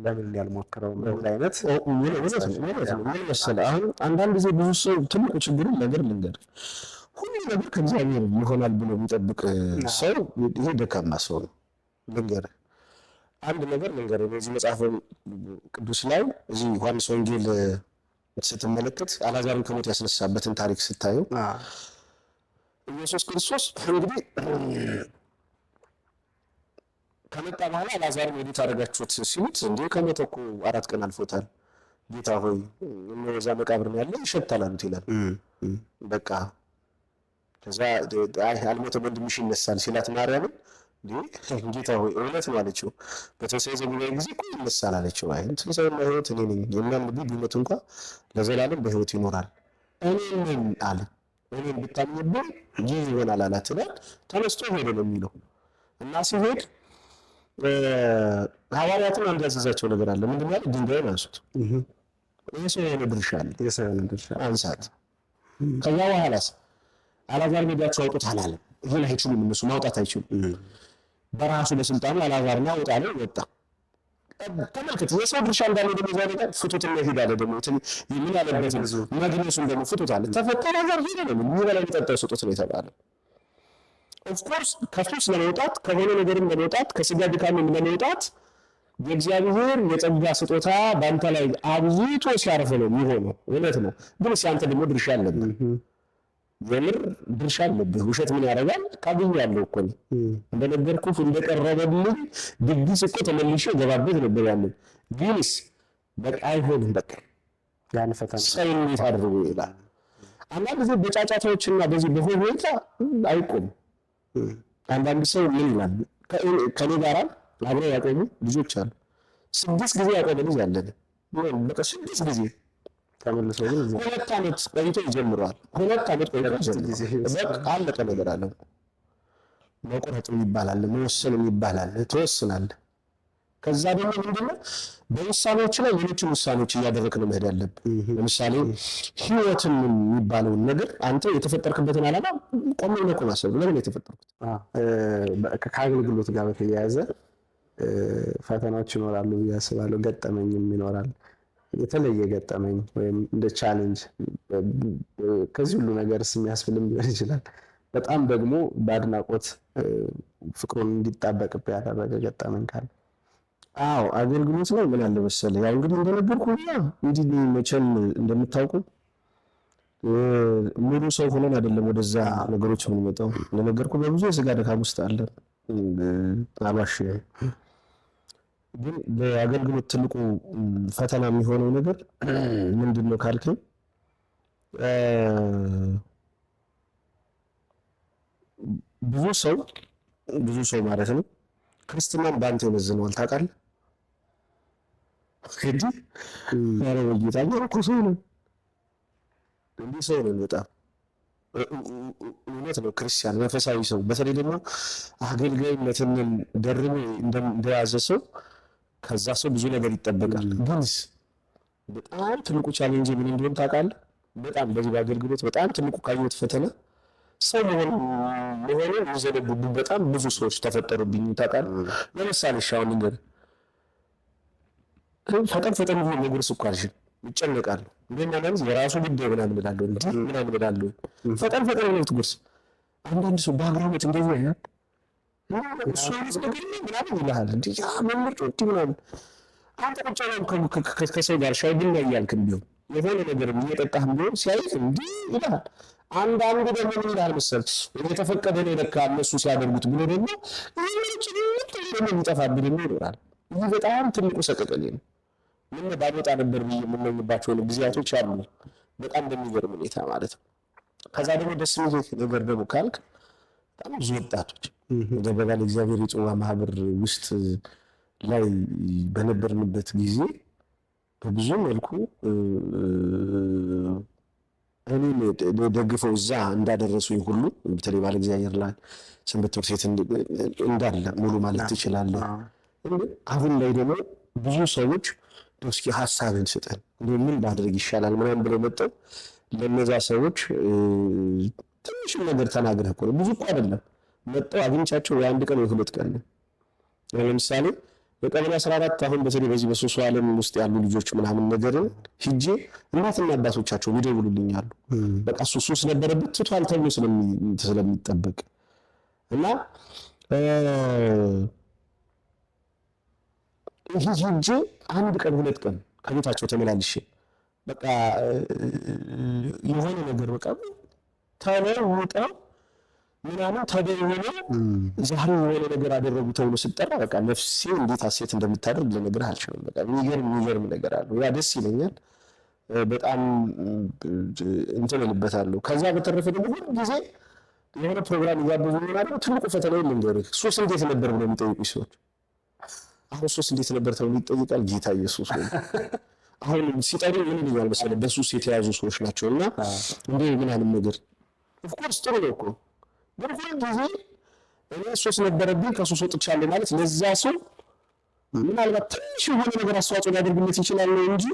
ለምን ያልሞክረው ምን አይነት
ምን መሰለህ፣ አሁን አንዳንድ ጊዜ ብዙ ሰው ትልቁ ችግሩን ነገር ልንገር፣ ሁሉ ነገር ከእግዚአብሔር ይሆናል ብሎ የሚጠብቅ ሰው ይሄ ደካማ ሰው ነው። ልንገርህ አንድ ነገር ልንገርህ፣ በዚህ መጽሐፍ ቅዱስ ላይ እዚህ ዮሐንስ ወንጌል ስትመለከት አልዓዛርን ከሞት ያስነሳበትን ታሪክ ስታየው ኢየሱስ ክርስቶስ እንግዲህ ከመጣ በኋላ አልዓዛርን ወዴት አደረጋችሁት ሲሉት፣ እንዴ ከሞተ እኮ 4 ቀን አልፎታል ጌታ ሆይ እዛ መቃብር ነው ያለ ይሸታል አሉት ይላል። በቃ ከዛ አልሞተም ወንድምሽ ይነሳል ሲላት ማርያምን ጌታ ሆይ እውነት ነው አለችው። በተወሰነ ዘመን ጊዜ እኮ ይነሳል አለችው። አይ ትንሣኤና ሕይወት እኔ ነኝ፣ የሚያምንብኝ ቢሞት እንኳ ለዘላለም በሕይወት ይኖራል እኔ ነኝ አለ። እኔን ብታምንብኝ ይህ ይሆናል አላት ይላል። ተነስቶ ሄደ ነው የሚለው እና ሲሄድ ሐዋርያትን አንድ ያዘዛቸው ነገር አለ። ምንድን ነው? ድንጋዩን አንሱት፣ የሰው የሆነ ድርሻ አለ፣ የሰው የሆነ ድርሻ አንሳት። ከዛ በኋላስ አልዓዛርን ሄዳችሁ አውጡት አላለም። ይህን አይችሉም፣ እነሱ ማውጣት አይችሉም። በራሱ በስልጣኑ አልዓዛርን አውጣ አለ፣ ወጣ። ተመልከት፣ የሰው ድርሻ እንዳለ ደግሞ ዛሬ ጋር ፍቱትና ሄድ አለ። ደግሞ ምን ያለበት መግነሱን ደግሞ ፍቱት አለ። ተፈጠረ ነገር ሄደ ነው የሚበላ የሚጠጣው ስጡት ነው የተባለው። ኦፍኮርስ ከሱስ ለመውጣት ከሆነ ነገርም ለመውጣት ከስጋ ድካምም ለመውጣት የእግዚአብሔር የጸጋ ስጦታ በአንተ ላይ አብዝቶ ሲያርፍ ነው የሚሆነው። እውነት ነው። ግን ሲያንተ ደግሞ ድርሻ አለብህ፣ የምር ድርሻ አለብህ። ውሸት ምን ያደርጋል? ካገኛለሁ እኮ ነው እንደነገርኩህ፣ እንደቀረበልኝ ድግስ እኮ ተመልሼ ገባበት ነበር ያለኝ። ግንስ በቃ አይሆንም። በቃ ያን ፈተና ሰው እንዴት አድርጎ ይላል። አንዳንድ ጊዜ በጫጫታዎችና በዚህ በሆታ አይቆም። አንዳንድ ሰው ምን ይላል? ከኔ ጋር አብረው ያቆሙ ልጆች አሉ። 6 ጊዜ ያቆመ ልጅ አለን። በቃ 6 ጊዜ ተመልሶ ግን 2 ዓመት ቆይቶ ይጀምረዋል። 2 ዓመት ቆይቶ ይጀምረዋል። በቃ አለቀ ነገር አለ። መቆረጥ ይባላል፣ መወሰን ይባላል። ትወስናለህ። ከዛ ደግሞ ምንድነው በውሳኔዎች ላይ ሌሎችን ውሳኔዎች እያደረግን መሄድ ያለብን። ለምሳሌ ህይወትን የሚባለውን ነገር አንተ የተፈጠርክበትን ዓላማ ቆም ብለህ ማሰብ። ለምን የተፈጠርኩት? ከአገልግሎት ጋር በተያያዘ ፈተናዎች ይኖራሉ ብዬ አስባለሁ። ገጠመኝም ይኖራል። የተለየ ገጠመኝ ወይም እንደ ቻሌንጅ ከዚህ ሁሉ ነገርስ የሚያስብልም ሊሆን ይችላል። በጣም ደግሞ በአድናቆት ፍቅሩን እንዲጣበቅብህ ያደረገ ገጠመኝ ካለ? አዎ አገልግሎት ነው። ምን አለ መሰለህ፣ ያው እንግዲህ እንደነገርኩህ እንዲህ መቼም እንደምታውቁ ሙሉ ሰው ሆነን አይደለም ወደዛ ነገሮች የምንመጣው። እንደነገርኩህ በብዙ የስጋ ድካም ውስጥ አለ። አባሽ ግን ለአገልግሎት ትልቁ ፈተና የሚሆነው ነገር ምንድን ነው ካልከኝ፣ ብዙ ሰው ማለት ነው ክርስትናን በአንተ ይመዝነዋል። ታውቃለህ እንዲህ ኧረ በጌታ እኮ ሰው ነን፣ እንዲህ ሰው ነን በጣም እውነት ነው። ክርስቲያን መንፈሳዊ ሰው በተለይ ደግሞ አገልጋይነትን ደርቦ እንደያዘ ሰው ከዛ ሰው ብዙ ነገር ይጠበቃል። ግንስ በጣም ትልቁ ቻሌንጅ ምን እንደሆነ ታውቃለህ? በጣም በዚህ በአገልግሎት በጣም ትልቁ ካየሁት ፈተና ሰው መሆኑን የሚዘነጉብኝ በጣም ብዙ ሰዎች ተፈጠሩብኝ። ታውቃለህ? ለምሳሌ ሻውን ነገር ፈጠን ብሎ መጉረስ እኮ አልችልም፣ ይጨነቃሉ። እንደኛ ማለት የራሱ ጉዳይ ምናምን እላለሁ እንጂ ምናምን እላለሁ። ፈጠን ነው ትጉርስ። አንዳንድ ሰው በአግራሞት እንደዚህ ያያል እሱ ነገር ምናምን ይልሃል። እንዲ ያ መምርጭ ወዲ ምናምን አንተ ቁጭ ብለህ ከሰው ጋር ሻይ ቡና እያልክም ቢሆን የሆነ ነገር እየጠጣህም ቢሆን ሲያይህ እንዲህ ይልሃል። አንዳንዱ ደግሞ ምን ይላል መሰለህ፣ የተፈቀደ ነው ለካ እነሱ ሲያደርጉት ብሎ ደግሞ የሚጠፋብን ይኖራል። ይህ በጣም ትልቁ ሰቀቀሌ ነው። ምን ባልወጣ ነበር ብዬ የምመኝባቸው ጊዜያቶች አሉ፣ በጣም በሚገርም ሁኔታ ማለት ነው። ከዛ ደግሞ ደስ የሚል ነገር ደግሞ ካልክ በጣም ብዙ ወጣቶች ደበጋ ለእግዚአብሔር የጽዋ ማህበር ውስጥ ላይ በነበርንበት ጊዜ በብዙ መልኩ እኔን ደግፈው እዛ እንዳደረሱኝ ሁሉ በተለይ ባለ እግዚአብሔር ላይ ሰንበት ትምህርት ቤት እንዳለ ሙሉ ማለት ትችላለህ። አሁን ላይ ደግሞ ብዙ ሰዎች እስኪ ሀሳብን ስጠን ምን ባድርግ ይሻላል ምናምን ብለው መጥተው ለነዛ ሰዎች ትንሽ ነገር ተናግረህ እኮ ነው ብዙ እኮ አይደለም መጥተው አግኝቻቸው የአንድ ቀን የሁለት ቀን ነው። ለምሳሌ በቀበሌ 14 አሁን በተለይ በዚህ በሶሱ ዓለም ውስጥ ያሉ ልጆች ምናምን ነገር ሂጄ እናትና አባቶቻቸው ይደውሉልኛሉ። በቃ ሱስ ነበረበት ትቷል ተብሎ ስለሚጠበቅ እና ሂጄ አንድ ቀን ሁለት ቀን ከቤታቸው ተመላልሼ በቃ የሆነ ነገር በቃ ተለውጠው ምናምን ተደውሎ ዛሬ የሆነ ነገር አደረጉ ተብሎ ስጠራ በቃ ነፍሴ እንዴት ሐሴት እንደምታደርግ ልነግርህ አልችልም። በቃ የሚገርም ነገር አለው። ያ ደስ ይለኛል በጣም እንትን እልበታለሁ። ከዛ በተረፈ ደግሞ ሁሉ ጊዜ የሆነ ፕሮግራም እያበዙ ምናምን ትልቁ ፈተና ልንገርህ ሱስ እንዴት ነበር ብለው የሚጠይቁኝ ሰዎች አሁን ሱስ እንዴት ነበር ተብሎ ይጠይቃል። ጌታ ኢየሱስ ነው አሁን ሲጠሩ ምን ይላል መሰለህ በሱስ የተያዙ ሰዎች ናቸውና እንዴ ምናምን ነገር ኦፍኮርስ ጥሩ ነው እኮ ግን ሁሉ ጊዜ እኔ ሱስ ነበረብኝ ከሱስ ወጥቻለሁ ማለት ለዛ ሰው ምናልባት ትንሽ የሆነ ነገር አስተዋጽኦ ሊያደርግለት ይችላል ነው እንጂ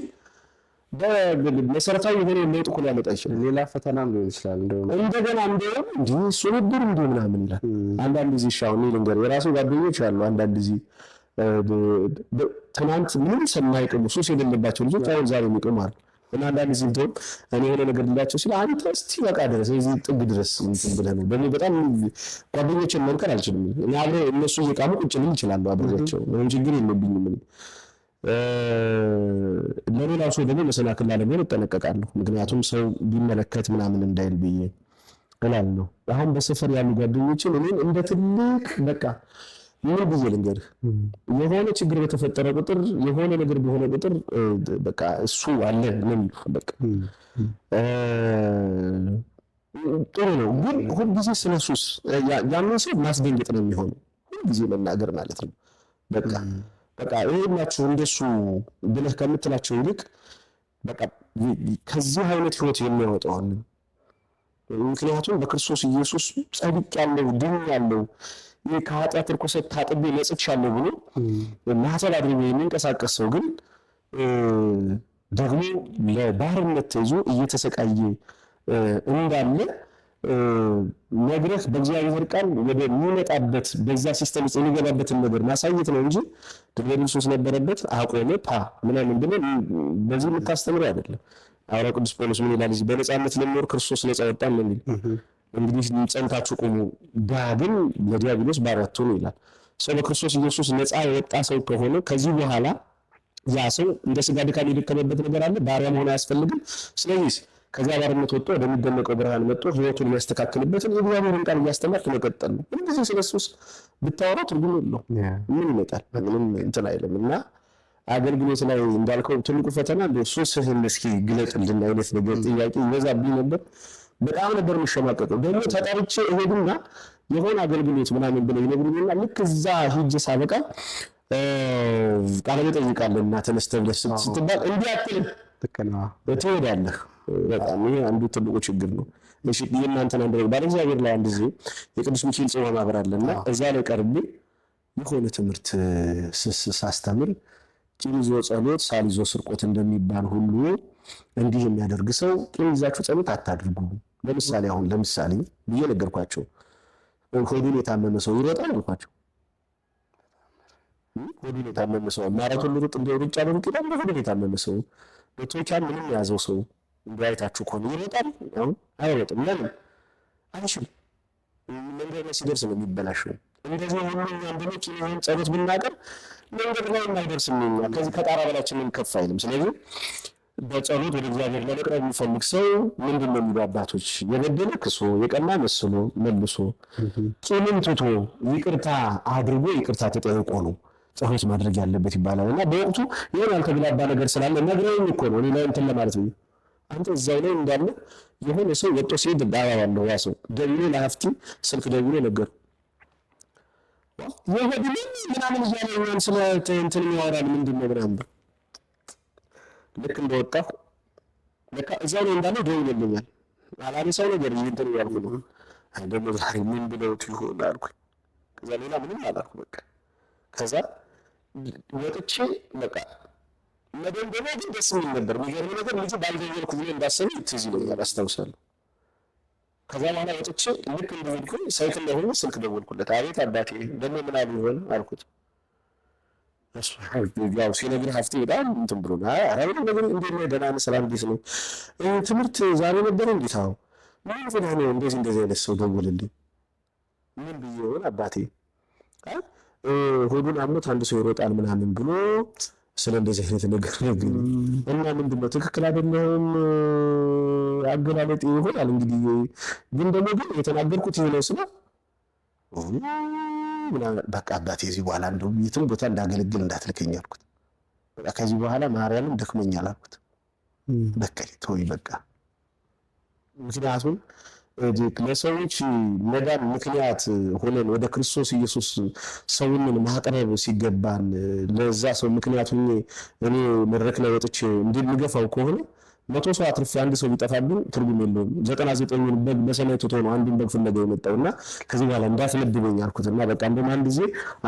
በመሰረታዊ የሆነ ለውጥ እኮ ሊያመጣ ይችላል። ሌላ ፈተናም ሊሆን ይችላል። እንደገና እንደውም እንዴ እሱ ነበር እንዴ ምናምን ይላል። አንዳንድ ጊዜ ሻውን ልንገር የራሱ ጓደኞች አሉ አንዳንድ ጊዜ ትናንት ምንም ሰማይቀሙ ሱስ የሌለባቸው ልጆች አሁን ዛሬ የሚቀሙ አሉ። እና አንዳንድ ጊዜ እንደውም እኔ የሆነ ነገር ልላቸው ሲል አንተ እስቲ በቃ ድረስ እዚህ ጥግ ድረስ እንትን ብለህ ነው በእኔ በጣም ጓደኞችን መምከር አልችልም። እኔ አብረው እነሱ እየቃሙ ቁጭ ልል እችላለሁ አብሬያቸው ምንም ችግር የለብኝም። ለሌላው ሰው ደግሞ መሰናክል ላለመሆን እጠነቀቃለሁ። ምክንያቱም ሰው ቢመለከት ምናምን እንዳይል ብዬ እላለሁ። አሁን በሰፈር ያሉ ጓደኞችን እኔን እንደ ትልቅ በቃ ምን ብዬ ልንገርህ የሆነ ችግር በተፈጠረ ቁጥር የሆነ ነገር በሆነ ቁጥር በቃ እሱ አለ ምን በቃ ጥሩ ነው። ግን ሁሉ ጊዜ ስለ ሱስ ያንን ሰው ማስደንገጥ ነው የሚሆነው ሁሉ ጊዜ መናገር ማለት ነው። በቃ ይሄናችሁ እንደሱ ብለህ ከምትላቸው ይልቅ በቃ ከዚህ አይነት ህይወት የሚያወጣው ምክንያቱም በክርስቶስ ኢየሱስ ጸድቄአለሁ ድኛለሁ ከኃጢአት ርኩሰት ታጥቤ ነጽቻለሁ ብሎ ማህተብ አድርጎ የሚንቀሳቀስ ሰው ግን ደግሞ ለባርነት ተይዞ እየተሰቃየ እንዳለ ነግረህ በእግዚአብሔር ቃል ወደሚመጣበት በዛ ሲስተም ውስጥ የሚገባበትን ነገር ማሳየት ነው እንጂ ድርቤል ሱስ ነበረበት አቆመ ምናምን ብለን በዚህ የምታስተምረው አይደለም። ሐዋርያው ቅዱስ ጳውሎስ ምን ይላል? በነፃነት ለሚኖር ክርስቶስ ነፃ ወጣን ነው የሚል እንግዲህ ጸንታችሁ ቆሙ ዳግም ለዲያብሎስ ባሪያ አትሁኑ ይላል። ሰው በክርስቶስ ኢየሱስ ነፃ የወጣ ሰው ከሆነ ከዚህ በኋላ ያ ሰው እንደ ስጋ ድካም የደከመበት ነገር አለ ባሪያ መሆን አያስፈልግም። ስለዚህ ከዚያ ባርነት ወጥቶ ወደሚደነቀው ብርሃን መጥቶ ህይወቱን የሚያስተካክልበትን የእግዚአብሔርን ቃል እያስተማርክ መቀጠል ነው። ምን ጊዜ ስለ ሱስ ብታወራው ትርጉም የለውም። ምን ይመጣል? ምንም እንትን አይልም። እና አገልግሎት ላይ እንዳልከው ትልቁ ፈተና ሱስህን እስኪ ግለጥልን አይነት ነገር ጥያቄ ይበዛብኝ ነበር። በጣም ነበር የሚሸማቀቀው። ደግሞ ተጠርቼ እሄድና የሆነ አገልግሎት ምናምን ብለው ይነግሩኝና ልክ እዛ ሂጅ ሳበቃ ቃለ መጠይቅ አለና ተነስተህ ብለህ ስትባል እንዲህ አትልም ትሄዳለህ። በጣም ይሄ አንዱ ትልቁ ችግር ነው። እሺ የእናንተን አንድ ባለ እግዚአብሔር ላይ አንድ ጊዜ የቅዱስ ሚካኤል ጽዋ ማህበር አለና እዛ ላይ ቀርቤ የሆነ ትምህርት ሳስተምር ቂም ይዞ ጸሎት ሳል ይዞ ስርቆት እንደሚባል ሁሉ እንዲህ የሚያደርግ ሰው ቂም ይዛችሁ ጸሎት አታድርጉ። ለምሳሌ ብዬ ነገርኳቸው። ሆዱን የታመመ ሰው ይሮጣል አልኳቸው። ሆዱን የታመመ ሰው ማራቶን ሩጥ እንደ ሩጫ ሩጥ ይላል። ሆዱን የታመመ ሰው ዶክተሮቻን ምንም የያዘው ሰው እንዳይታችሁ ከሆነ ይሮጣል? አሁን አይሮጥም። ለምን አይችልም? መንገድ ላይ ሲደርስ ነው የሚበላሸው። እንደዚህ ሁሉ አንደኛ ቂም ጸሎት ብናቀር መንገድ ላይ የማይደርስም ነው። ከዚህ ከጣራ በላችንን ከፍ አይልም። ስለዚህ በጸሎት ወደ እግዚአብሔር ለመቅረብ የሚፈልግ ሰው ምንድን ነው የሚሉ አባቶች የበደለ ክሶ የቀና መስሎ መልሶ ቂምን ትቶ ይቅርታ አድርጎ ይቅርታ ተጠይቆ ነው ጸሎት ማድረግ ያለበት ይባላል። እና በወቅቱ ይሄን ያልተግባባ ነገር ስላለ ነግረውኝ እኮ ነው እኔ ላይ እንትን ለማለት ነው። አንተ እዛው ላይ እንዳለ የሆነ ሰው ወጥቶ ሲሄድ ዳዋ ያለው ያ ሰው ደውሎ ለሀፍቲ ስልክ ደውሎ ነገሩ የሆነ ምናምን እያለ ስለ እንትን ያወራል ምንድን ነው ምናምን ልክ እንደወጣሁ ለካ እዛው ነው እንዳለው ደውሎልኛል። አላነሳው ነገር እንትን ያልኩ ነው ደግሞ ዛሬ ምን ብለውት ይሆን አልኩኝ። ከዛ ሌላ ምንም አላልኩ በቃ። ከዛ ወጥቼ በቃ መደንደኔ ግን ደስ የሚል ነበር። የሚገርም ነገር ልጁ ባልደወልኩ ብሎ እንዳሰበኝ ትዝ ይለኛል፣ አስታውሳለሁ። ከዛ በኋላ ወጥቼ ልክ እንደሄድኩኝ ሳይክል ላይ ሆኜ ስልክ ደወልኩለት። አቤት አባቴ ደግሞ ምን አሉ ይሆን አልኩት። ያው ሲነግርህ ሀፍቴ በጣም እንትን ብሎ ኧረ ነገር እንዴት ነው ደህና ነህ ሰላም እንዴት ነው ትምህርት ዛሬ ነበረ እንዴት አዎ ምን ብለህ ነው እንደዚህ አይነት ሰው ደውልልኝ ምን ብዬ ይሆን አባቴ ሆዱን አሞት አንድ ሰው ይሮጣል ምናምን ብሎ ስለ እንደዚህ አይነት ነገር እና ምንድነው ትክክል አይደለም አገላለጥ ይሆናል እንግዲህ ግን ደግሞ ግን የተናገርኩት ይሄ ነው ስለ በቃ አባቴ እዚህ በኋላ እንደው የትም ቦታ እንዳገለግል እንዳትልከኝ አልኩት። በቃ ከዚህ በኋላ ማርያምን ደክሞኛል አልኩት። በቃ ተወኝ በቃ ምክንያቱም ለሰዎች መዳን ምክንያት ሆነን ወደ ክርስቶስ ኢየሱስ ሰውን ማቅረብ ሲገባን ለዛ ሰው ምክንያት ሆኜ እኔ መድረክ ላይ ወጥቼ እንድንገፋው ከሆነ 100 ሰው አትርፌ አንድ ሰው ቢጠፋብኝ ትርጉም የለውም። 99ን በግ በሰማይ ትቶ ነው አንዱን በግ ፍለጋ የመጣውና ከዚህ በኋላ እንዳትመድበኝ አልኩትና በቃ እንደውም አንድ ጊዜ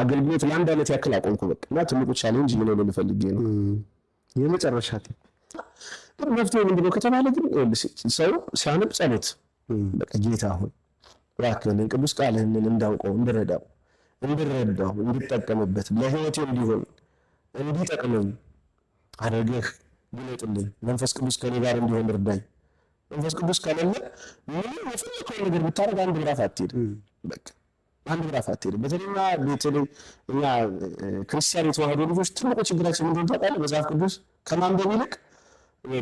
አገልግሎት ለአንድ ዓመት ያክል አቆምኩ። በቃ እና ትልቁ ቻሌንጅ ምን ነው ልፈልግ ነው የመጨረሻ መፍትሄ ምንድን ነው ከተባለ ግን ሰው ሲያነብ ጸሎት በቃ ጌታ ሆይ እባክህን ቅዱስ ቃልህን እንዳውቀው እንድረዳው እንድጠቀምበት ለህይወቴ እንዲሆን እንዲጠቅመኝ አድርገህ ግለጥልኝ። መንፈስ ቅዱስ ከኔ ጋር እንዲሆን እርዳኝ። መንፈስ ቅዱስ ከሌለ ምንም የፈለከውን ነገር ብታደርግ አንድ ምዕራፍ አትሄድም። በቃ አንድ ምዕራፍ አትሄድም። በተለይ እኛ ክርስቲያን የተዋህዶ ልጆች ትልቁ ችግራችን ምንድን ነው ታውቃለህ? መጽሐፍ ቅዱስ ከማንበብ ይልቅ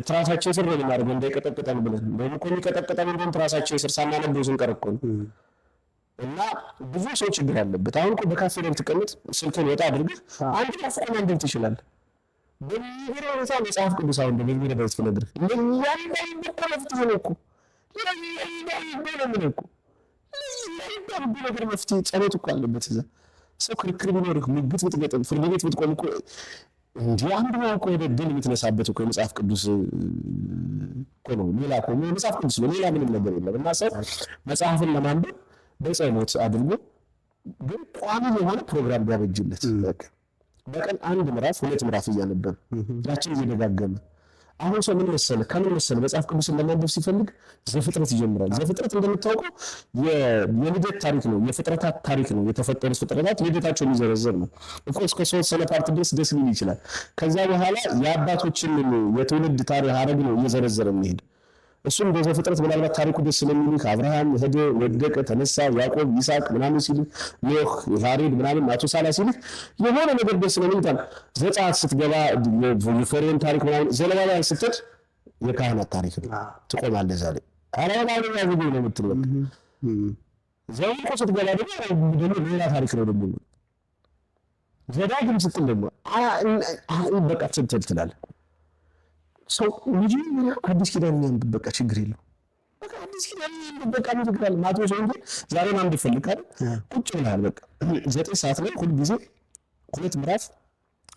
ትራሳችን ስር ነው የምናደርገው እንዳይቀጠቅጠን ብለን። ደግሞ እኮ የሚቀጠቅጠን እንደውም ትራሳችን ስር ሳናነበው ስንቀር እኮ ነው። እና ብዙ ሰው ችግር አለበት። አሁን እኮ በካፌ ላይ ብትቀመጥ ስልክህን ወጣ አድርገህ አንድ ምዕራፍ ማንበብ ትችላለህ። በሚገርም ሁኔታ መጽሐፍ ቅዱስ አሁን በሚገርም ደረጃ ተነግረህ ለእያንዳንዱ እኮ መፍትሄ ነው እኮ ለእያንዳንዱ ነገር መፍትሄ ጸሎት እኮ አለበት። እዛ ሰው ክርክር ቢኖርህ ሙግት ብትገጥም ፍርድ ቤት ብትቆም እኮ እንዲህ አንድ ነው እኮ ድል የምትነሳበት እኮ የመጽሐፍ ቅዱስ እኮ ነው። ሌላ እኮ መጽሐፍ ቅዱስ ነው፣ ሌላ ምንም ነገር የለም። እና ሰው መጽሐፍን ለማንበብ በጸሎት አድርጎ ግን ቋሚ የሆነ ፕሮግራም ቢያበጅለት በቀን አንድ ምዕራፍ 2 ምዕራፍ እያነበበ ያችን እየደጋገመ አሁን ሰው ምን መሰለህ ከምን መሰለህ መጽሐፍ ቅዱስን ለማንበብ ሲፈልግ ዘፍጥረት ይጀምራል። ዘፍጥረት እንደምታውቀው የልደት ታሪክ ነው፣ የፍጥረታት ታሪክ ነው። የተፈጠሩት ፍጥረታት ልደታቸው የሚዘረዘር ነው። ኦፍኮርስ ከ3 ፓርት ድረስ ደስ ሊል ይችላል። ከዛ በኋላ የአባቶችን የትውልድ ታሪክ ሀረግ ነው እየዘረዘረ የሚሄድ እሱም በዘፍጥረት ምናልባት ታሪኩ ደስ ስለሚልህ አብርሃም ሄደ ወደቀ ተነሳ ያዕቆብ ይስሐቅ ምናምን ሲልህ ኖህ ያሬድ ምናምን ማቱሳላ ሲልህ የሆነ ነገር ደስ ስለሚልህ ዘጸአት ስትገባ የፈርዖን ታሪክ ምናምን ዘሌዋውያን ስትሄድ የካህናት ታሪክ ነው ትቆማለህ። እዛ ላይ አራባው ነው ነው የምትለው ዘኍልቍ ስትገባ ደግሞ ሌላ ታሪክ ነው። ደግሞ ዘዳግም ስትል ደግሞ በቃ ትላለህ ሰው መጀመሪያ አዲስ ኪዳን የሚያንብ በቃ ችግር የለው። በቃ አዲስ ኪዳን የሚያንብ በቃ ምን ችግር አለ? ማቴዎስ ወንጌል ዛሬ ማንበብ ይፈልጋል ቁጭ ብለሃል። በቃ 9 ሰዓት ላይ ሁሉ ጊዜ 2 ምዕራፍ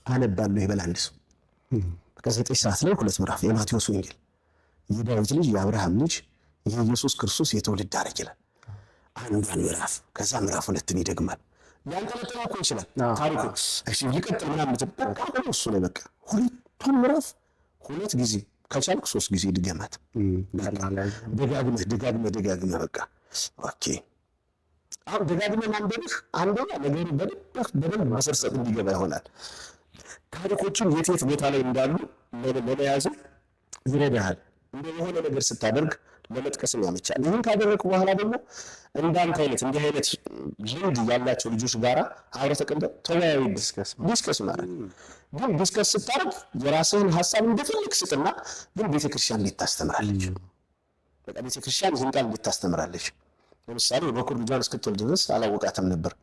አነባለሁ ይበል አንድ ሰው። በቃ 9 ሰዓት ላይ 2 ምዕራፍ የማቴዎስ ወንጌል የዳዊት ልጅ የአብርሃም ልጅ የኢየሱስ ክርስቶስ የትውልድ ሐረግ ይላል አንዷን ምዕራፍ። ከዛ ምዕራፍ 2ን ይደግማል። ያንጠለጠለ እኮ ይችላል ታሪኩ እሺ ይቀጥል ምናምን በቃ እሱ ነው በቃ 2ቱን ምዕራፍ 2 ጊዜ ከቻልክ 3 ጊዜ ድገማት። ደጋግመህ በቃ ኦኬ። አሁን ደጋግመህ ማንበብህ አንደኛ ነገሩ በደንብ መሰርሰጥ እንዲገባ ይሆናል። ታሪኮችን የት ቦታ ላይ እንዳሉ ለመያዝ ይረዳሃል። እንደሆነ ነገር ስታደርግ ለመጥቀስም ያመቻል። ይህን ካደረግኩ በኋላ ደግሞ እንዳንተ አይነት እንዲህ አይነት ልምድ ያላቸው ልጆች ጋራ አብረህ ተቀምጠህ ተወያዩ፣ ዲስከስ ማድረግ። ግን ዲስከስ ስታደርግ የራስህን ሀሳብ እንደፈለግ ስጥና ግን ቤተክርስቲያን እንዴት ታስተምራለች? በቃ ቤተክርስቲያን ይህን ቃል እንዴት ታስተምራለች? ለምሳሌ በኩር ልጇን እስክትወልድ ድረስ አላወቃትም ነበር።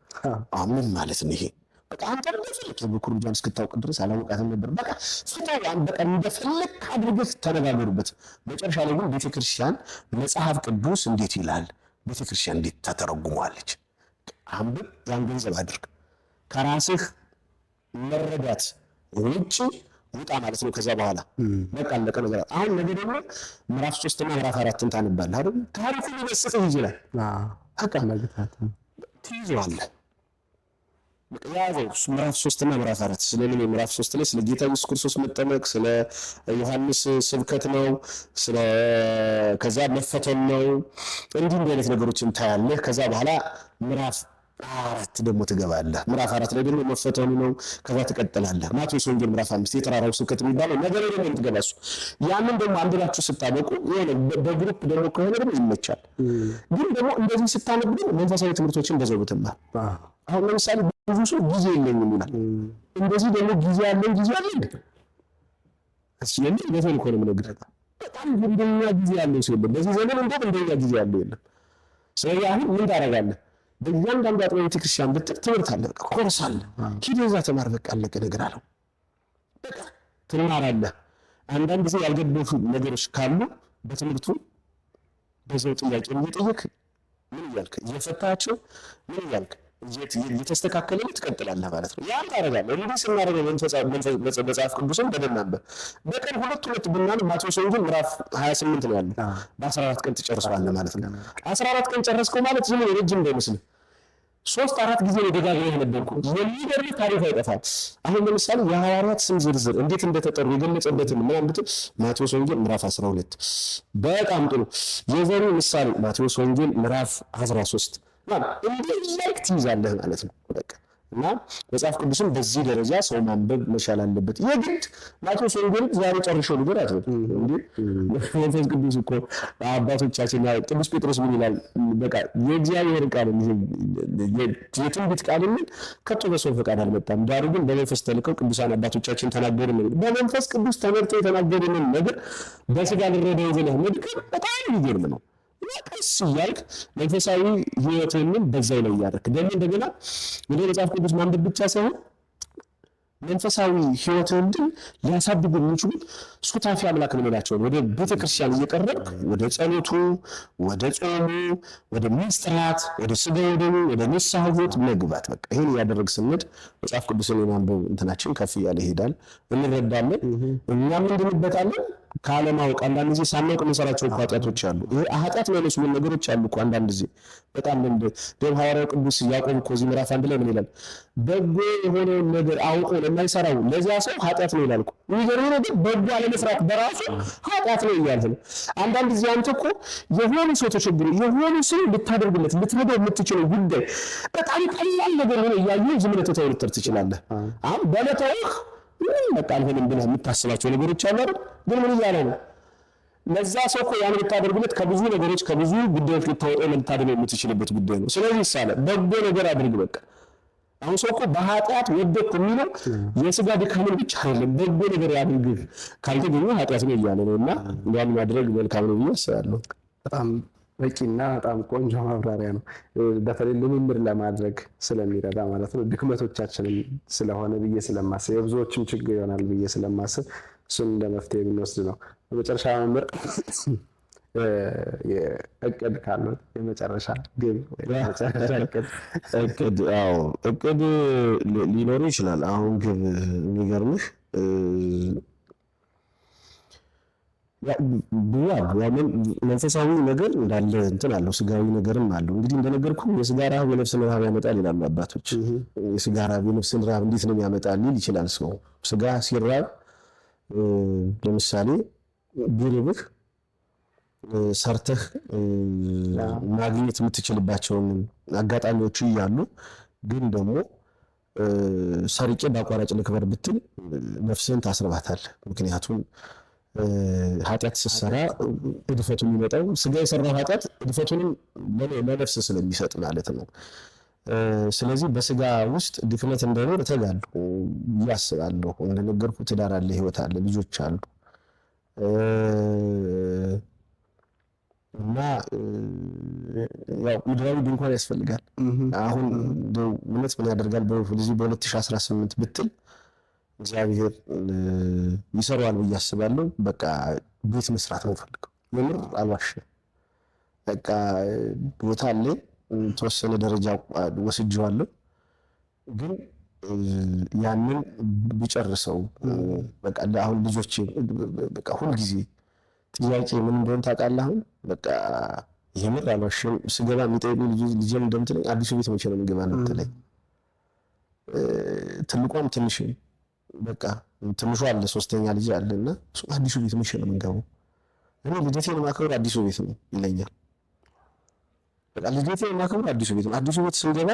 አሁን ምን ማለት ነው ይሄ? በቃ አንተ እንደፈለክ በኩር ልጇን እስክታውቅ ድረስ አላወቃትም ነበር። በቃ ፍታው በቃ እንደፈለክ አድርገህ ተነጋገሩበት። መጨረሻ ላይ ግን ቤተክርስቲያን መጽሐፍ ቅዱስ እንዴት ይላል፣ ቤተክርስቲያን እንዴት ተተረጉሟለች? አንብብ፣ ያን ገንዘብ አድርግ። ከራስህ መረዳት ውጪ ውጣ ማለት ነው። ከዛ በኋላ በቃ አለቀ ነገር። አሁን ነገ ደግሞ ምዕራፍ 3 እና ምዕራፍ 4 ታነባለህ አይደል? ታሪኩ ሊመስጥህ ይችላል። በቃ መግታት ትይዘዋለህ። ያዘው ምዕራፍ 3 እና ምዕራፍ 4 ስለምን ምዕራፍ 3 ላይ ስለ ጌታ ኢየሱስ ክርስቶስ መጠመቅ፣ ስለ ዮሐንስ ስብከት ነው፣ ስለ ከዛ መፈተን ነው። እንዲህ አይነት ነገሮችን ታያለህ። ከዛ በኋላ ምዕራፍ 4 ደግሞ ትገባለህ። ምዕራፍ 4 ላይ ደግሞ መፈተኑ ነው። ከዛ ትቀጥላለህ። ማቴዎስ ወንጌል ምዕራፍ 5 የተራራው ስብከት የሚባለው ነገር ደግሞ እንትገባሱ ያንን ደግሞ አንድላችሁ ስታበቁ የሆነ በግሩፕ ደግሞ ከሆነ ደግሞ ይመቻል። ግን ደግሞ እንደዚህ ስታነብ ግን መንፈሳዊ ትምህርቶችን በዛው ብትማር አሁን ለምሳሌ ብዙ ሰው ጊዜ የለኝም ይላል። እንደዚህ ደግሞ ጊዜ ያለው ጊዜ አለ እንዴ? እሺ የለም በተን እኮ ነው የምነግርህ። በጣም እንደኛ ጊዜ ያለው ሰው የለም። በዚህ ዘመን እንደኛ ጊዜ ያለው የለም። ስለዚህ አሁን ምን ታደርጋለህ? በእያንዳንዱ አጥቢያ ቤተክርስቲያን ብትል ትምህርት አለ፣ በቃ ኮርስ አለ። ሂደህ እዛ ተማር፣ በቃ አለቀ ነገር አለው። በቃ ትማራለህ። አንዳንድ ጊዜ ያልገባህ ነገሮች ካሉ በትምህርቱ በዛው ጥያቄ እየጠየቅህ ምን እያልክ እየፈታቸው ምን እያልክ እየተስተካከለ ትቀጥላለህ ማለት ነው። ያን ታደርጋለህ። እንዲህ ስናደርገው መጽሐፍ ቅዱስን በደንብ በቀን ሁለት ብናነብ ማቴዎስ ወንጌል ምዕራፍ 28 ነው ያለው። በ14 ቀን ትጨርሰዋለህ ማለት ነው። 14 ቀን ጨረስከው ማለት ዝም ብሎ ረጅም እንዳይመስልህ 3-4 ጊዜ ነው ደጋግመህ ያነበብከው። የሚገርምህ ታሪክ አይጠፋም። አሁን ለምሳሌ የሐዋርያት ስም ዝርዝር እንዴት እንደተጠሩ የገለጸበትን ምናምን ብትል ማቴዎስ ወንጌል ምዕራፍ 12 በጣም ጥሩ። የዘሩ ምሳሌ ማቴዎስ ወንጌል ምዕራፍ 13 ማለት እንዲህ ላይክ ትይዛለህ ማለት ነው። በቃ እና መጽሐፍ ቅዱስን በዚህ ደረጃ ሰው ማንበብ መቻል አለበት። የግድ ማቴዎስ ወንጌል ዛሬ ጨርሼው ልገር አትበል እንዴ። መንፈስ ቅዱስ እኮ አባቶቻችን ቅዱስ ጴጥሮስ ምን ይላል? በቃ የእግዚአብሔር ቃል የትንቢት ቃል ምን ከቶ በሰው ፈቃድ አልመጣም፣ ዳሩ ግን በመንፈስ ተልከው ቅዱሳን አባቶቻችን ተናገሩ ነው። በመንፈስ ቅዱስ ተመርተው የተናገሩንን ነገር በስጋ ልረዳው ዘለ መድከም በጣም ይገርም ነው። ቀስ እያልክ መንፈሳዊ ህይወትህን በዛው ላይ እያደረክ ደግሞ እንደገና ወደ መጽሐፍ ቅዱስ ማንበብ ብቻ ሳይሆን መንፈሳዊ ህይወትህን ሊያሳድጉ የሚችሉ ሱታፊ አምላክ እንላቸውን ወደ ቤተክርስቲያን እየቀረብክ ወደ ጸሎቱ፣ ወደ ጾሙ፣ ወደ ምስጢራት፣ ወደ ስጋው ደሙ፣ ወደ ንስሐ ህይወት መግባት በቃ ይሄን እያደረግ ስንሄድ መጽሐፍ ቅዱስን የማንበብ እንትናችን ከፍ እያለ ይሄዳል። እንረዳለን፣ እኛም እንድንበታለን። ካለማወቅ አንዳንድ ጊዜ ሳናውቅ የምንሰራቸው ኃጢአቶች አሉ። ይሄ ኃጢአት የሚመስሉ ነገሮች አሉ እኮ አንዳንድ ጊዜ በጣም ደም ሐዋርያው ቅዱስ ያዕቆብ እኮ እዚህ ምዕራፍ 1 ላይ ምን ይላል? በጎ የሆነውን ነገር አውቆ ለማይሰራው ለዚያ ሰው ኃጢአት ነው ይላል እኮ። የሚገርመው ነገር በጎ አለመስራት በራሱ ኃጢአት ነው እያልህ ነው። አንዳንድ ጊዜ አንተ እኮ የሆኑ ሰው ተቸግሮ የሆኑ ሰው ልታደርግለት ልትረዳው የምትችለው ጉዳይ በጣም ቀላል ነገር ሆኖ እያየህ ዝም ብለህ ትተኸው ልትተር ትችላለህ። አሁን በለተውህ በቃ አልሆነም ብለህ የምታስባቸው ነገሮች አሉ አይደል? ግን ምን እያለ ነው? ለዛ ሰው እኮ ያን ብታደርግለት ከብዙ ነገሮች ከብዙ ጉዳዮች ልታወጣው ልታድነው የምትችልበት ጉዳይ ነው። ስለዚህ ሳለ በጎ ነገር አድርግ በቃ። አሁን ሰው እኮ በኃጢአት ወደቅኩ የሚለው የስጋ ድካምን ብቻ አይደለም፣ በጎ ነገር ያድርግ ካልተገኘ ኃጢአት ነው እያለ ነው። እና ያን ማድረግ መልካም ነው ብዬ አስባለሁ።
በጣም በቂና በጣም ቆንጆ ማብራሪያ ነው። በተለይ ልምምድ ለማድረግ ስለሚረዳ ማለት ነው። ድክመቶቻችንም ስለሆነ ብዬ ስለማስብ የብዙዎችም ችግር ይሆናል ብዬ ስለማስብ እሱን እንደ መፍትሄ ብንወስድ ነው። በመጨረሻ መምህር እቅድ ካለው የመጨረሻ ግብ
እቅድ ሊኖሩ ይችላል። አሁን ግብ የሚገርምህ መንፈሳዊ ነገር እንዳለ እንትን አለው፣ ስጋዊ ነገርም አለው። እንግዲህ እንደነገርኩ የስጋ ረሃብ የነፍስን ረሃብ ያመጣል ይላሉ አባቶች። የስጋ ረሃብ የነፍስን ረሃብ እንዴት ነው ያመጣል ሊል ይችላል ሰው። ስጋ ሲራብ ለምሳሌ ቢርብህ ሰርተህ ማግኘት የምትችልባቸውን አጋጣሚዎች እያሉ ግን ደግሞ ሰርቄ በአቋራጭ ልክበር ብትል ነፍስህን ታስርባታለህ። ምክንያቱም ኃጢአት ስትሰራ እድፈቱ የሚመጣው ስጋ የሰራው ኃጢአት እድፈቱንም ለነፍስ ስለሚሰጥ ማለት ነው። ስለዚህ በስጋ ውስጥ ድክመት እንዳይኖር እተጋለሁ እያስባለሁ። እንደነገርኩ ትዳር አለ፣ ህይወት አለ፣ ልጆች አሉ እና ያው ምድራዊ ድንኳን ያስፈልጋል። አሁን እውነት ምን ያደርጋል በዚህ በ2018 ብትል እግዚአብሔር ይሰራዋል ብዬ አስባለሁ። በቃ ቤት መስራት ነው ፈልገው ምንም አልዋሽም። በቃ ቦታ አለ፣ ተወሰነ ደረጃ ወስጄዋለሁ። ግን ያንን ቢጨርሰው በቃ አሁን ልጆቼ በቃ ሁሉ ጊዜ ጥያቄ ምን እንደሆነ ታውቃለህ? አሁን በቃ የምር አልዋሽም ስገባ የሚጠይቁኝ ልጄም እንደምትለኝ አዲሱ ቤት መቼ ነው የምገባ ነው የምትለኝ። ትልቋም ትንሽ በቃ ትንሿ አለ 3ኛ ልጅ አለና አዲሱ ቤት መቼ ነው የምንገባው? እኔ ልደቴን የማከብረው አዲሱ ቤት ነው ይለኛል። በቃ ልደቴን የማከብረው አዲሱ ቤት ነው። አዲሱ ቤት ስንገባ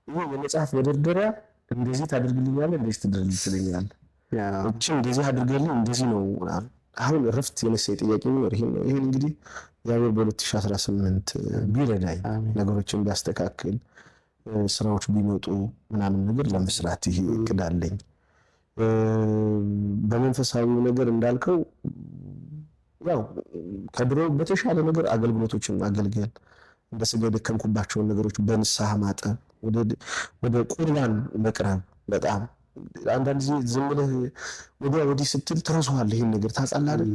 ይሄ የመጽሐፍ መደርደሪያ እንደዚህ ታደርግልኛለህ፣ እንደዚህ ትደርግልኛለህ፣ እቺ እንደዚህ አድርገልኝ እንደዚህ ነው። አሁን እረፍት የመሰለኝ ጥያቄ ቢኖር ይሄን ነው። ይሄን እንግዲህ እግዚአብሔር በ2018 ቢረዳኝ ነገሮችን ቢያስተካክል ስራዎች ቢመጡ ምናምን ነገር ለመስራት ይሄ እቅድ አለኝ። በመንፈሳዊው ነገር እንዳልከው ያው ከድሮ በተሻለ ነገር አገልግሎቶችን ማገልገል እንደ ስጋ የደከምኩባቸውን ነገሮች በንስሐ ማጠብ ወደ ቁርባን መቅረብ በጣም አንዳንድ ጊዜ ዝም ብለህ ወዲያ ወዲህ ስትል ትረሳዋለህ። ይሄን ነገር ታውቃለህ አይደል?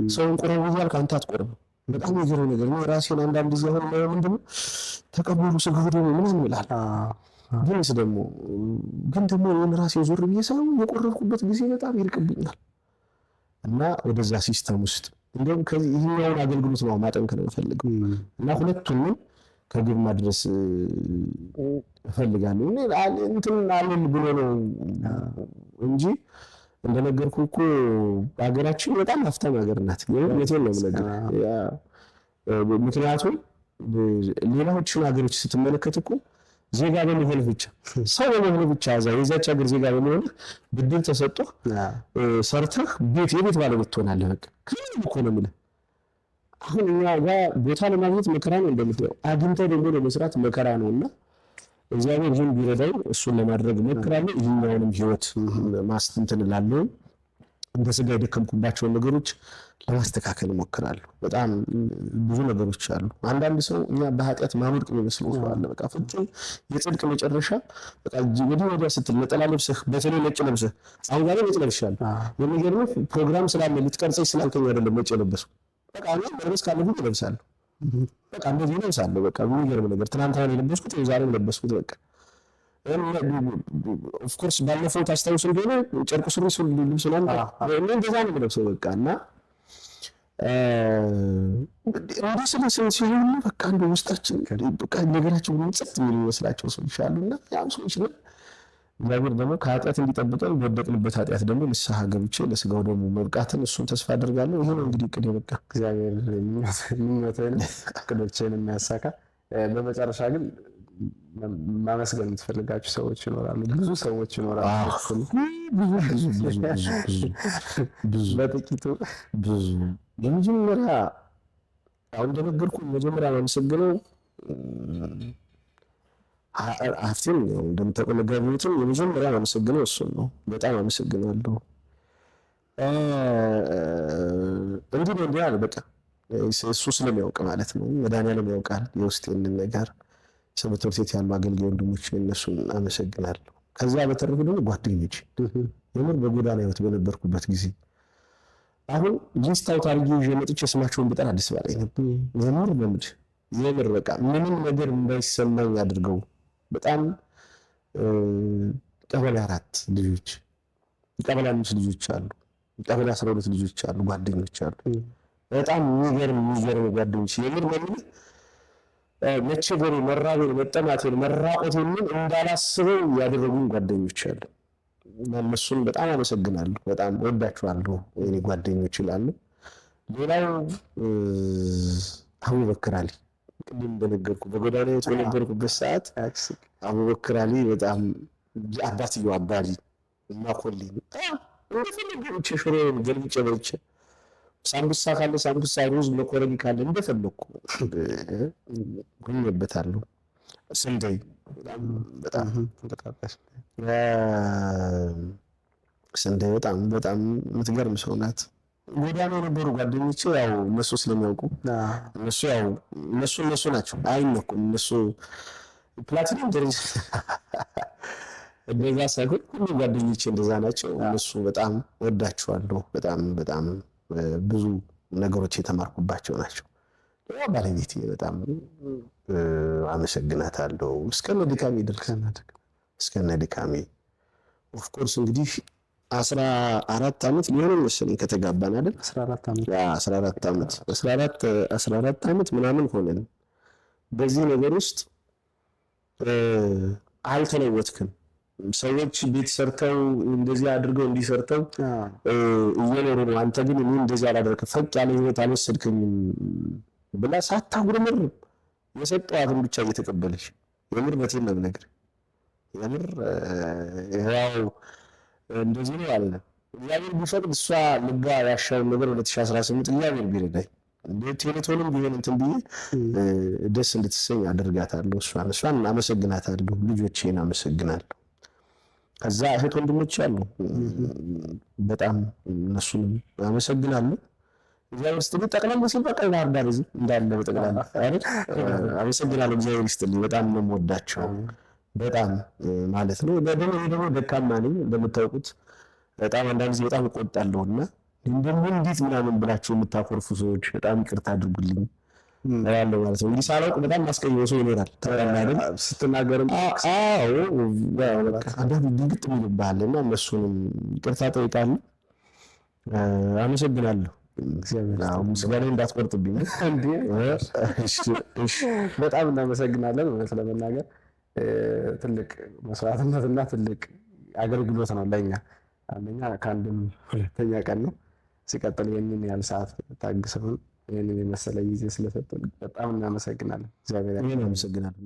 ሰውን ቁረብ እያልክ አንተ አትቆርብም። በጣም የሚገርም ነገር ነው። ራሴን አንዳንድ ጊዜ አሁን ምንድን ነው ተቀበሉ ስጋው ደግሞ ምናምን ይላል። ግን ደግሞ ይህን ራሴን ዞር ብዬ ሳይሆን የቆረብኩበት ጊዜ በጣም ይርቅብኛል እና ወደዛ ሲስተም ውስጥ እንደውም ከዚህ ይህኛውን አገልግሎት ነው ማጠንከር የምፈልገው እና ሁለቱንም ከግብ ማድረስ እፈልጋለሁ። እንትን አለን ብሎ ነው እንጂ እንደነገርኩህ እኮ ሀገራችን በጣም ሀብታም ሀገር ናት። የት ነው የምነግርህ። ምክንያቱም ሌላዎችን ሀገሮች ስትመለከት እኮ ዜጋ በመሆንህ ብቻ ሰው በመሆንህ ብቻ የዛች ሀገር ዜጋ በመሆንህ ብድር ተሰጥቶህ ሰርተህ የቤት ባለቤት ትሆናለህ። በቃ ከምንም እኮ ነው የምልህ። አሁን እኛ ጋር ቦታ ለማግኘት መከራ ነው እንደምትለው፣ አግኝተህ ደግሞ ለመስራት መከራ ነውና እግዚአብሔር ይህን ቢረዳኝ እሱን ለማድረግ እሞክራለሁ። ይህኛውንም ህይወት ማስተንተን እላለሁ። እንደ ስጋ የደከምኩባቸውን ነገሮች ለማስተካከል እሞክራለሁ። በጣም ብዙ ነገሮች አሉ። አንዳንድ ሰው እኛ በኃጢአት ማወድቅ የሚመስለው ሰው አለ። በቃ ፍጹም የጽድቅ መጨረሻ በቃ ወዲያ ስትል ነጠላ ለብሰህ በተለይ ነጭ ለብሰህ አሁን ጋር ነጭ ለብሻለሁ። የሚገርምህ ፕሮግራም ስላለ ልትቀርጸኝ ስላልከኝ አይደለም ነጭ የለበስኩ። በቃ እኔ መልበስ ካለብኝ እለብሳለሁ። በቃ እንደዚህ እለብሳለሁ። በቃ የሚገርም ነገር ትናንት አሁን የለበስኩት ዛሬም ለበስኩት። በቃ ኦፍ ኮርስ ባለፈው ታስታውስ እንደሆነ ጨርቁ ሱሪ ልብስ ነው እንደዛ ነው የምለብሰው። በቃ እና እንደ ስለሰው ሲሆን በቃ እንደ ውስጣችን በቃ ነገራቸው ሁሉ ጸጥ የሚል ይመስላቸው ሰዎች አሉና ያው ሰዎች ነው እግዚአብሔር ደግሞ ከኃጢአት እንዲጠብቀን በወደቅንበት ኃጢአት ደግሞ ንስሐ ገብቼ ለስጋው ደግሞ መብቃትን እሱን ተስፋ አደርጋለሁ። ይሄ ነው እንግዲህ እቅዴ። በቃ
እግዚአብሔር ምኞትህን እቅዶችህን የሚያሳካ። በመጨረሻ ግን ማመስገን የምትፈልጋቸው ሰዎች ይኖራሉ? ብዙ ሰዎች ይኖራሉ። ብዙ በጥቂቱ ብዙ። የመጀመሪያ አሁን እንደነገርኩህ መጀመሪያ ማመሰግነው ሀብቴን ነው። እንደምታውቀው ነጋዴዎችን የመጀመሪያ ማመሰግነው እሱን ነው። በጣም አመሰግናለሁ። እንዲህ ነው እንዲህ አለ በቃ እሱ ስለሚያውቅ ማለት ነው። መድኃኒዓለም ያውቃል የውስጤን ነገር። ትምህርት ቤት ያሉ አገልጋይ ወንድሞች እነሱን አመሰግናለሁ። ከዛ በተረፈ ደግሞ ጓደኞች የምር በጎዳና ህይወት በነበርኩበት ጊዜ አሁን ሊስት አውት አድርጌ ይዤ መጥቼ ስማቸውን ብጠራ አዲስ ባለኝ ነበር። የምር በቃ ምንም ነገር እንዳይሰማኝ አድርገው በጣም ቀበሌ 4 ልጆች፣ ቀበሌ 5 ልጆች አሉ፣ ቀበሌ 12 ልጆች አሉ፣ ጓደኞች አሉ። በጣም የሚገርም ጓደኞች የምር መቸገሬ፣ መራቤን፣ መጠማቴን፣ መራቆቴን እንዳላስበው ያደረጉኝ ጓደኞች አሉ። እነሱን በጣም አመሰግናለሁ። በጣም ወዳችኋለሁ የኔ ጓደኞች ይላሉ። ሌላው አቡበክር አሊ ቅድም እንደነገርኩ በጎዳና ህይወት በነበርኩበት ሰዓት አቡበክር አሊ በጣም አባትየው አባሊ እና ኮሊ እንደፈለገ ሽሮን ገልብጬ በልቼ ሳምቡሳ ካለ ሳምቡሳ፣ ሩዝ፣ መኮረኒ ካለ እንደፈለኩ ሁኜበታለሁ። ስንዴ በጣም ተጠቃቀስ ስንዴ በጣም የምትገርም ሰው ናት። ጎዳና የነበሩ ጓደኞቼ ያው እነሱ ስለሚያውቁ እነሱ ናቸው፣ አይነኩም። እነሱ ፕላቲኒየም ደረጃ እንደዛ ሳይሆን ሁሉ ጓደኞቼ እንደዛ ናቸው። እነሱ በጣም ወዳቸዋለሁ። በጣም ብዙ ነገሮች የተማርኩባቸው ናቸው። ያ ባለቤቴ በጣም አመሰግናታለሁ። እስከነ ድካሜ
ኦፍኮርስ እንግዲህ 14 ዓመት ሊሆን መሰለኝ ከተጋባን አይደል?
14 ዓመት
14 ዓመት 14 ዓመት ምናምን ሆነን በዚህ ነገር ውስጥ አልተለወጥክም። ሰዎች ቤት ሰርተው እንደዚህ አድርገው እንዲሰርተው እየኖሩ ነው። አንተ ግን እኔ እንደዚህ አላደረክም፣ ፈቅ ያለ ህይወት አልወሰድክኝም ብላ ሳታጉረመርም የሰጠዋትን ብቻ እየተቀበለች የምር በቴን ነው የምነግርህ። የምር ያው እንደዚህ ነው አለ እግዚአብሔር ቢፈቅድ እሷ ልባ ያሻውን ነገር 2018 እግዚአብሔር ቢረዳኝ ቴሌቶንም ቢሆን እንትን ብዬ ደስ እንድትሰኝ አደርጋታለሁ። እሷን አመሰግናታለሁ፣ ልጆቼን አመሰግናለሁ። ከዛ እህት ወንድሞች አሉ፣ በጣም እነሱንም አመሰግናለሁ። እግዚአብሔር ይስጥልኝ። ጠቅላላ ሲል በቃ ባህር ዳር እዚህ እንዳለ በጠቅላላ አይደል? አመሰግናለሁ። እግዚአብሔር ይስጥልኝ። በጣም ነው የምወዳቸው፣ በጣም ማለት ነው። ደግሞ ደካማ ነኝ እንደምታውቁት። በጣም አንዳንድ ጊዜ በጣም እቆጣለሁና እንደምን እንዴት ምናምን ብላችሁ የምታኮርፉ ሰዎች በጣም ይቅርታ አድርጉልኝ ያለው ማለት ነው። እንግዲህ ሳላውቅ በጣም ማስቀየው ሰው ይኖራል ተባባልን
ስትናገርም።
አዎ አንዳንድ ድንግጥ የሚልብሃል እና እነሱንም ይቅርታ ጠይቃለሁ። አመሰግናለሁ። ምስጋና እንዳትቆርጥብኝ።
በጣም እናመሰግናለን። እውነት ለመናገር ትልቅ መስዋዕትነትና ትልቅ አገልግሎት ነው ለእኛ። አንደኛ ከአንድም ሁለተኛ ቀን ነው። ሲቀጥል ይህንን ያህል ሰዓት ታግሰውን ይህንን የመሰለ ጊዜ ስለሰጡን በጣም እናመሰግናለን። እግዚአብሔር
አመሰግናለሁ።